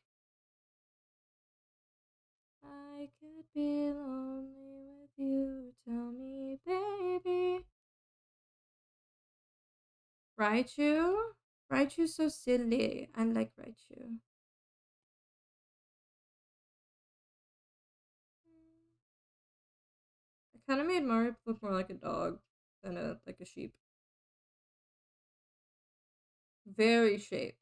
I could be lonely with you, tell me, baby. Raichu? Raichu's so silly. I like Raichu. I kind of made Mario look more like a dog than a sheep. Very shaped.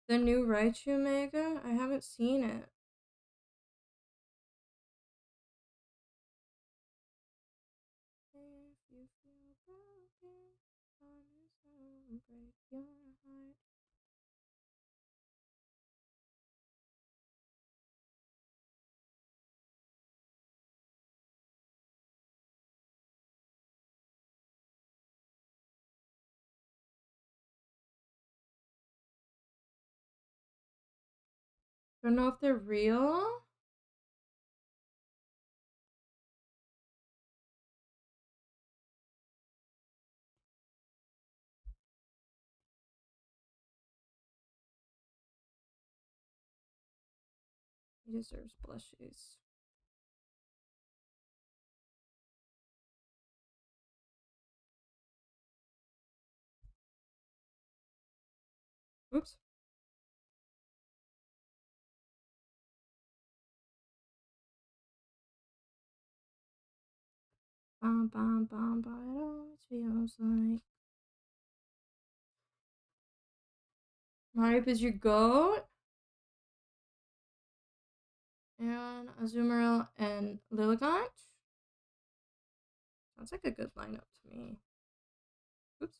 The new Raichu Mega? I haven't seen it. If you feel broken, honest, I'll break your heart. Don't know if they're real. He deserves blushes. Oops. Bum bum bum bum. It always feels like Marip is your goat. And Azumarill and Lilligant. Sounds like a good lineup to me. Oops.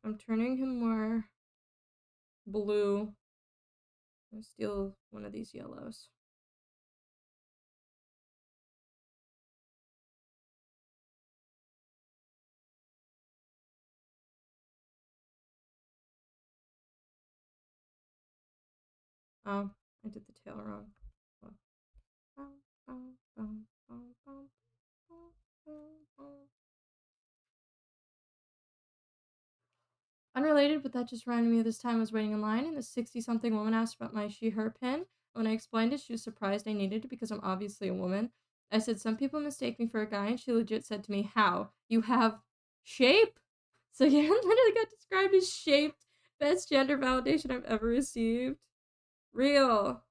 I'm turning him more blue. I'll steal one of these yellows. Oh, I did the tail wrong. Unrelated, but that just reminded me of this time I was waiting in line and the 60-something woman asked about my she/her pin. When I explained it, she was surprised I needed it because I'm obviously a woman. I said some people mistake me for a guy, and she legit said to me, "How? You have shape?" So yeah, I literally got described as shaped. Best gender validation I've ever received. Real.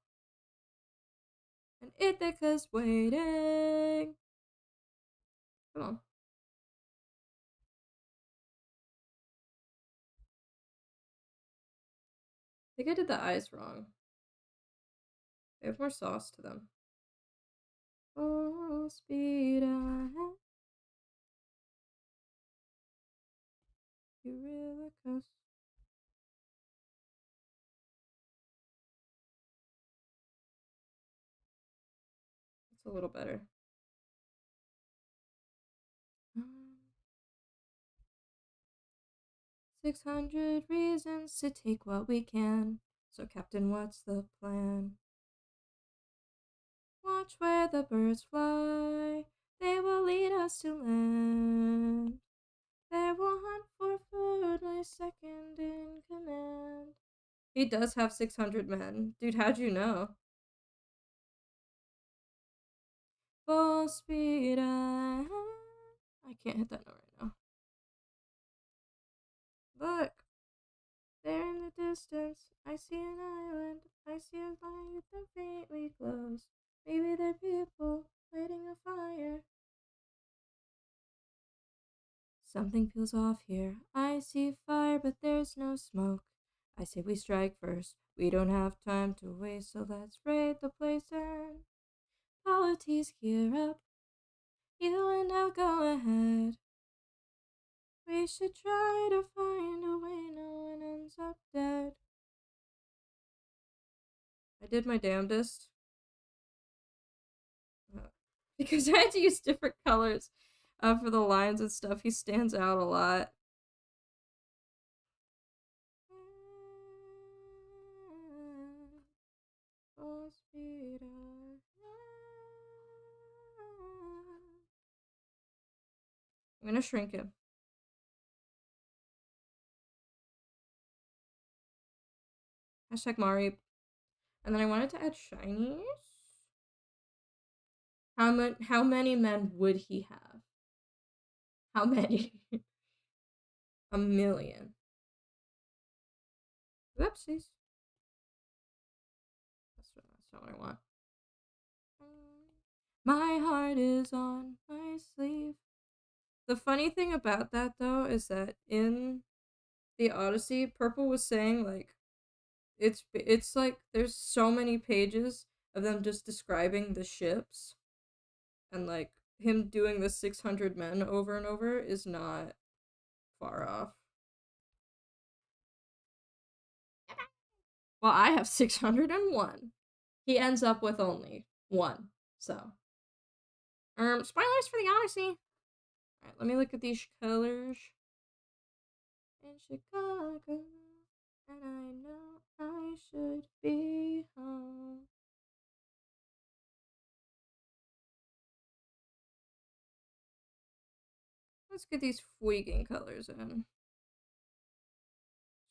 And Ithaca's waiting. Come on. I think I did the eyes wrong. They have more sauce to them. Oh, speed ahead. You really coast. It's a little better. 600 reasons to take what we can. So, Captain, what's the plan? Watch where the birds fly. They will lead us to land. They will hunt for food, my second in command. He does have 600 men. Dude, how'd you know? Full speed ahead. I can't hit that note right now. Look, there in the distance, I see an island. I see a light that faintly glows. Maybe they're people lighting a fire. Something feels off here. I see fire, but there's no smoke. I say we strike first. We don't have time to waste, so let's raid the place and polities gear up. You and I'll go ahead. We should try to find a way no one ends up dead. I did my damnedest. Because I had to use different colors for the lines and stuff. He stands out a lot. Full speed I'm gonna shrink him. Hashtag Mari. And then I wanted to add shinies. How many men would he have? How many? A million. Whoopsies. That's not what I want. My heart is on my sleeve. The funny thing about that though is that in the Odyssey, Purple was saying like it's like there's so many pages of them just describing the ships and like him doing the 600 men over and over is not far off. Well, I have 601. He ends up with only one. So, spoilers for the Odyssey. All right, let me look at these colors. In Chicago, and I know I should be home. Let's get these freaking colors in.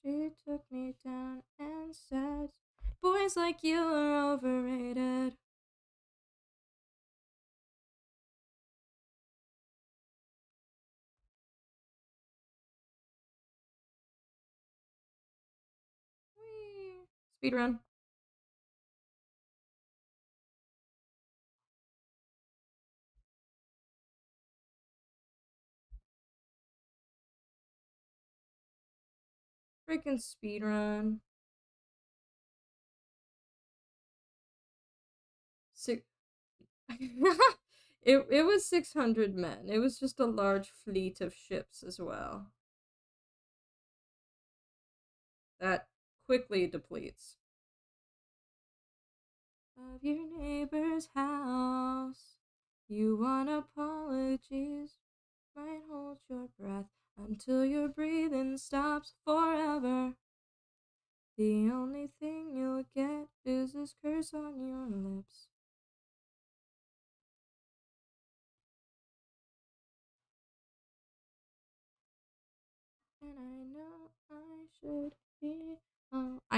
She took me down and said, boys like you are overrated. Whee! Speed run. Freaking speed run. Six. It was 600 men. It was just a large fleet of ships as well. That quickly depletes. Of your neighbor's house. You want apologies, might hold your breath until your breathing stops forever. The only thing you'll get is this curse on your lips.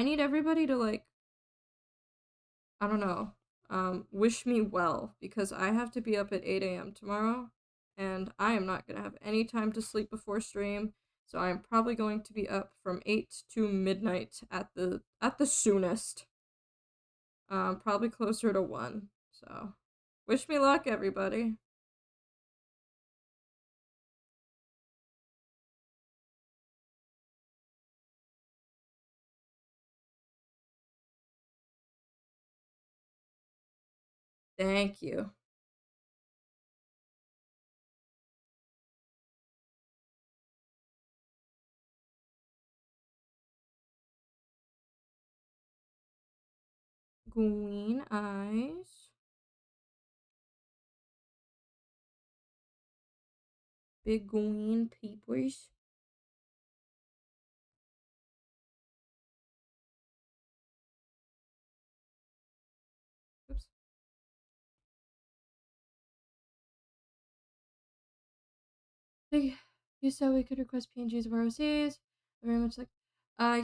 I need everybody to like, I don't know, wish me well because I have to be up at 8 a.m. tomorrow, and I am not gonna have any time to sleep before stream. So I'm probably going to be up from 8 to midnight at the soonest. Probably closer to 1. So, wish me luck, everybody. Thank you. Green eyes. Big green peepers. Oops. You said we could request PNGs of ROCs. Very much like,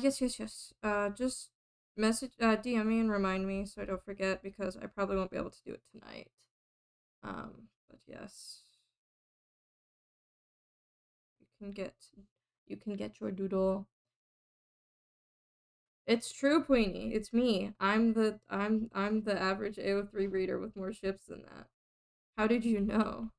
yes, yes, yes. Just message, DM me and remind me so I don't forget because I probably won't be able to do it tonight. But yes, you can get, you can get your doodle. It's true, Queenie. It's me. I'm the average AO3 reader with more ships than that. How did you know?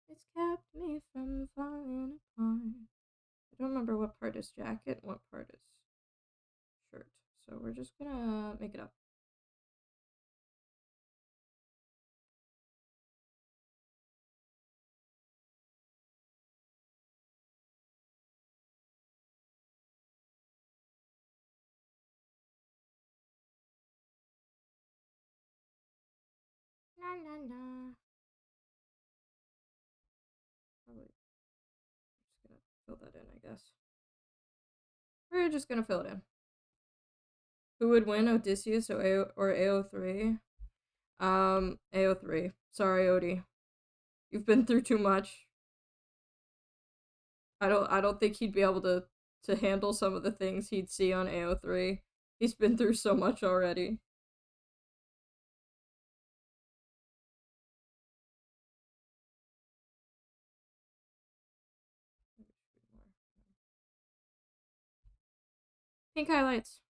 It's kept me from falling apart. I don't remember what part is jacket and what part is shirt. So we're just gonna make it up. La la la. Probably just gonna fill that in, I guess. We're just gonna fill it in. Who would win, Odysseus or AO3? AO3. Sorry, Odie. You've been through too much. I don't think he'd be able to handle some of the things he'd see on AO3. He's been through so much already. Pink highlights.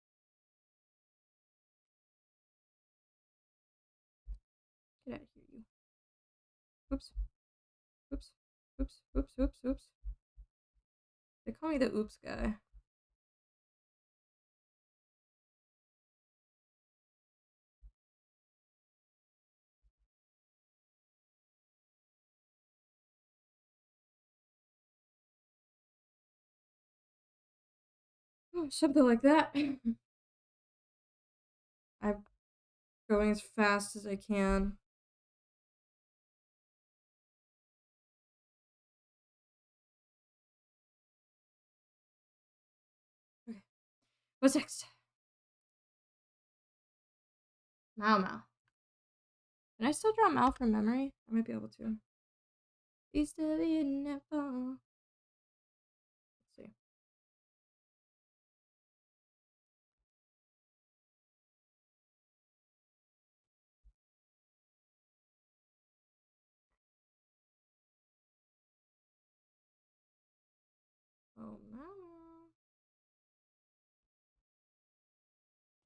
Get out of here, you. Oops. Oops. Oops. Oops. Oops. Oops. They call me the oops guy. Something like that. I'm going as fast as I can. Okay. What's next? Mao Mao. Can I still draw Mao from memory? I might be able to. East of the Nepal. Let's see. Oh, Mao.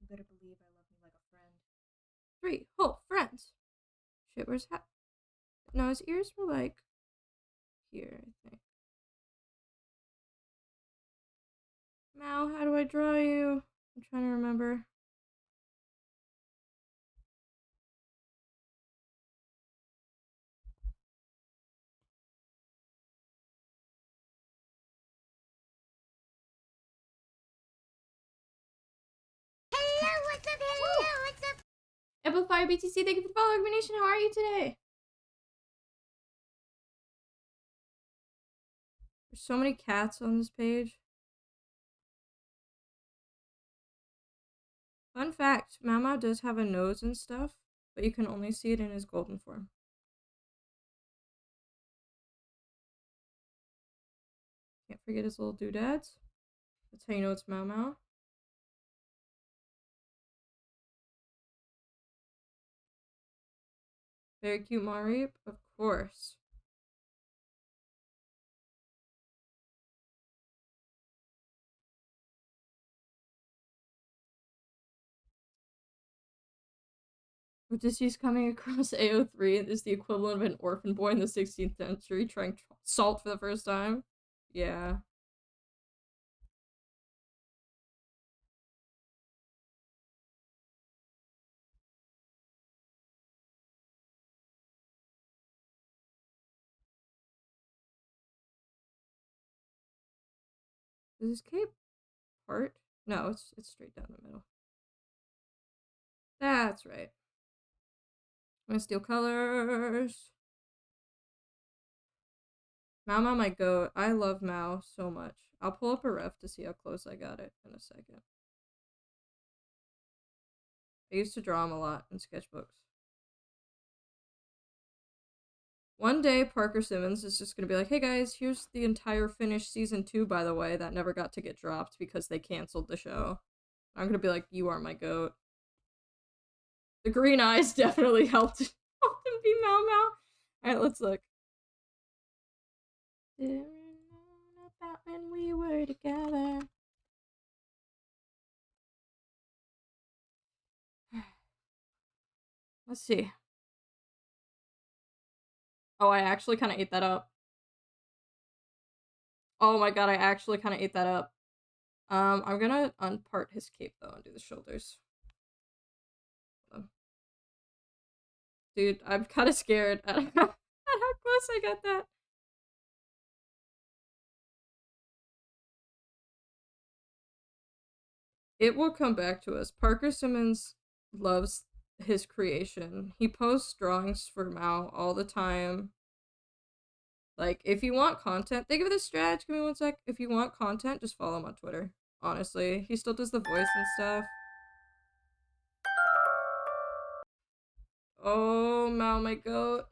You better believe I love me like a friend. 3. Oh, friends. Shit, where's hat? No, his ears were like here, I think. Mao, how do I draw you? I'm trying to remember. Amplifier BTC, thank you for the follow recommendation. How are you today? There's so many cats on this page. Fun fact, Mama does have a nose and stuff, but you can only see it in his golden form. Can't forget his little doodads. That's how you know it's Mau Mau. Very cute Mareep, of course. Odysseus coming across AO3 is the equivalent of an orphan boy in the 16th century trying salt for the first time. Yeah. Is this cape part? No, it's straight down the middle. That's right. I'm gonna steal colors. Mao, my goat. I love Mao so much. I'll pull up a ref to see how close I got it in a second. I used to draw him a lot in sketchbooks. One day, Parker Simmons is just gonna be like, hey guys, here's the entire finished season 2, by the way, that never got to get dropped because they canceled the show. I'm gonna be like, you are my goat. The green eyes definitely helped him be Mao Mao. Alright, let's look. About when we were together. Let's see. Oh, I actually kind of ate that up. Oh my god, I actually kind of ate that up. I'm gonna unpart his cape though and do the shoulders. Dude, I'm kind of scared at how close I got that. It will come back to us. Parker Simmons loves his creation. He posts drawings for Mao all the time. Like, if you want content, think of this stretch. Give me one sec. If you want content, just follow him on Twitter. Honestly, he still does the voice and stuff. Oh, Mao, my goat.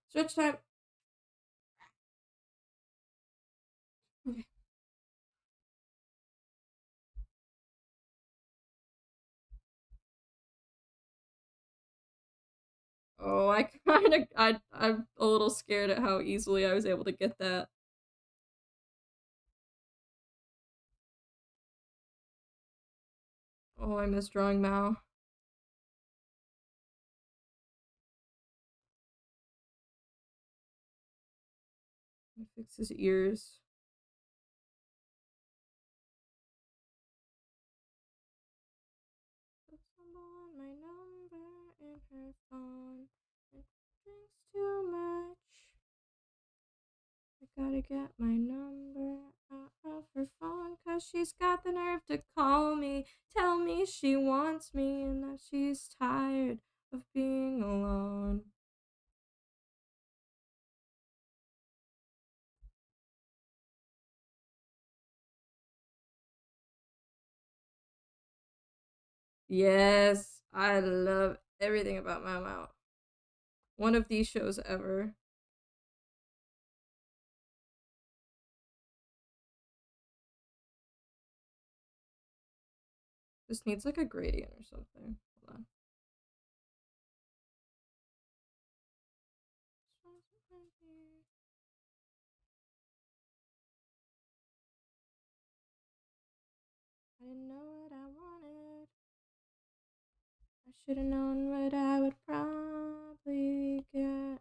Stretch time. Okay. Oh, I'm a little scared at how easily I was able to get that. Oh, I miss drawing Mao. Fix his ears. Put someone my number in her phone. It drinks too much. I gotta get my number out of her phone, cause she's got the nerve to call me, tell me she wants me, and that she's tired of being alone. Yes, I love everything about Mau Mau. One of these shows ever. This needs like a gradient or something. Hold on. I didn't know what I wanted. I should have known what I would probably get.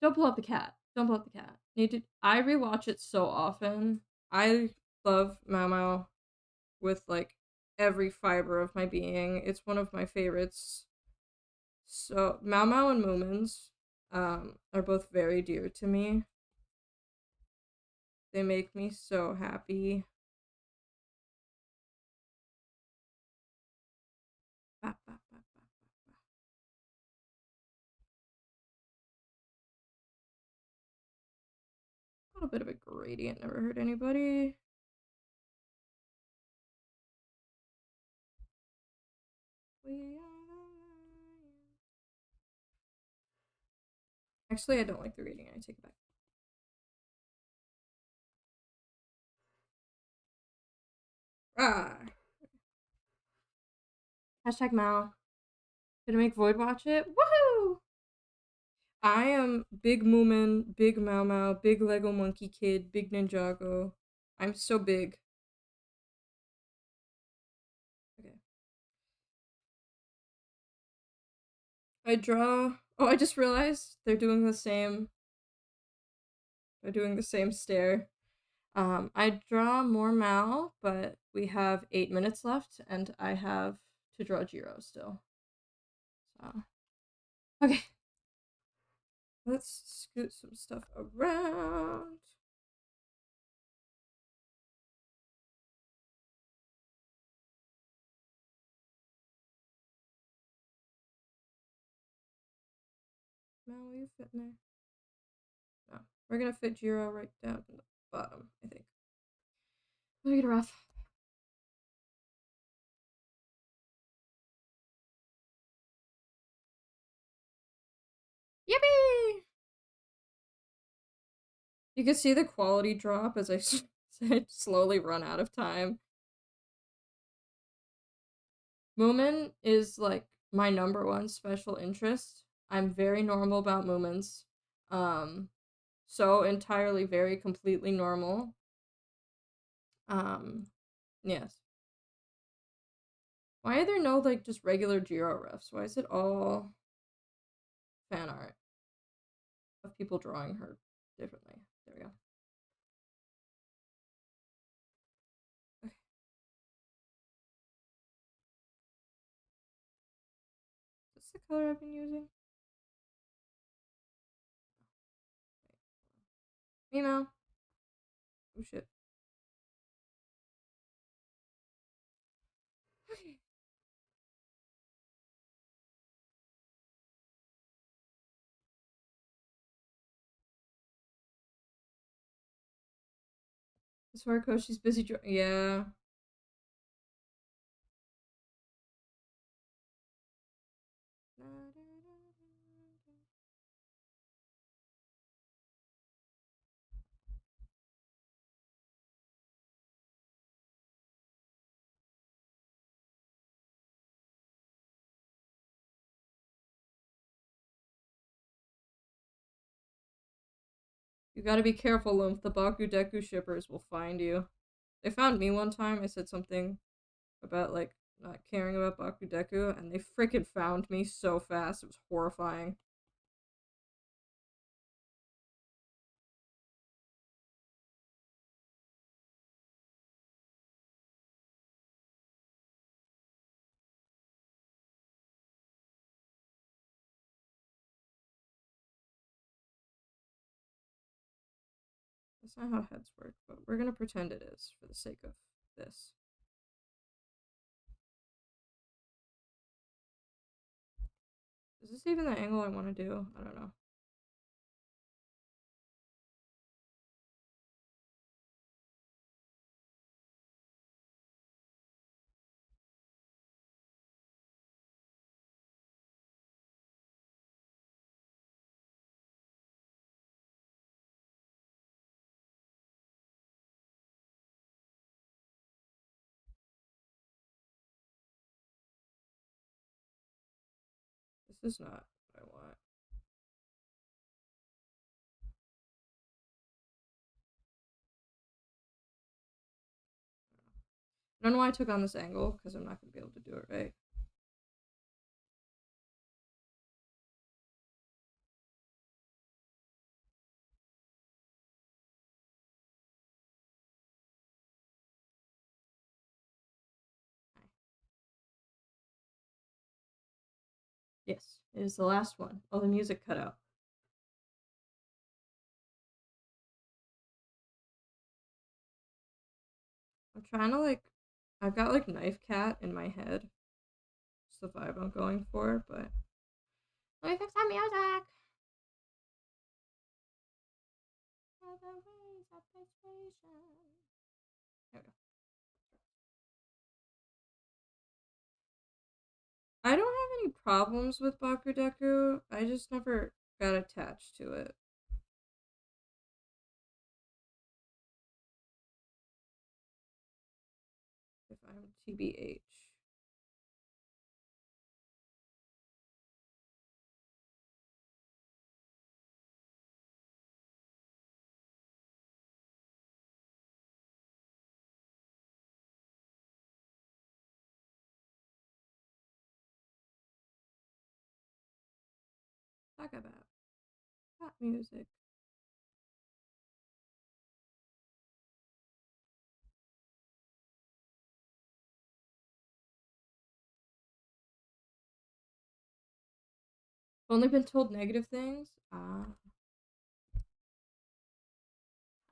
Don't blow up the cat. Don't blow up the cat. I rewatch it so often. I love Mau Mau with like every fiber of my being. It's one of my favorites. So Mau Mau and Moomins are both very dear to me. They make me so happy. Ba, ba, ba, ba. A little bit of a gradient never hurt anybody. Actually, I don't like the reading. I take it back. Ah. Hashtag Mal. Gonna make Void watch it. Woohoo! I am big Moomin, big Mau Mau, big Lego Monkey Kid, big Ninjago. I'm so big. Okay. I draw. Oh, I just realized they're doing the same. They're doing the same stare. I draw more Mal, but we have 8 minutes left, and I have to draw Jiro still. So, okay. Let's scoot some stuff around. Mal, will you fit in there? No. We're gonna fit Jiro right down in the bottom, I think. Let me get a rough. Yippee! You can see the quality drop as I slowly run out of time. Moomin is like my number one special interest. I'm very normal about Moomins. So entirely very completely normal. Yes. Why are there no like just regular Jiro refs? Why is it all fan art of people drawing her differently? There we go. Okay. What's the color I've been using? Meow. Oh shit. Okay. As far as she's busy yeah. You gotta be careful, Lymph. The Bakudeku shippers will find you. They found me one time. I said something about, like, not caring about Bakudeku, and they freaking found me so fast. It was horrifying. That's not how heads work, but we're gonna pretend it is for the sake of this. Is this even the angle I want to do? I don't know. This is not what I want. I don't know why I took on this angle, because I'm not going to be able to do it right. Yes, it is the last one. Oh, the music cut out. I'm trying to like, I've got like Knife Cat in my head. It's the vibe I'm going for, but let me fix that music. There we go. I don't have any problems with Bakudeku. I just never got attached to it. If I'm TBH. Talk about pop music. Only been told negative things? I'm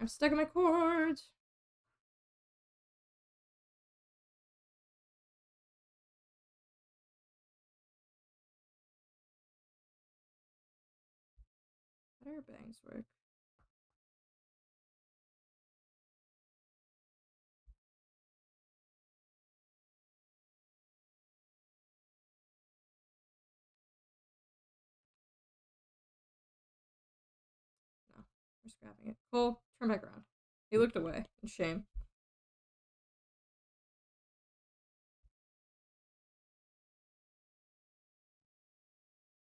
stuck in my chords. How do her bangs work? No, we're scrapping it. Cole, turn back around. He looked away in shame.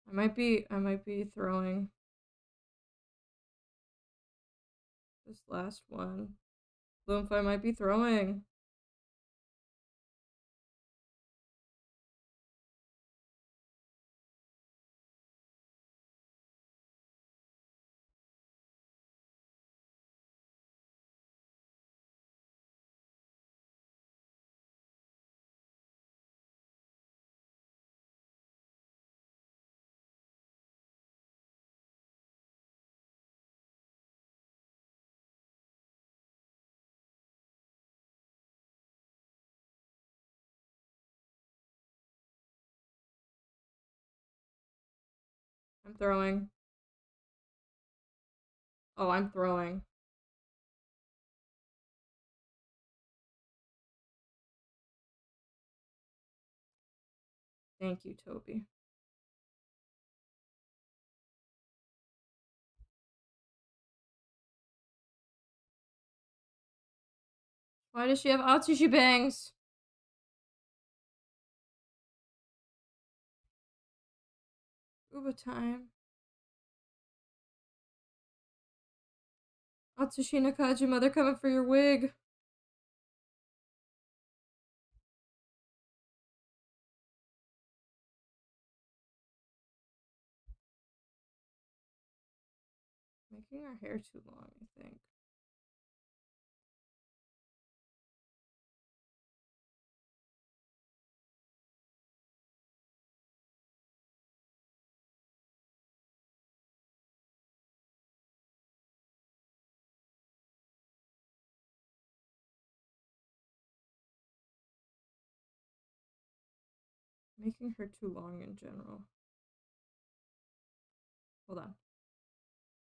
I might be throwing this last one. Bloomf, I might be throwing. I'm throwing. Oh, I'm throwing. Thank you, Toby. Why does she have Atsushi bangs? Uba time. Atsushi Nakajima, they're coming for your wig. Making her hair too long, I think. Making her too long in general. Hold on.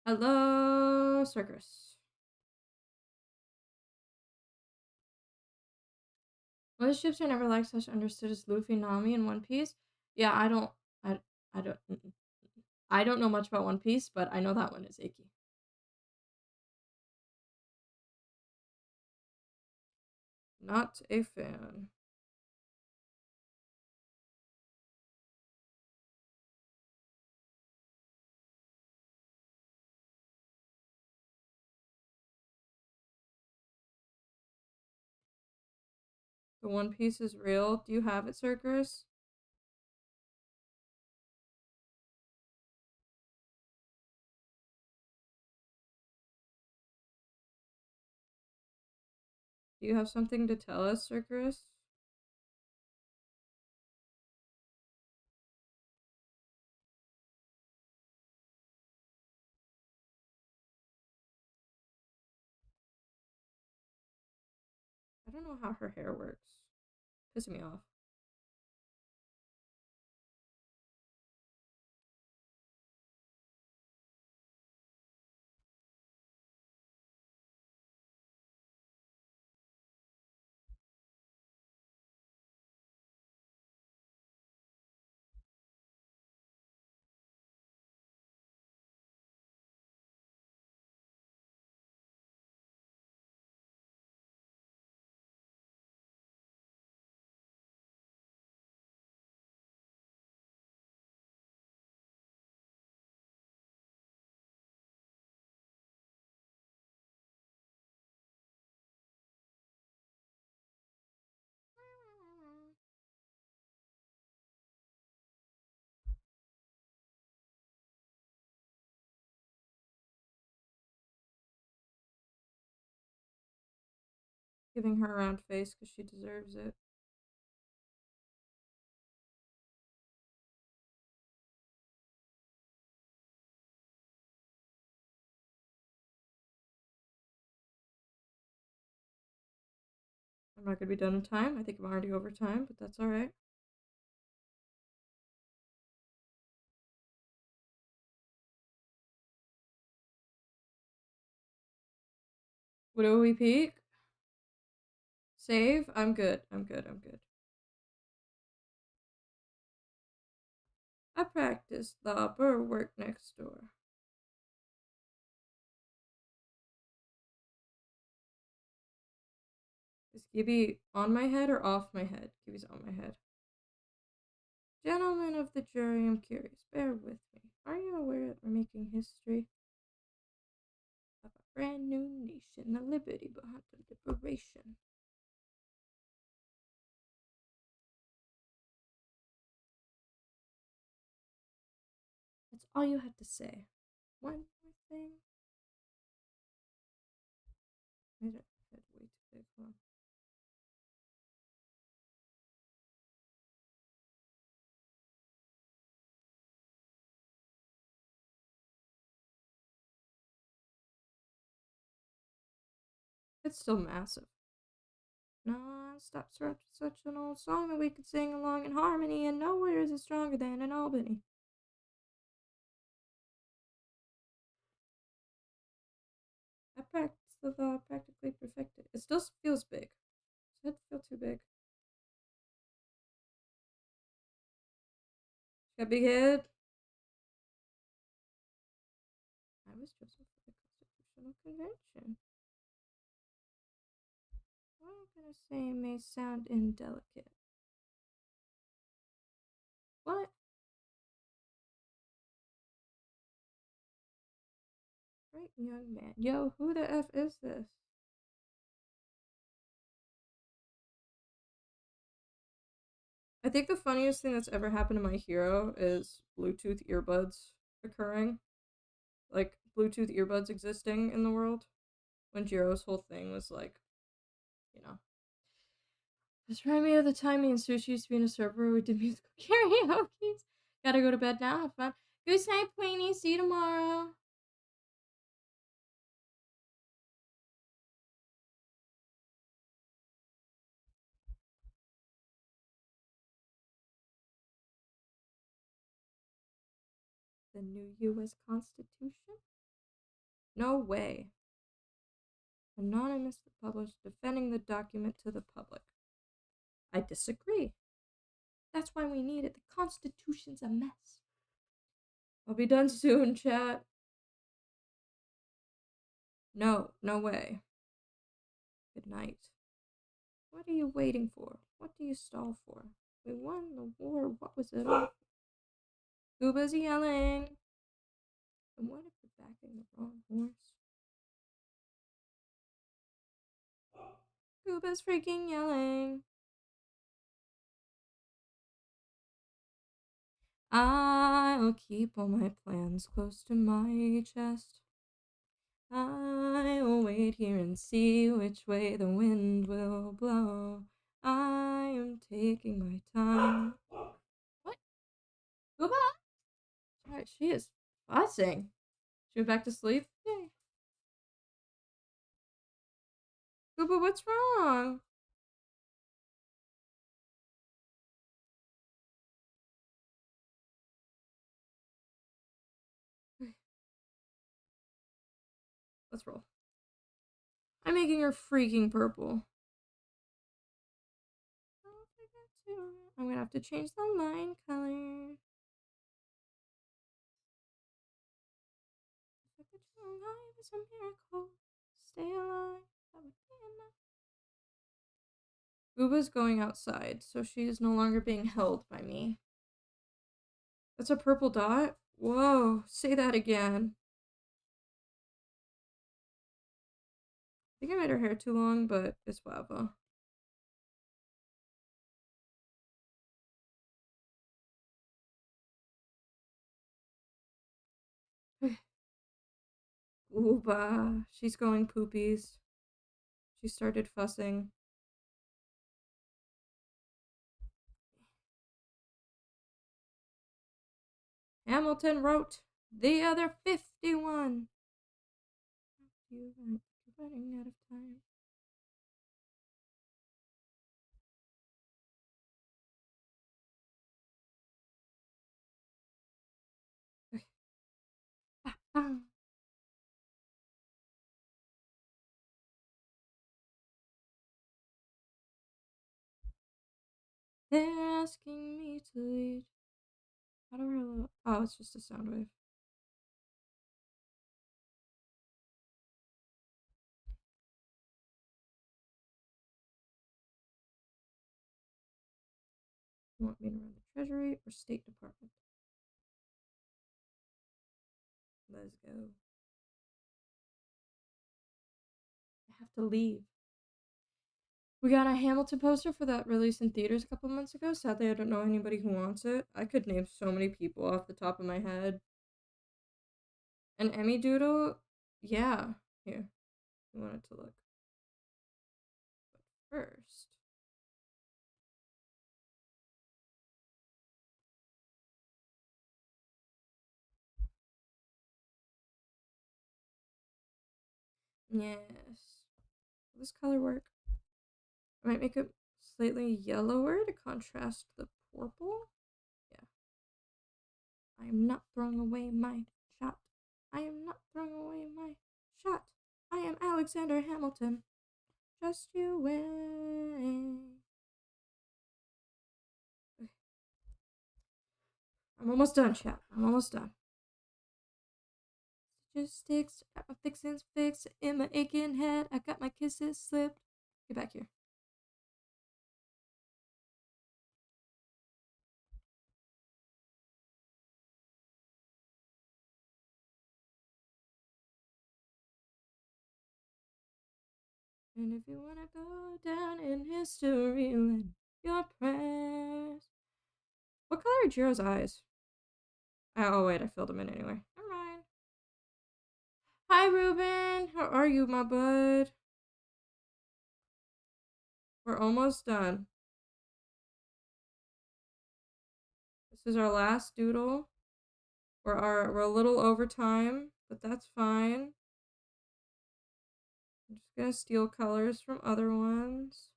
Hello, Circus. What ships are never like such understood as Luffy, Nami, and One Piece? Yeah, I, I don't, I don't know much about One Piece, but I know that one is Ikki. Not a fan. The One Piece is real. Do you have it, Circus? Do you have something to tell us, Circus? don't know how her hair works. Pissing me off. Giving her a round face because she deserves it. I'm not gonna be done in time. I think I'm already over time, but that's alright. What do we peak? Save? I'm good. I'm good. I'm good. I practiced the upper work next door. Is Gibby on my head or off my head? Gibby's on my head. Gentlemen of the jury, I'm curious. Bear with me. Are you aware that we're making history of a brand new nation, the liberty behind the liberation? That's all you have to say. One more thing. Made it head way too big, huh? It's still massive. Non-stop such an old song that we could sing along in harmony, and nowhere is it stronger than in Albany. I practiced the law, practically perfected. It still feels big. Does it feel too big? She got a big head. I was chosen for the Constitutional Convention. What I'm gonna say may sound indelicate. What? Great young man. Yo, who the F is this? I think the funniest thing that's ever happened to my hero is Bluetooth earbuds occurring. Like, Bluetooth earbuds existing in the world. When Jiro's whole thing was like, you know. This reminded me of the time me and Sushi used to be in a server where we did musical karaoke. Gotta go to bed now. Have fun. Good night, Queenie. See you tomorrow. The new U.S. Constitution? No way. Anonymous published defending the document to the public. I disagree. That's why we need it. The Constitution's a mess. I'll be done soon, chat. No, no way. Good night. What are you waiting for? What do you stall for? We won the war. What was it all? Cuba's yelling. And what if we're backing the wrong horse? Cuba's freaking yelling. I'll keep all my plans close to my chest. I'll wait here and see which way the wind will blow. I am taking my time. What? Cuba? Sorry, she is fussing. She went back to sleep? Yay. Cuba, what's wrong? Let's roll. I'm making her freaking purple. I'm gonna have to change the line color. Alive is a miracle. Stay alive. That would be enough. Booba's going outside, so she is no longer being held by me. That's a purple dot? Whoa, say that again. I think I made her hair too long, but it's whatever. Booba, she's going poopies. She started fussing. Hamilton wrote the other 51. You're running out of time. They're asking me to lead. How do I reload? Oh, it's just a sound wave. You want me to run the Treasury or State Department? Let's go. I have to leave. We got a Hamilton poster for that release in theaters a couple months ago. Sadly, I don't know anybody who wants it. I could name so many people off the top of my head. An Emmy Doodle? Yeah. Here. You wanted to look. But first. Yes. Will this color work? I might make it slightly yellower to contrast the purple. Yeah. I am not throwing away my shot. I am not throwing away my shot. I am Alexander Hamilton. Just you wait. I'm almost done, chat. I'm almost done. Just sticks, got my fixins fixed in my aching head. I got my kisses slipped. Get back here. And if you wanna go down in history, lend your prayers. What color are Jiro's eyes? Oh wait, I filled them in anyway. Never mind. Hi Ruben, how are you, my bud? We're almost done. This is our last doodle. We're a little over time, but that's fine. I'm just gonna steal colors from other ones.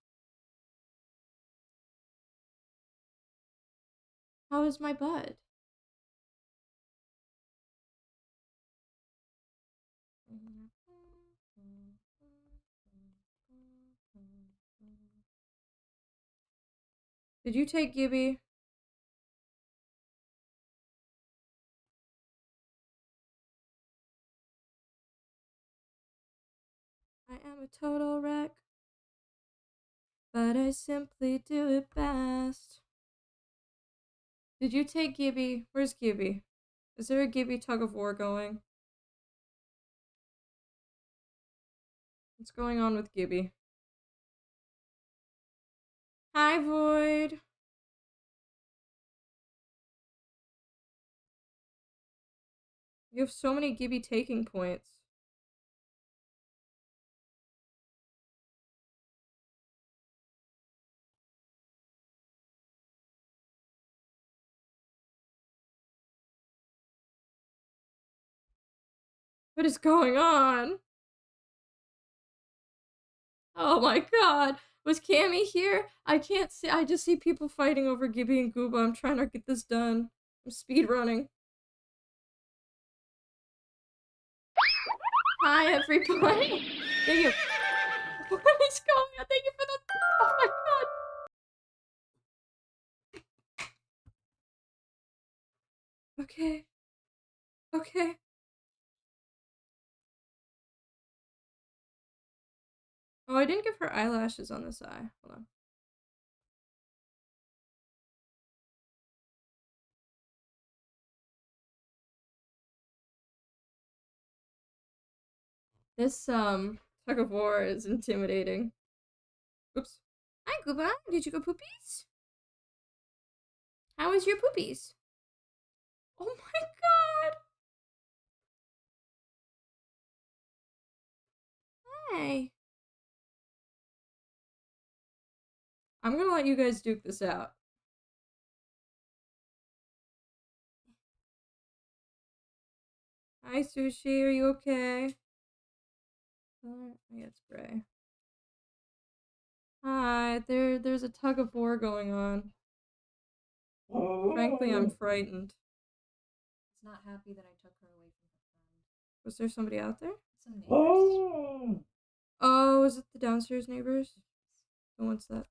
How is my bud? Did you take Gibby? I am a total wreck, but I simply do it best. Did you take Gibby? Where's Gibby? Is there a Gibby tug of war going? What's going on with Gibby? Hi, Void. You have so many Gibby taking points. What is going on? Oh my god. Was Cammy here? I can't see. I just see people fighting over Gibby and Gooba. I'm trying to get this done. I'm speed running. Hi, everybody. Thank you. What is going on? Thank you for the. Oh my god. Okay. Okay. Oh, I didn't give her eyelashes on this eye. Hold on. This tug of war is intimidating. Oops. Hi, Gooba. Did you go poopies? How was your poopies? Oh my god. Hi. I'm gonna let you guys duke this out. Hi, Sushi. Are you okay? Oh, yeah, it's gray. Hi. There's a tug of war going on. Frankly, I'm frightened. It's not happy that I took her away from her friend. Was there somebody out there? Some neighbors. Oh, is it the downstairs neighbors? Who wants that?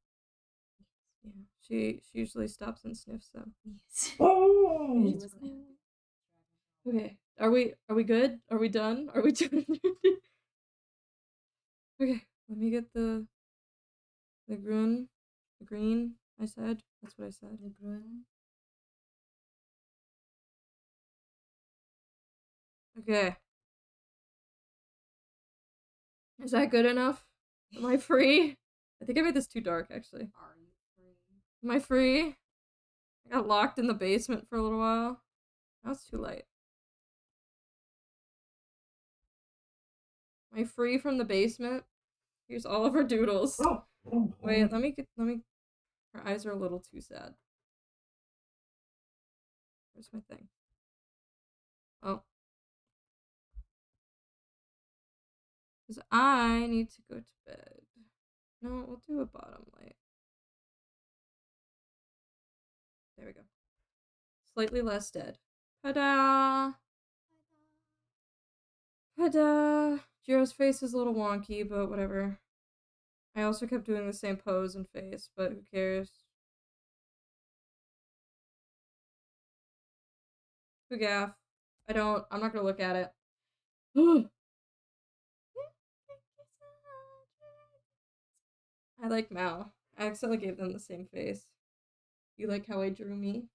Yeah, she usually stops and sniffs them. Yes. She wasn't happy. Okay. Are we good? Are we done? Are we done? Okay, let me get the green. The green, I said. That's what I said. The grun. Okay. Is that good enough? Am I free? I think I made this too dark, actually. Are you free? Am I free? I got locked in the basement for a little while. Now it's too light. Am I free from the basement? Here's all of her doodles. Wait, let me. Her eyes are a little too sad. Where's my thing? Oh. Because I need to go to bed. No, we'll do a bottom light. There we go. Slightly less dead. Ta-da! Ta-da! Jiro's face is a little wonky, but whatever. I also kept doing the same pose and face, but who cares? Who gaff? I'm not gonna look at it. I like Mal. I accidentally gave them the same face. You like how I drew me?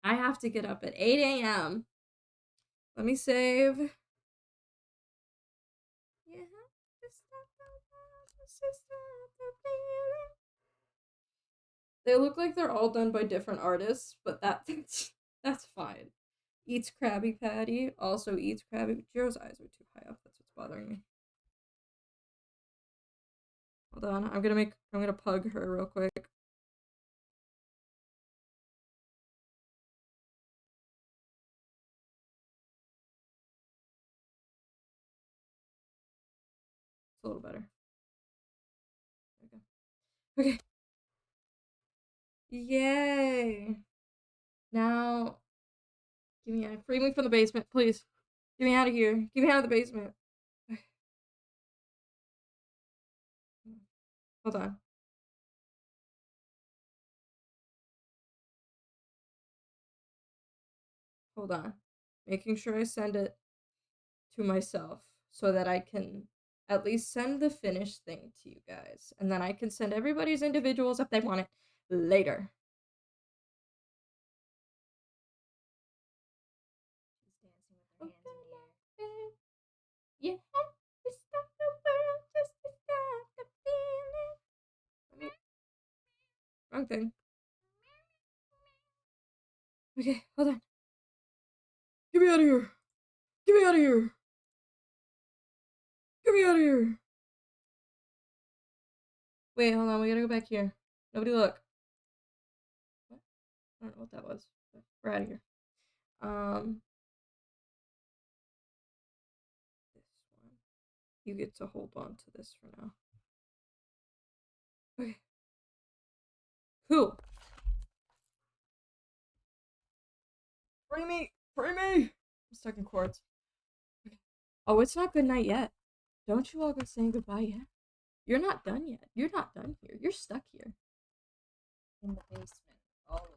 I have to get up at 8 a.m. Let me save. They look like they're all done by different artists, but that's fine. Eats Krabby Patty, also eats Krabby. Jiro's eyes are too high up. That's what's bothering me. Hold on, I'm gonna pug her real quick. It's a little better. There we go. Okay. Yay! Now, free me from the basement, please. Get me out of here. Get me out of the basement. Hold on. Hold on. Making sure I send it to myself so that I can at least send the finished thing to you guys. And then I can send everybody's individuals if they want it later. She's dancing with her hands in the air. You have to stop the world just to stop the feeling. Wrong thing. Okay, hold on. Get me out of here. Get me out of here. Get me out of here. Wait, hold on. We gotta go back here. Nobody look. What? I don't know what that was. We're out of here. This one. You get to hold on to this for now. Okay. Cool. Free me! Free me! I'm stuck in quartz. Okay. Oh, it's not good night yet. Don't you all go saying goodbye yet? You're not done yet. You're not done here. You're stuck here. In the basement, all of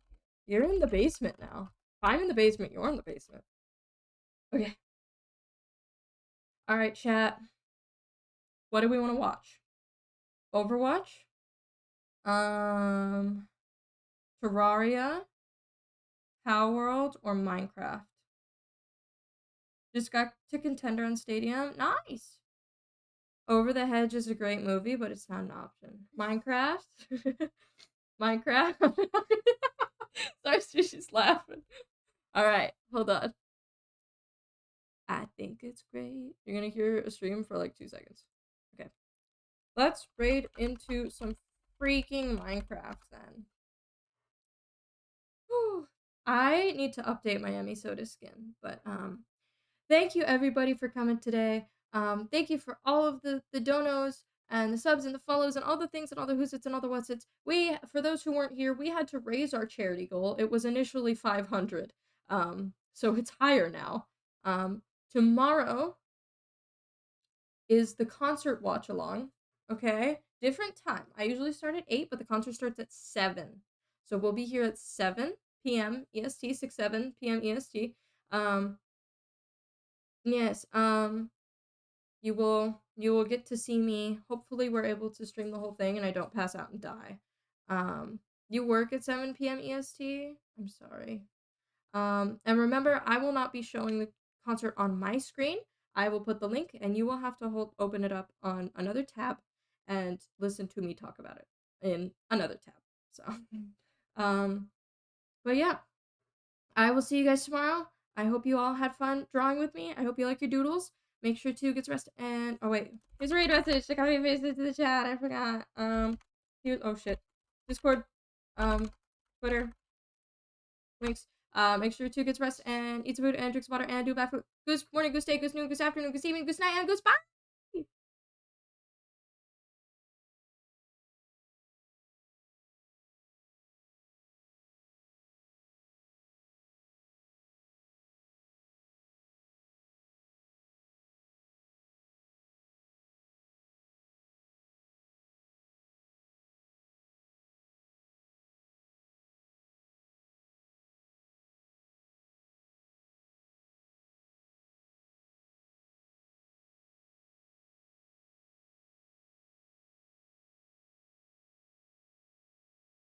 you. You're in the basement now. If I'm in the basement, you're in the basement. Okay. Alright, chat. What do we want to watch? Overwatch? Terraria? Power World? Or Minecraft? Just got to Contender on Stadium. Nice! Over the Hedge is a great movie, but it's not an option. Minecraft? Minecraft? Sorry, she's laughing. Alright, hold on. I think it's great. You're gonna hear a stream for like 2 seconds. Okay. Let's raid into some freaking Minecraft then. Whew. I need to update my Emmy Soda skin, but thank you everybody for coming today. Thank you for all of the donos and the subs and the follows and all the things and all the who's it's and all the what's it's. For those who weren't here, we had to raise our charity goal. It was initially 500. So it's higher now. Tomorrow is the concert watch along. Okay? Different time. I usually start at 8, but the concert starts at 7. So we'll be here at 7 p.m. EST, 7 p.m. EST. Yes, you will get to see me. Hopefully we're able to stream the whole thing and I don't pass out and die. You work at 7 p.m. EST? I'm sorry. And remember, I will not be showing the concert on my screen. I will put the link and you will have to open it up on another tab and listen to me talk about it in another tab. So, but yeah, I will see you guys tomorrow. I hope you all had fun drawing with me. I hope you like your doodles. Make sure to get some rest and oh wait, here's a raid message to copy and paste it to the chat. I forgot. Here's oh shit. Discord, Twitter, links. Make sure to get some rest and eat some food and drink some water and do backflip. Goose morning, goose day, goose noon, goose afternoon, goose evening, goose night, and goose bye.